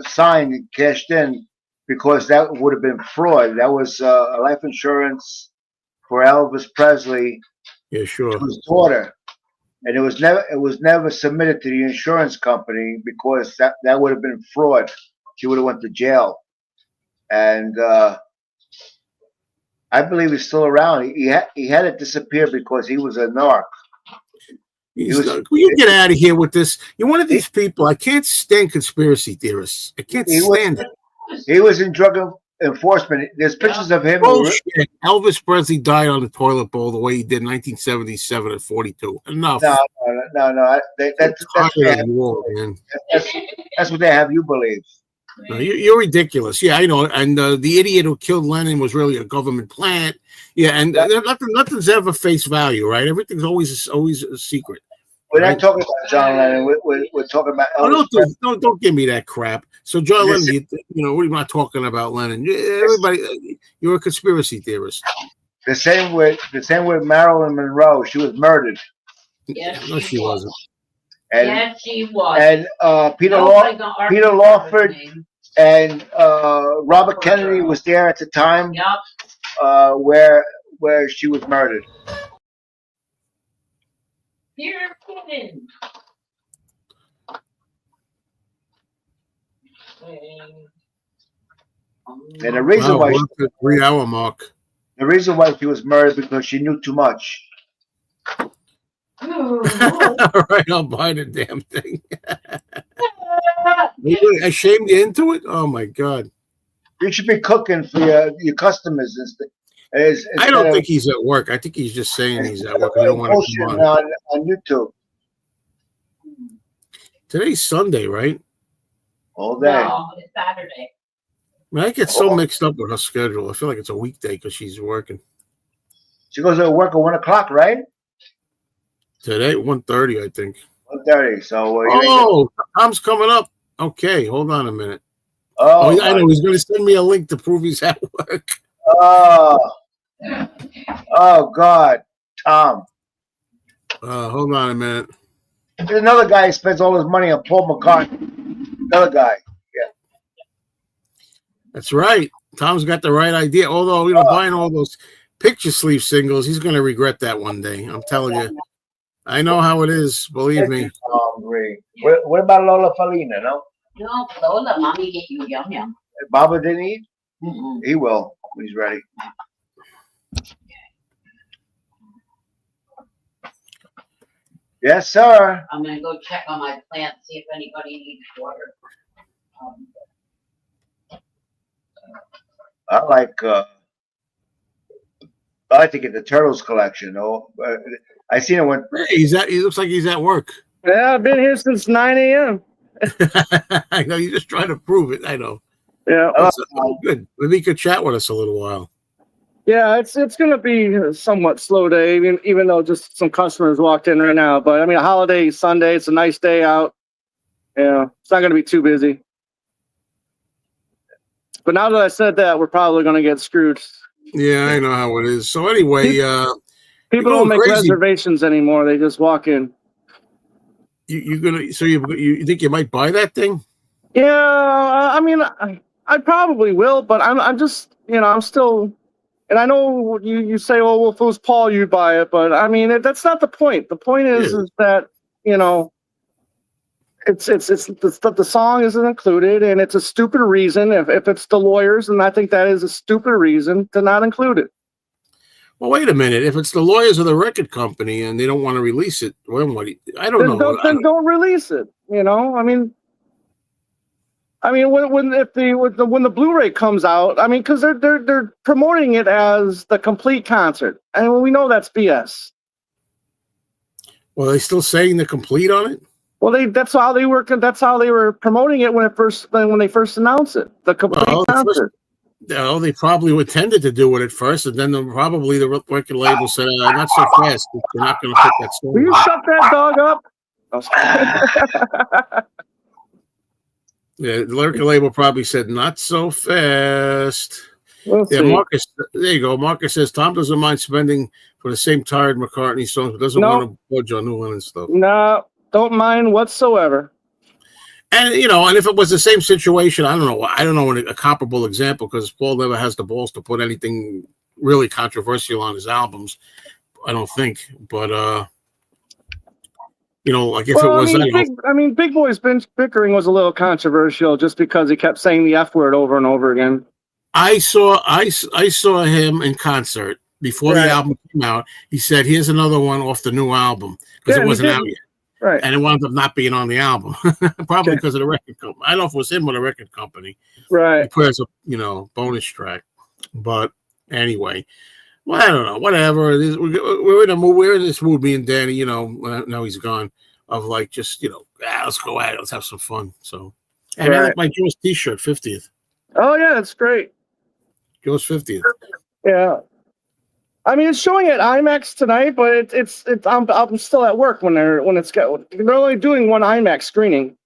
Speaker 2: signed and cashed in because that would have been fraud. That was a life insurance for Elvis Presley,
Speaker 1: yeah, sure,
Speaker 2: to his daughter, and it was never submitted to the insurance company because that would have been fraud. She would have went to jail, and I believe he's still around. He had to disappear because he was a narc.
Speaker 1: Will you get out of here with this? You're one of these people. I can't stand conspiracy theorists. I can't stand it.
Speaker 2: He was in drug enforcement. There's pictures of him.
Speaker 1: Bullshit. Elvis Presley died on the toilet bowl the way he did in 1977 at 42. Enough.
Speaker 2: No. That's
Speaker 1: man.
Speaker 2: what they have you believe.
Speaker 1: No, you're ridiculous. Yeah, I know. And the idiot who killed Lennon was really a government plant. Yeah, and nothing's ever face value, right? Everything's always a secret.
Speaker 2: We're not talking about John Lennon. We're talking about Elvis.
Speaker 1: Don't give me that crap. So John Lennon, we're not talking about Lennon. Everybody, you're a conspiracy theorist.
Speaker 2: The same with Marilyn Monroe. She was murdered.
Speaker 3: Yes,
Speaker 1: No, she wasn't.
Speaker 2: And,
Speaker 3: yes, she was.
Speaker 2: And Peter Lawford and Robert Kennedy was there at the time.
Speaker 3: Yep.
Speaker 2: Where she was murdered.
Speaker 3: Peter Kennedy.
Speaker 2: And the reason why
Speaker 1: the 3-hour mark.
Speaker 2: The reason why she was murdered because she knew too much.
Speaker 1: All right, I'll buy the damn thing. I shamed you into it? Oh my God.
Speaker 2: You should be cooking for your customers instead.
Speaker 1: I don't think he's at work. I think he's just saying he's at work. I don't want to come
Speaker 2: on YouTube.
Speaker 1: Today's Sunday, right?
Speaker 2: All day.
Speaker 3: No, it's Saturday.
Speaker 1: I get so mixed up with her schedule. I feel like it's a weekday because she's working.
Speaker 2: She goes to work at 1 o'clock, right?
Speaker 1: Today, 1:30, I think.
Speaker 2: 1:30. So.
Speaker 1: Tom's coming up. Okay, hold on a minute.
Speaker 2: Oh,
Speaker 1: I know he's going to send me a link to prove he's at work.
Speaker 2: Oh God, Tom.
Speaker 1: Hold on a minute.
Speaker 2: There's another guy who spends all his money on Paul McCartney. Another guy. Yeah.
Speaker 1: That's right. Tom's got the right idea. Although, buying all those picture sleeve singles, he's going to regret that one day. I'm telling you. I know how it is. Believe me.
Speaker 2: What about Lola Falina? No?
Speaker 3: No, Lola, mommy get you yum yum.
Speaker 2: Baba didn't eat? Mm-mm. He will when he's ready. Yes, sir.
Speaker 3: I'm going to go check on my plant, see if anybody needs water.
Speaker 2: I like to get the Turtles collection. I seen it when
Speaker 1: he looks like he's at work.
Speaker 9: Yeah, I've been here since 9 a.m.
Speaker 1: I know you're just trying to prove it. I know.
Speaker 9: Yeah,
Speaker 1: good. Maybe you could chat with us a little while.
Speaker 9: Yeah, it's going to be a somewhat slow day, even though just some customers walked in right now. But I mean, a holiday Sunday, it's a nice day out. Yeah, it's not going to be too busy. But now that I said that, we're probably going to get screwed.
Speaker 1: Yeah, I know how it is. So anyway,
Speaker 9: people don't make reservations anymore; they just walk in.
Speaker 1: You think you might buy that thing?
Speaker 9: Yeah, I mean, I probably will, but I'm just, I'm still. And I know you say, oh, well, if it was Paul, you'd buy it. But, I mean, that's not the point. The point is that, it's the song isn't included, and it's a stupid reason. If it's the lawyers, and I think that is a stupid reason to not include it.
Speaker 1: Well, wait a minute. If it's the lawyers of the record company and they don't want to release it, I don't know.
Speaker 9: Then don't release it, I mean, when the Blu-ray comes out, I mean, because they're promoting it as the complete concert, and we know that's BS.
Speaker 1: Well, are they still saying the complete on it?
Speaker 9: Well, that's how they were promoting it when they first announced it, the complete concert.
Speaker 1: They probably intended to do it at first, and then probably the record label said, "Not so fast. We're not going to put that song."
Speaker 9: Will you shut that dog up?
Speaker 1: Yeah, the record label probably said, "Not so fast."
Speaker 9: We'll see.
Speaker 1: Marcus, there you go. Marcus says Tom doesn't mind spending for the same tired McCartney songs, but doesn't want to budge on New Lennon stuff.
Speaker 9: No, don't mind whatsoever.
Speaker 1: And and if it was the same situation, I don't know a comparable example, because Paul never has the balls to put anything really controversial on his albums. I don't think, but like if it was.
Speaker 9: Big Boy's bickering was a little controversial just because he kept saying the F word over and over again.
Speaker 1: I saw him in concert before the album came out. He said, "Here's another one off the new album," because it wasn't out yet.
Speaker 9: Right.
Speaker 1: And it wound up not being on the album, probably because of the record company. I don't know if it was him or the record company.
Speaker 9: Right.
Speaker 1: He put it as a bonus track. But anyway, well, I don't know. Whatever. It is, we're in a mood. We're in this mood, me and Danny. Now he's gone. Of like just let's go at it. Let's have some fun. So And I like my Joe's T-shirt, 50th.
Speaker 9: Oh yeah, that's great.
Speaker 1: Joe's 50th.
Speaker 9: Yeah. I mean, it's showing at IMAX tonight, but I'm still at work they're only doing one IMAX screening.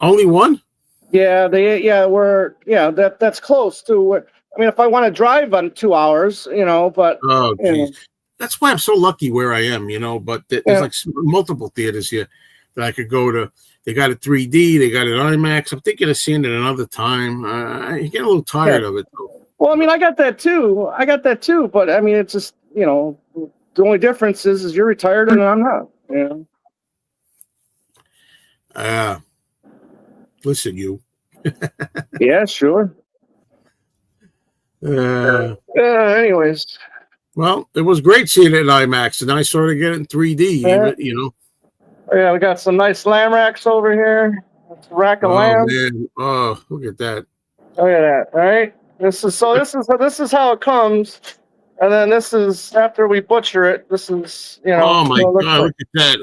Speaker 1: Only one?
Speaker 9: Yeah, that's close to. I mean, if I want to drive on 2 hours, but
Speaker 1: Oh, geez. That's why I'm so lucky where I am, But there's like multiple theaters here that I could go to. They got a 3D, they got an IMAX. I'm thinking of seeing it another time. I get a little tired of it, though.
Speaker 9: Well, I mean, I got that too, but I mean, it's just, the only difference is you're retired and I'm not,
Speaker 1: Listen, you.
Speaker 9: Yeah, sure. Anyways.
Speaker 1: Well, it was great seeing it in IMAX, and I sort of get it in 3D,
Speaker 9: Yeah, we got some nice lamb racks over here. It's a rack of lamb.
Speaker 1: Man. Oh, look at that.
Speaker 9: Look at that, all right? This is how it comes. And then this is after we butcher it. This is,
Speaker 1: Oh my God, look at that.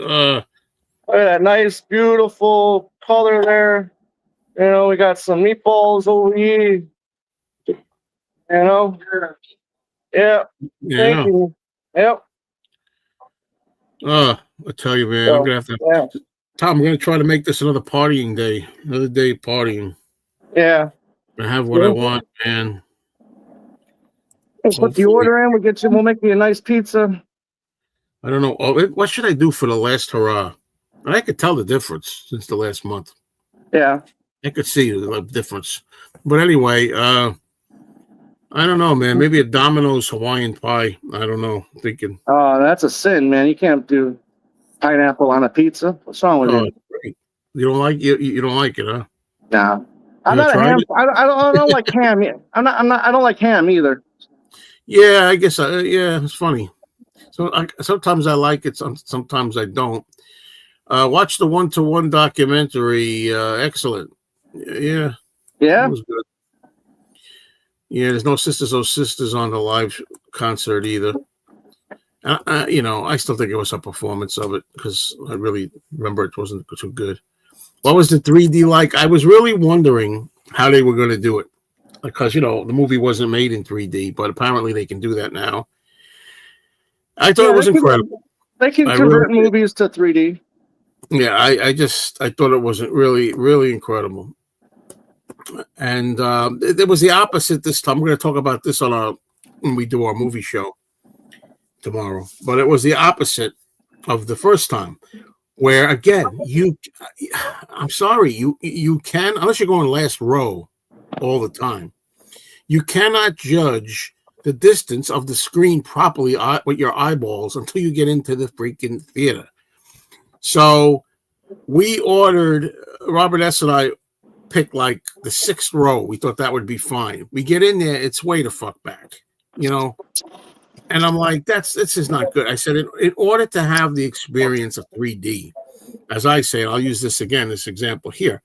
Speaker 9: Look at that nice, beautiful color there. We got some meatballs over here. Yeah. Thank you. Yep.
Speaker 1: I tell you, man, I'm gonna have to. Yeah. Tom, I'm gonna try to make this another partying day, another day partying.
Speaker 9: Yeah.
Speaker 1: I have what I want, man.
Speaker 9: We'll put the order in. We'll make you a nice pizza.
Speaker 1: I don't know. What should I do for the last hurrah? And I could tell the difference since the last month.
Speaker 9: Yeah.
Speaker 1: I could see the difference. But anyway, I don't know, man. Maybe a Domino's Hawaiian pie. I don't know. I'm thinking.
Speaker 9: Oh, that's a sin, man. You can't do pineapple on a pizza. What's wrong with you?
Speaker 1: Great. You don't like you don't like it, huh?
Speaker 9: Nah. I'm not a ham. I don't like ham. I don't like ham either.
Speaker 1: Yeah, I guess. Yeah, it's funny. So sometimes I like it. Sometimes I don't. Watch the 1-to-1 documentary. Excellent. Yeah.
Speaker 9: Yeah.
Speaker 1: It was good. Yeah, there's no Sisters Oh Sisters on the live concert either. I still think it was a performance of it because I really remember it wasn't too good. What was the 3D like? I was really wondering how they were going to do it because, the movie wasn't made in 3D, but apparently they can do that now. I thought it was incredible.
Speaker 9: They can convert movies to 3D.
Speaker 1: Yeah, I thought it was really, really incredible. And it was the opposite this time. We're going to talk about this when we do our movie show tomorrow. But it was the opposite of the first time, where again I'm sorry, you can, unless you're going last row all the time, you cannot judge the distance of the screen properly with your eyeballs until you get into the freaking theater. So we ordered, Robert S. and I picked like the 6th row. We thought that would be fine. We get in there, it's way the fuck back, and I'm like, this is not good. I said, in order to have the experience of 3D, as I say, and I'll use this example here.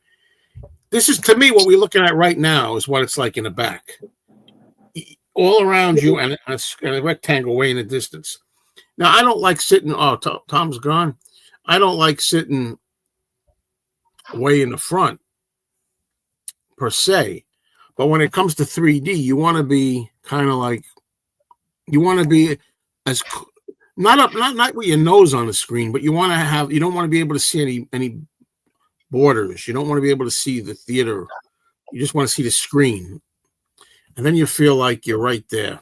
Speaker 1: This is, to me, what we're looking at right now is what it's like in the back. All around you and a rectangle way in the distance. Now, I don't like sitting, Tom's gone. I don't like sitting way in the front, per se. But when it comes to 3D, you want to be kind of like, you want to be as not with your nose on the screen, but you don't want to be able to see any borders. You don't want to be able to see the theater. You just want to see the screen. And then you feel like you're right there.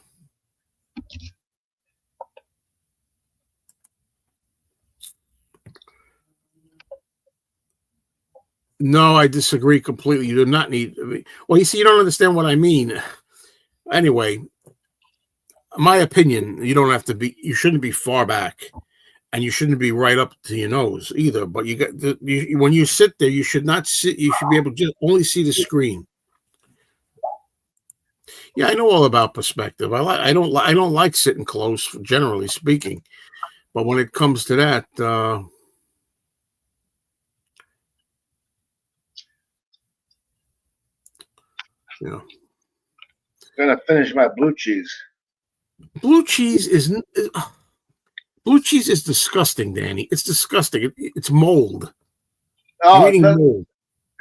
Speaker 1: No, I disagree completely. You do not need. Well, you see, you don't understand what I mean. Anyway, my opinion, you shouldn't be far back, and you shouldn't be right up to your nose either. But when you sit there, you should not sit. You should be able to just only see the screen. Yeah, I know all about perspective. I don't like sitting close, generally speaking, but when it comes to that,
Speaker 2: I'm gonna finish my blue cheese.
Speaker 1: Blue cheese is disgusting, Danny. It's disgusting. It's mold.
Speaker 2: Oh, mold.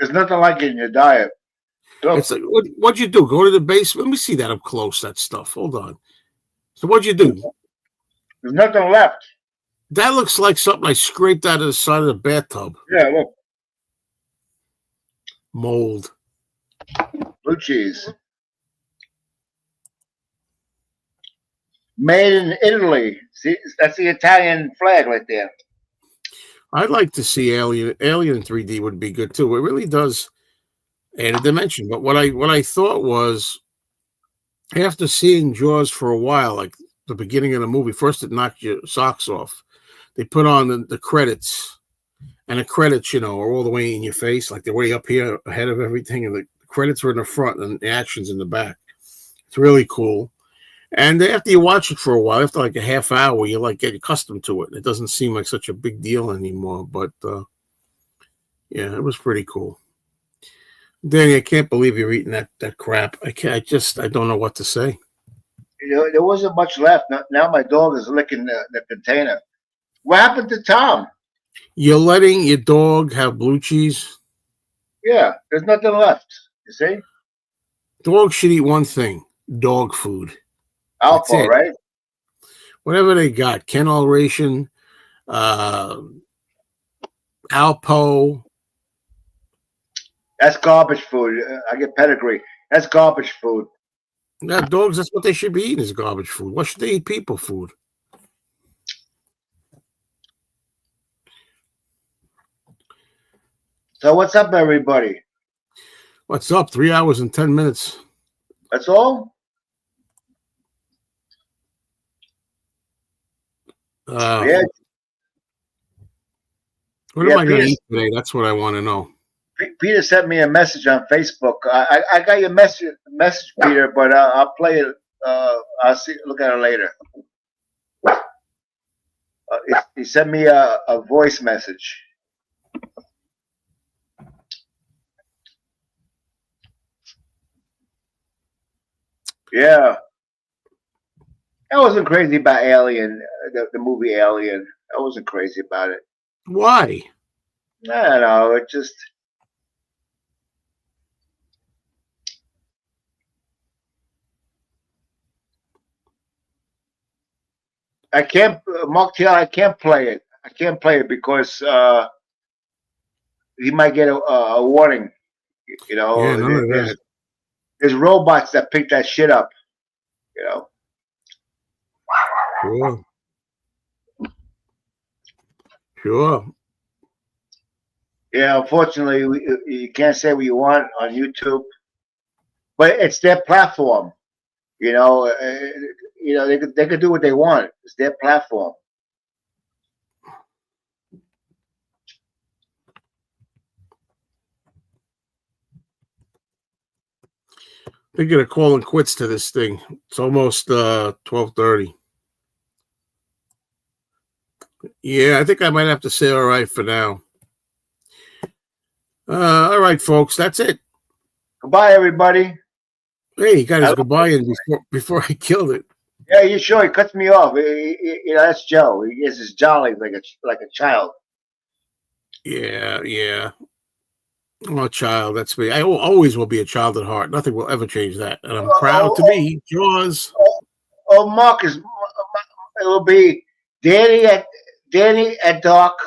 Speaker 2: There's nothing like it in your diet. Look,
Speaker 1: It's like, what'd you do? Go to the basement? Let me see that up close, that stuff. Hold on. So what'd you do?
Speaker 2: there's nothing left.
Speaker 1: That looks like something I scraped out of the side of the bathtub.
Speaker 2: Yeah, look,
Speaker 1: Mold.
Speaker 2: blue cheese. Made in Italy. See, that's the Italian flag right there.
Speaker 1: I'd like to see Alien. Alien 3D would be good too. It really does add a dimension. But what I thought was, after seeing Jaws for a while, like the beginning of the movie, first it knocked your socks off. They put on the credits, and the credits, are all the way in your face, like they're way up here ahead of everything, and the credits are in the front and the action's in the back. It's really cool. And after you watch it for a while, after like a half hour, you like get accustomed to it. It doesn't seem like such a big deal anymore. But yeah, it was pretty cool. Danny, I can't believe you're eating that crap. I don't know what to say.
Speaker 2: There wasn't much left. Now my dog is licking the container. What happened to Tom?
Speaker 1: You're letting your dog have blue cheese?
Speaker 2: Yeah, there's nothing left. You see?
Speaker 1: Dogs should eat one thing: dog food.
Speaker 2: Alpha, right?
Speaker 1: Whatever they got, kennel ration, Alpo.
Speaker 2: That's garbage food. I get pedigree. That's garbage food.
Speaker 1: Yeah, dogs, that's what they should be eating, is garbage food. Why should they eat people food?
Speaker 2: So what's up, everybody?
Speaker 1: What's up? 3 hours and 10 minutes.
Speaker 2: That's all? Yeah.
Speaker 1: What am I going to eat today? That's what I want to know.
Speaker 2: Peter sent me a message on Facebook. I got your message, Peter, but I'll play it. I'll look at it later. He sent me a voice message. Yeah. I wasn't crazy about Alien, the movie Alien. I wasn't crazy about it.
Speaker 1: Why?
Speaker 2: I don't know. It just... I can't, Mark Taylor, I can't play it. I can't play it because he might get a warning.
Speaker 1: Yeah, none of that.
Speaker 2: There's robots that pick that shit up.
Speaker 1: Sure.
Speaker 2: Yeah, unfortunately, you can't say what you want on YouTube, but it's their platform. They could do what they want. It's their platform.
Speaker 1: They're gonna call and quits to this thing. It's almost 12:30. Yeah, I think I might have to say all right for now. All right, folks, that's it.
Speaker 2: Goodbye, everybody.
Speaker 1: Hey, he got his goodbye in before I killed it.
Speaker 2: Yeah, you sure? He cuts me off. That's Joe. He is his jolly like a child.
Speaker 1: Yeah. I'm a child. That's me. I always will be a child at heart. Nothing will ever change that. And I'm proud to be Jaws.
Speaker 2: Marcus, it will be Danny at dark,